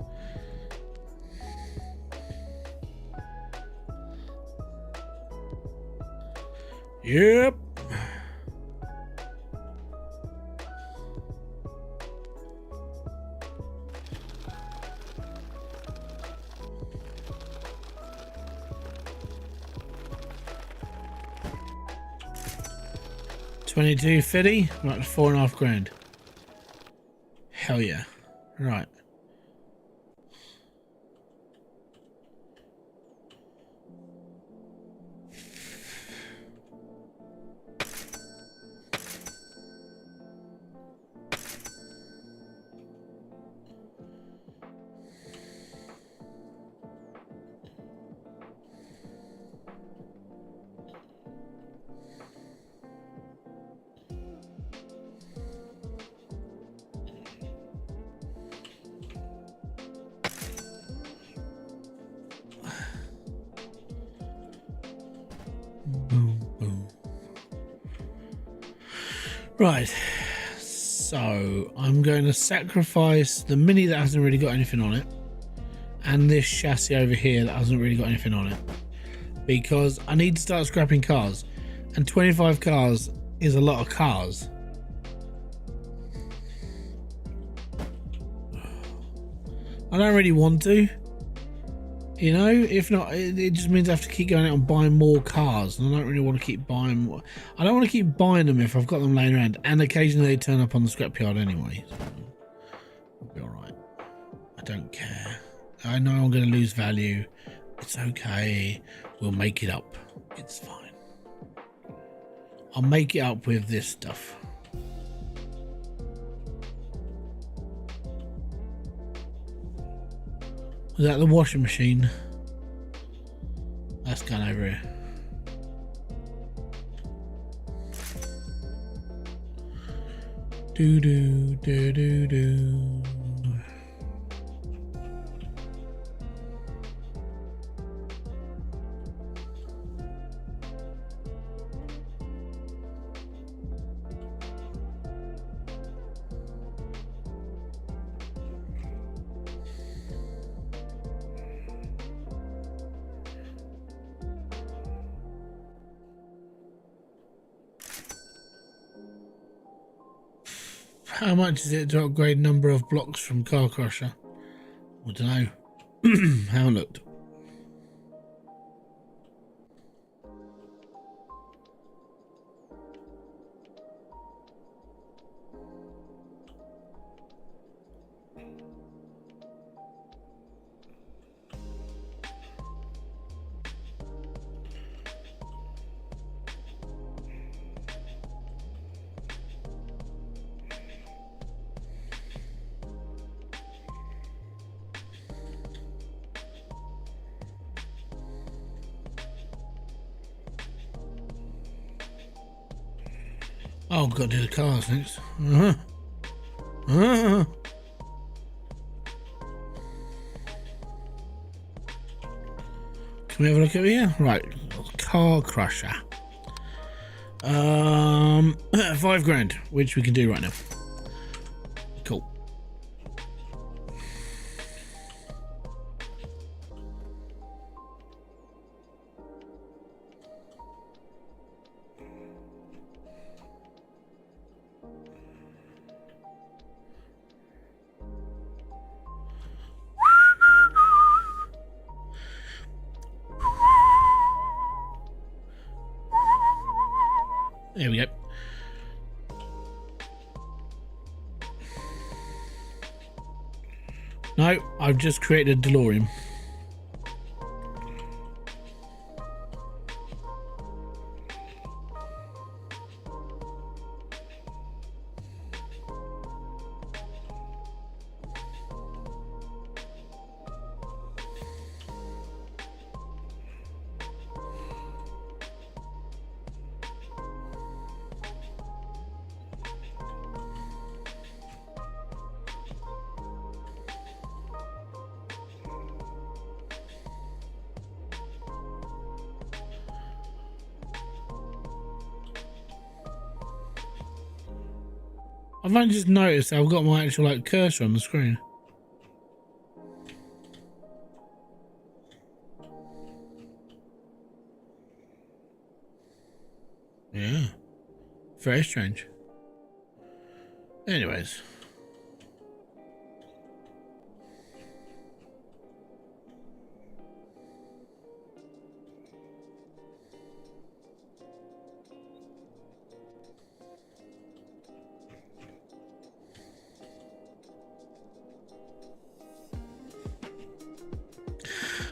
Yep. $22.50, right, 4.5 grand. Hell yeah. Right. Boom, boom. Right, so I'm going to sacrifice the Mini that hasn't really got anything on it and this chassis over here that hasn't really got anything on it, because I need to start scrapping cars, and 25 cars is a lot of cars. I don't really want to, you know, if not, it just means I have to keep going out and buying more cars, and I don't really want to keep buying more. I don't want to keep buying them if I've got them laying around, and occasionally they turn up on the scrapyard anyway, so I'll be alright. I don't care. I know I'm going to lose value. It's okay. We'll make it up. It's fine. I'll make it up with this stuff. Was that the washing machine? That's gone over here. Do do do do do. How much is it to upgrade number of blocks from Car Crusher? I don't know. Haven't looked. Oh, got to do the cars next. Uh-huh. Uh-huh. Can we have a look over here? Right, car crusher. 5 grand, which we can do right now. Cool. There we go. No, I've just created a DeLorean. I've only just noticed I've got my actual like cursor on the screen. Yeah, very strange. Anyways.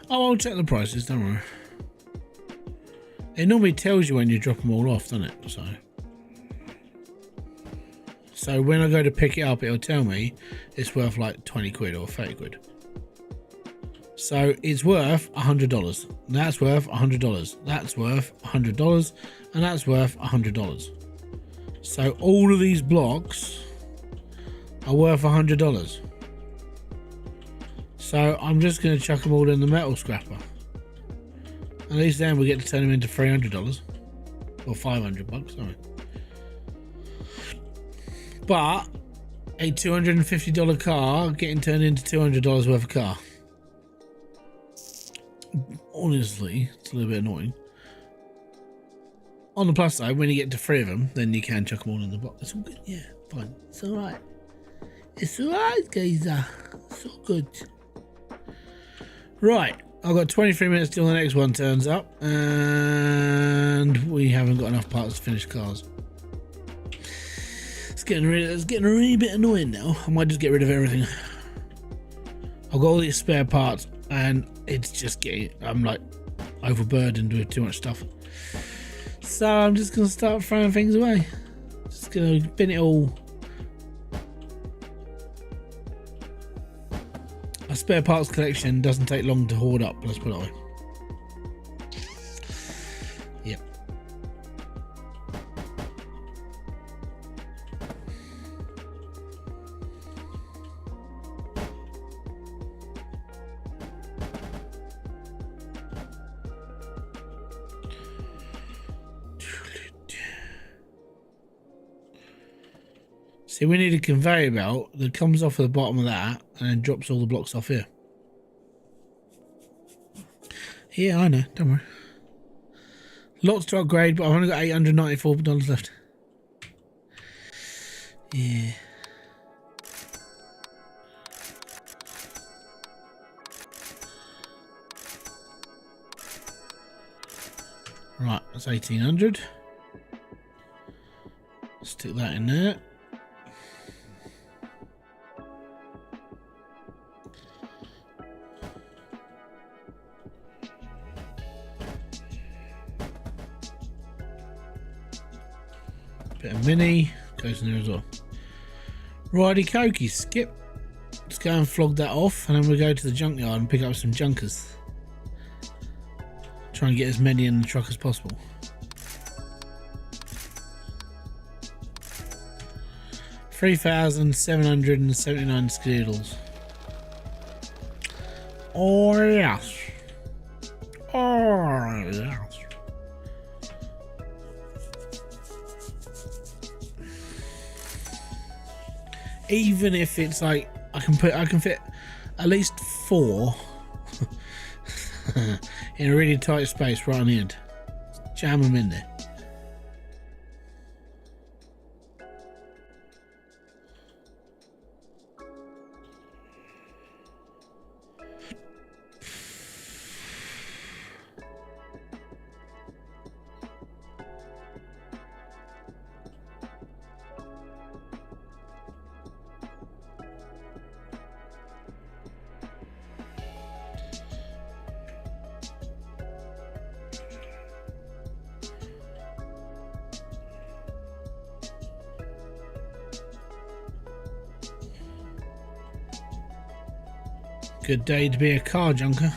Oh, I'll check the prices, don't worry. It normally tells you when you drop them all off, doesn't it? So when I go to pick it up, it'll tell me it's worth like 20 quid or 30 quid. So it's worth $100. That's worth $100. That's worth $100. And that's worth $100. So all of these blocks are worth $100. So I'm just going to chuck them all in the metal scrapper. At least then we get to turn them into $300 or $500, sorry. But a $250 car getting turned into $200 worth of car. Honestly, it's a little bit annoying. On the plus side, when you get to 3 of them, then you can chuck them all in the box. It's all good, yeah, fine. It's alright. It's alright, guys. It's all good. Right, I've got 23 minutes till the next one turns up, and we haven't got enough parts to finish cars. It's getting a really bit annoying now. I might just get rid of everything. I've got all these spare parts, and it's just getting, I'm like overburdened with too much stuff. So I'm just gonna start throwing things away. Just gonna bin it all. A spare parts collection doesn't take long to hoard up, let's put it away. Yep. See, we need a conveyor belt that comes off at the bottom of that and then drops all the blocks off here. Yeah, I know, don't worry. Lots to upgrade, but I've only got $894 left. Yeah. Right, that's 1800. Stick that in there. Bit of mini goes in there as well. Righty cokey, skip. Let's go and flog that off, and then we'll go to the junkyard and pick up some junkers. Try and get as many in the truck as possible. 3,779 skittles. Oh yes. Oh yes. Even if it's like I can fit at least 4 in a really tight space right on the end. Jam them in there. Good day to be a car junker.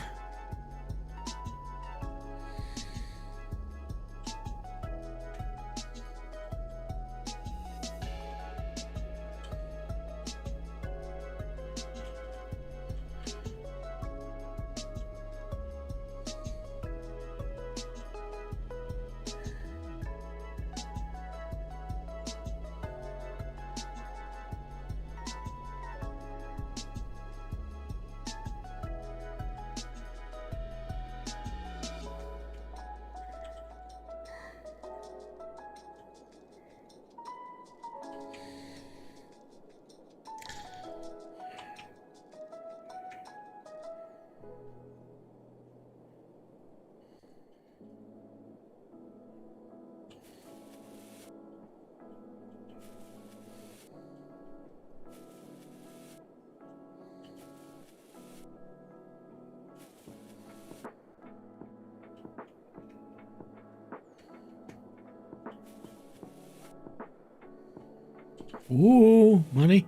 Ooh, money.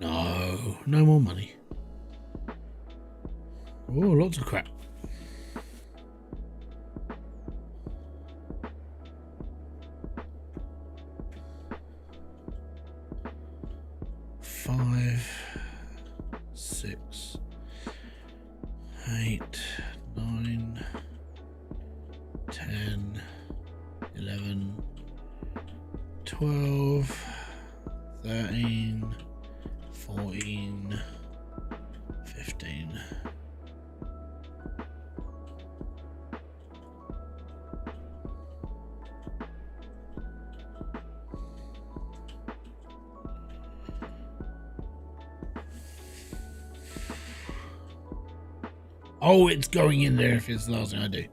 No, no more money. Oh, lots of crap. Five, 6, 8, 9, 10, 11, 12, 13, 14, 15. Oh, it's going in there if it's the last thing I do.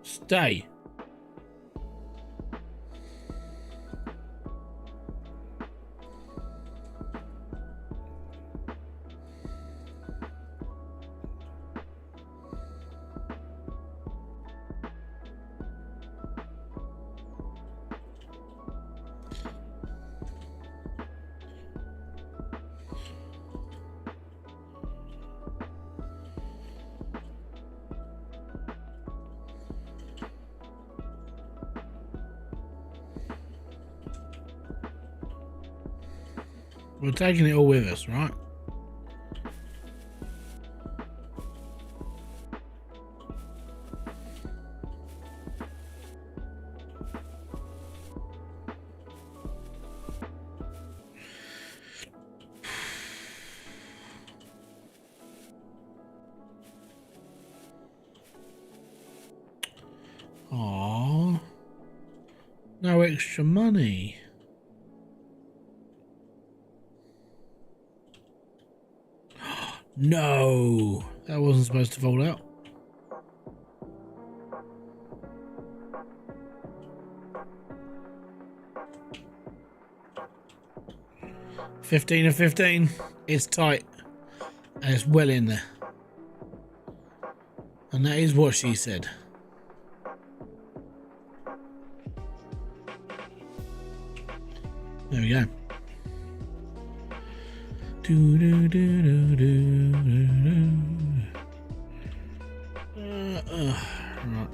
Stay. We're taking it all with us, right? Aww. No extra money. No, that wasn't supposed to fall out. $15 of 15. It's tight. And it's well in there. And that is what she said. There we go. Do, do, do, do, do, do, do. Right.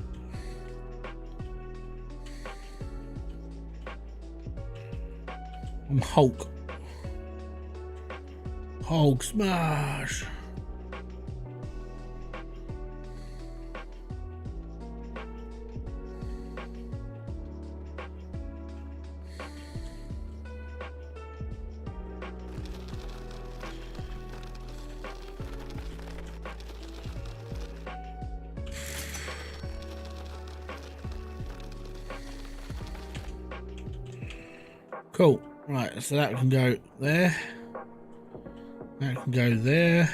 I'm Hulk. Hulk smash. Cool. Right, so that can go there. That can go there.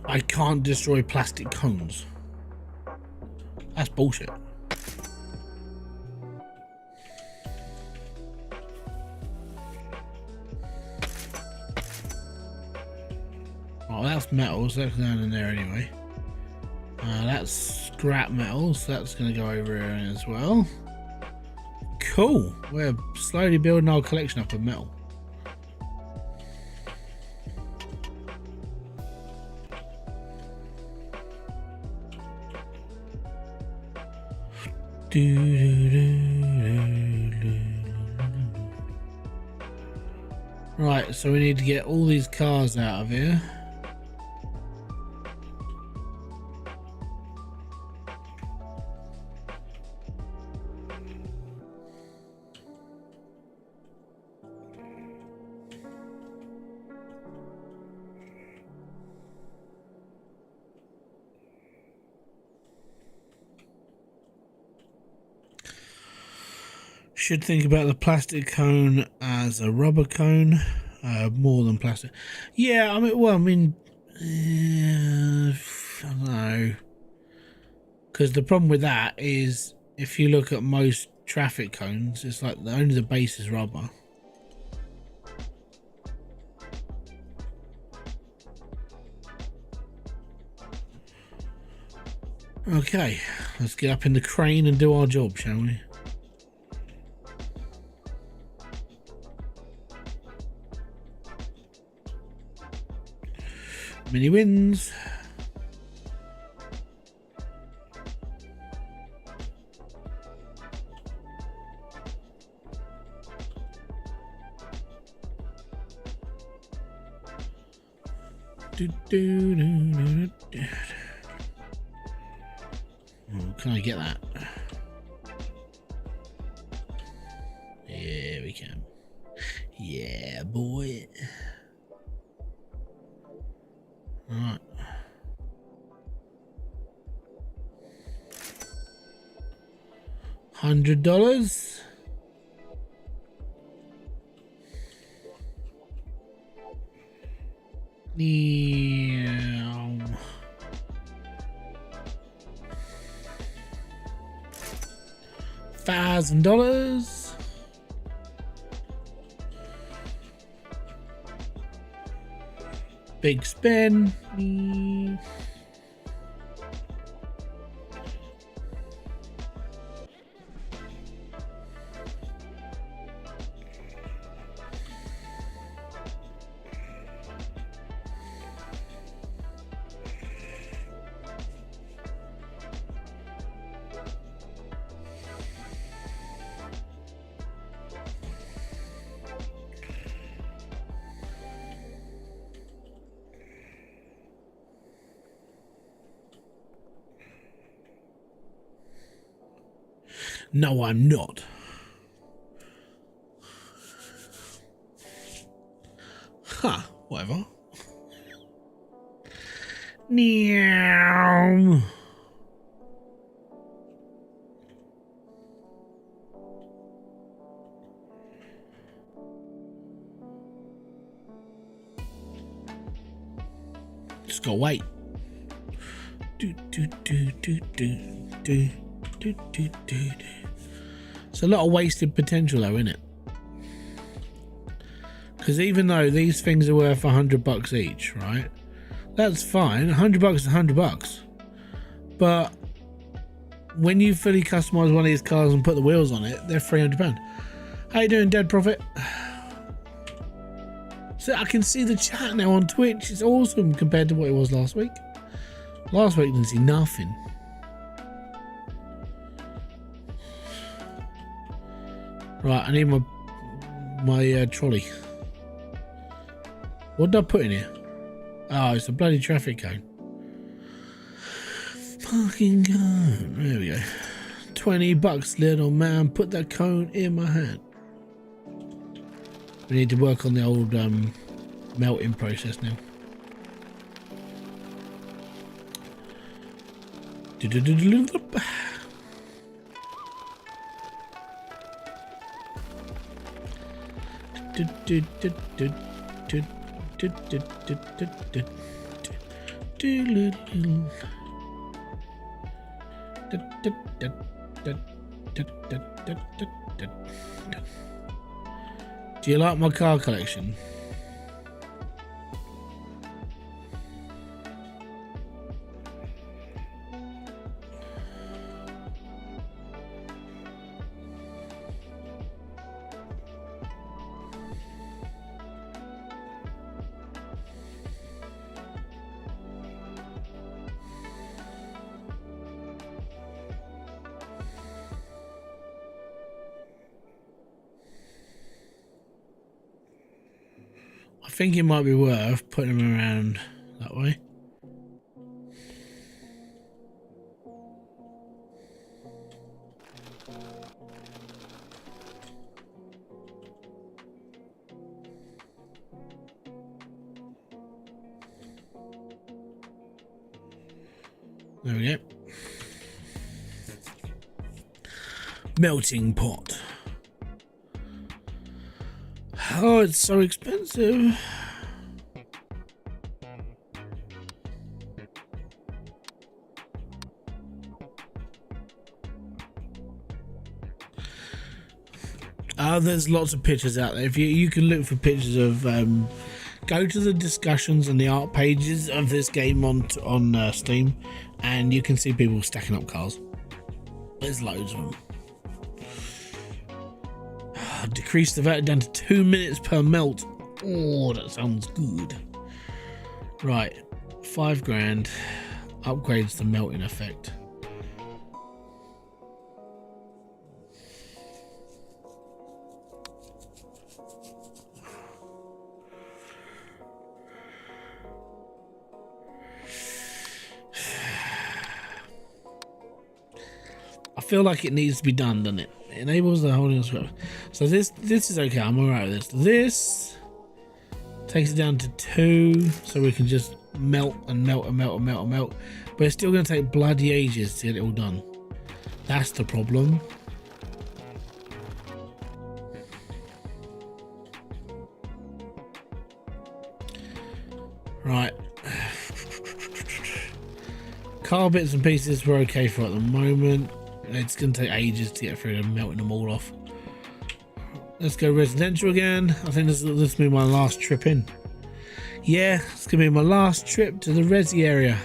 I can't destroy plastic cones. That's bullshit. Oh, that's metals. That's down in there anyway. That's scrap metals. That's going to go over here as well. Cool. We're slowly building our collection up of metal. Right, so we need to get all these cars out of here. Should think about the plastic cone as a rubber cone, more than plastic. Yeah, I mean, well, I mean, I don't know, because the problem with that is if you look at most traffic cones, it's like only the base is rubber. Okay, let's get up in the crane and do our job, shall we? Mini wins. Oh, can I get that? Yeah, we can. Yeah, boy. Right. $100. Yeah. $1,000. Big spin. No, I'm not. Huh, whatever. Meow. Just gotta wait. Do do do do do do do do do. It's a lot of wasted potential though, isn't it? Because even though these things are worth $100 each, right? That's fine. $100 is $100. But when you fully customize one of these cars and put the wheels on it, they're £300. How you doing, Dead Prophet? So I can see the chat now on Twitch. It's awesome compared to what it was last week. Last week I didn't see nothing. Right, I need my trolley. What did I put in here? Oh, it's a bloody traffic cone. Fucking cone. There we go. $20, little man. Put that cone in my hand. We need to work on the old melting process now. Do you like my car collection? I think it might be worth putting them around that way. There we go. Melting pot. Oh, it's so expensive. There's lots of pictures out there. If you can look for pictures of, go to the discussions and the art pages of this game on Steam, and you can see people stacking up cars. There's loads of them. Decrease the VAT down to 2 minutes per melt. Oh, that sounds good. Right, $5,000 upgrades the melting effect. I feel like it needs to be done, doesn't it? It enables the holding of scrap. So this is okay. I'm alright with this. This takes it down to 2, so we can just melt and melt and melt and melt and melt. But it's still going to take bloody ages to get it all done. That's the problem. Right. Car bits and pieces we're okay for at the moment. It's going to take ages to get through them, melting them all off. Let's go residential again. I think this will be my last trip in. Yeah, it's going to be my last trip to the resi area.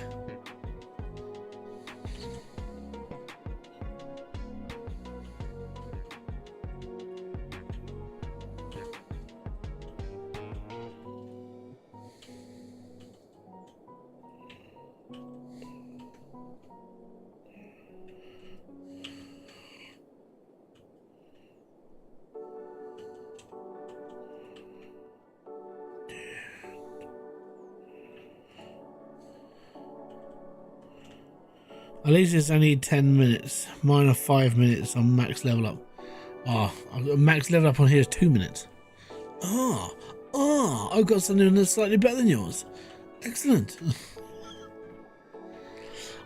At least it's only 10 minutes. Mine are 5 minutes on max level up. Max level up on here is 2 minutes. I've got something that's slightly better than yours. Excellent.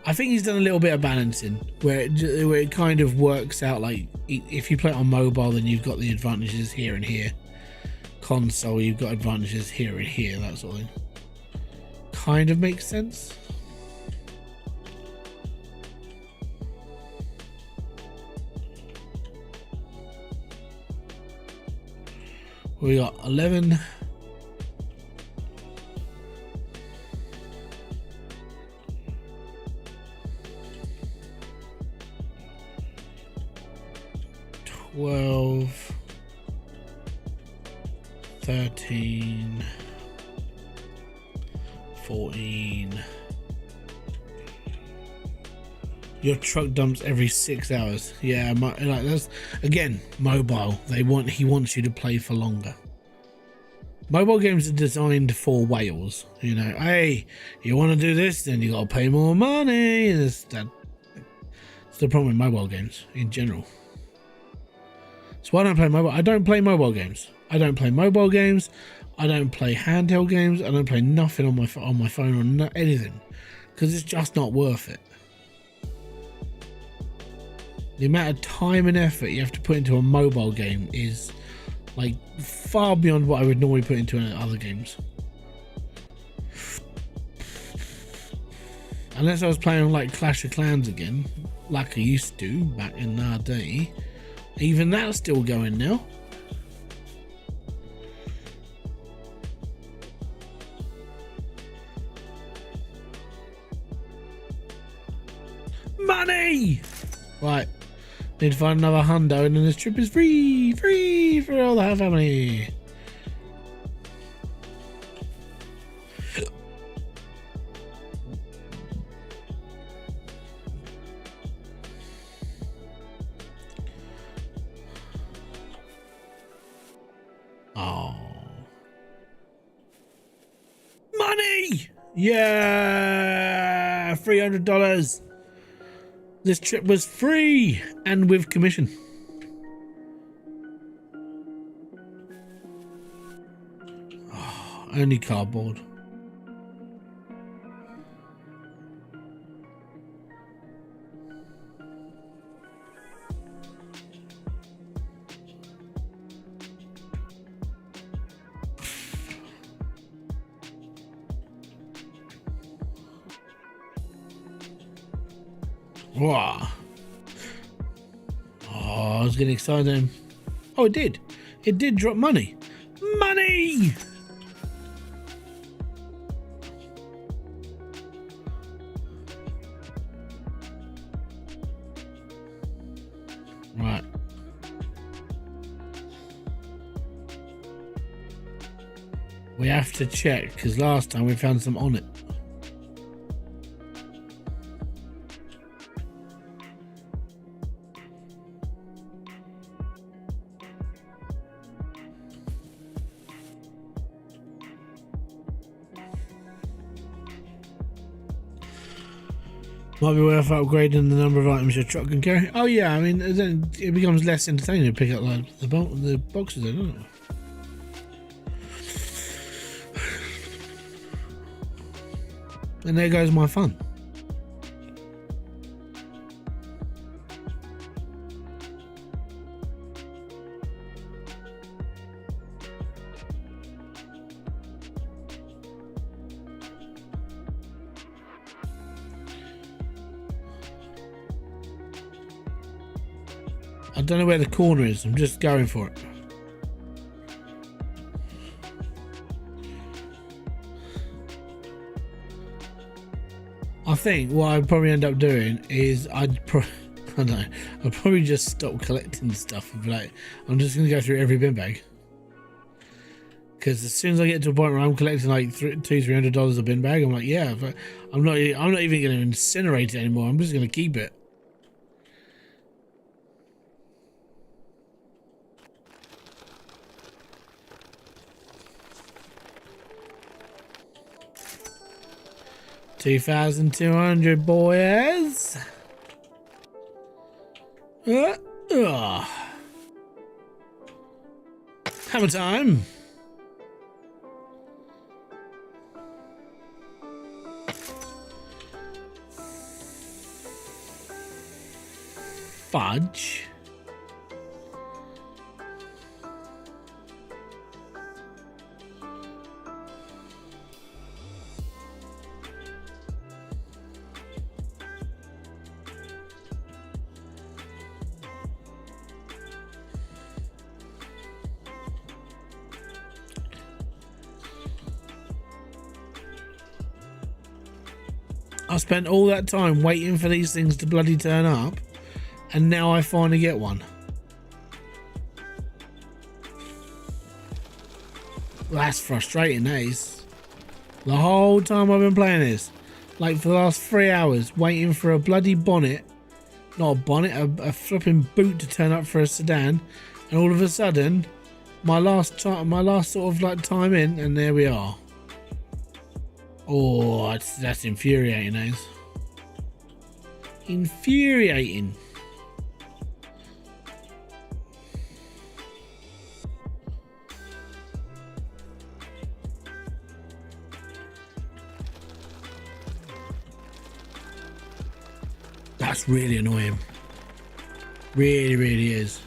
I think he's done a little bit of balancing where it kind of works out. Like if you play it on mobile, then you've got the advantages here and here. Console, you've got advantages here and here, that sort of thing. Kind of makes sense. We got 11. 12, 13, 14. Your truck dumps every 6 hours. Yeah, like that's again mobile. He wants you to play for longer. Mobile games are designed for whales. You know, hey, you want to do this, then you got to pay more money. That's the problem with mobile games in general. So why don't I play mobile? I don't play mobile games. I don't play mobile games. I don't play handheld games. I don't play nothing on my phone or anything, because it's just not worth it. The amount of time and effort you have to put into a mobile game is like far beyond what I would normally put into other games. Unless I was playing on like Clash of Clans again, like I used to back in our day. Even that's still going now. Money! Right. Need to find another hundo and then this trip is free for all the family. Oh. Money! Yeah! $300. This trip was free and with commission. Oh, only cardboard. Wow. Oh, I was getting excited then. Oh, it did. It did drop money. Money! Right. We have to check because last time we found some on it. Might be worth upgrading the number of items your truck can carry. Oh yeah, I mean, then it becomes less entertaining to pick up like the boxes, then, doesn't it? And there goes my fun. I don't know where the corner is. I'm just going for it. I think what I'd probably end up doing is I'd probably just stop collecting stuff and be like, I'm just gonna go through every bin bag. Because as soon as I get to a point where I'm collecting like $200-300 a bin bag, I'm like, yeah, but I'm not even gonna incinerate it anymore. I'm just gonna keep it. $2,200, boys. Hammer time. Fudge. I spent all that time waiting for these things to bloody turn up, and now I finally get one. That's frustrating, that is. The whole time I've been playing this, like for the last 3 hours, waiting for a bloody bonnet, not a bonnet, a flipping boot to turn up for a sedan, and all of a sudden, my last sort of like time in, and there we are. Oh, that's infuriating, that is. Infuriating. That's really annoying. Really, really is.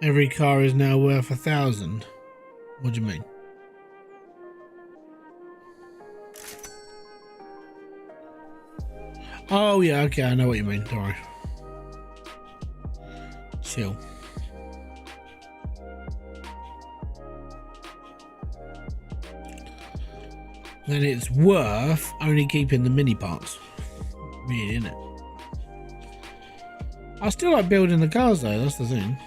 Every car is now worth 1,000. What do you mean? Oh yeah, okay, I know what you mean. Don't worry. Chill. Then it's worth only keeping the mini parts. Really, isn't it? I still like building the cars though, that's the thing.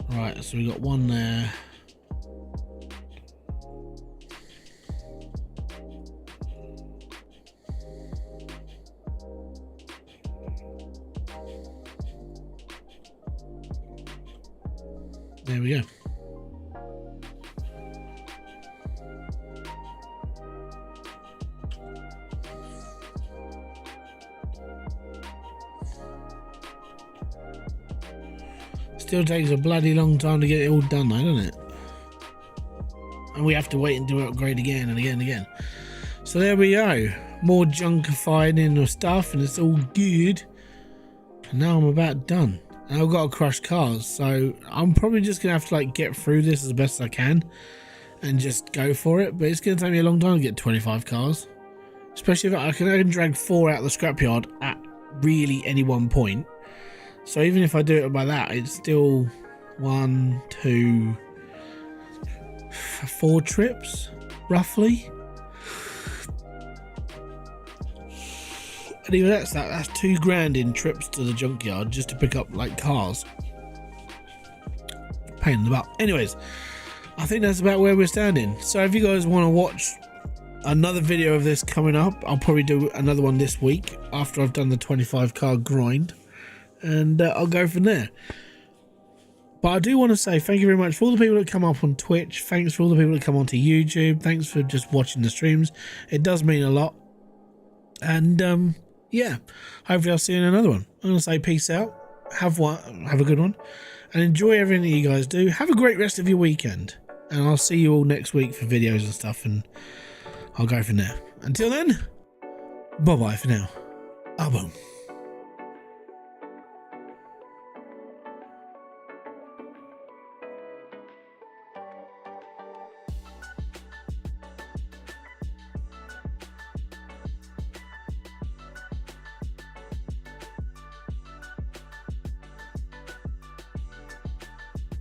Right, so we got one there. There we go. Still takes a bloody long time to get it all done though, doesn't it? And we have to wait until we upgrade again and again and again. So there we go. More junkified in the stuff and it's all good. And now I'm about done. And I've got to crush cars, so I'm probably just gonna have to like get through this as best I can and just go for it. But it's gonna take me a long time to get 25 cars, especially if I can drag 4 out of the scrapyard at really any one point. So even if I do it by that, it's still 1, 2, 4 trips roughly. And even that's $2,000 in trips to the junkyard just to pick up like cars. Pain in the butt. Anyways, I think that's about where we're standing. So if you guys want to watch another video of this coming up, I'll probably do another one this week after I've done the 25 car grind, and I'll go from there. But I do want to say thank you very much for all the people that come up on Twitch. Thanks for all the people that come onto YouTube. Thanks for just watching the streams. It does mean a lot. And yeah, hopefully I'll see you in another one. I'm going to say peace out. Have a good one. And enjoy everything that you guys do. Have a great rest of your weekend. And I'll see you all next week for videos and stuff. And I'll go from there. Until then, bye-bye for now. Ah, boom.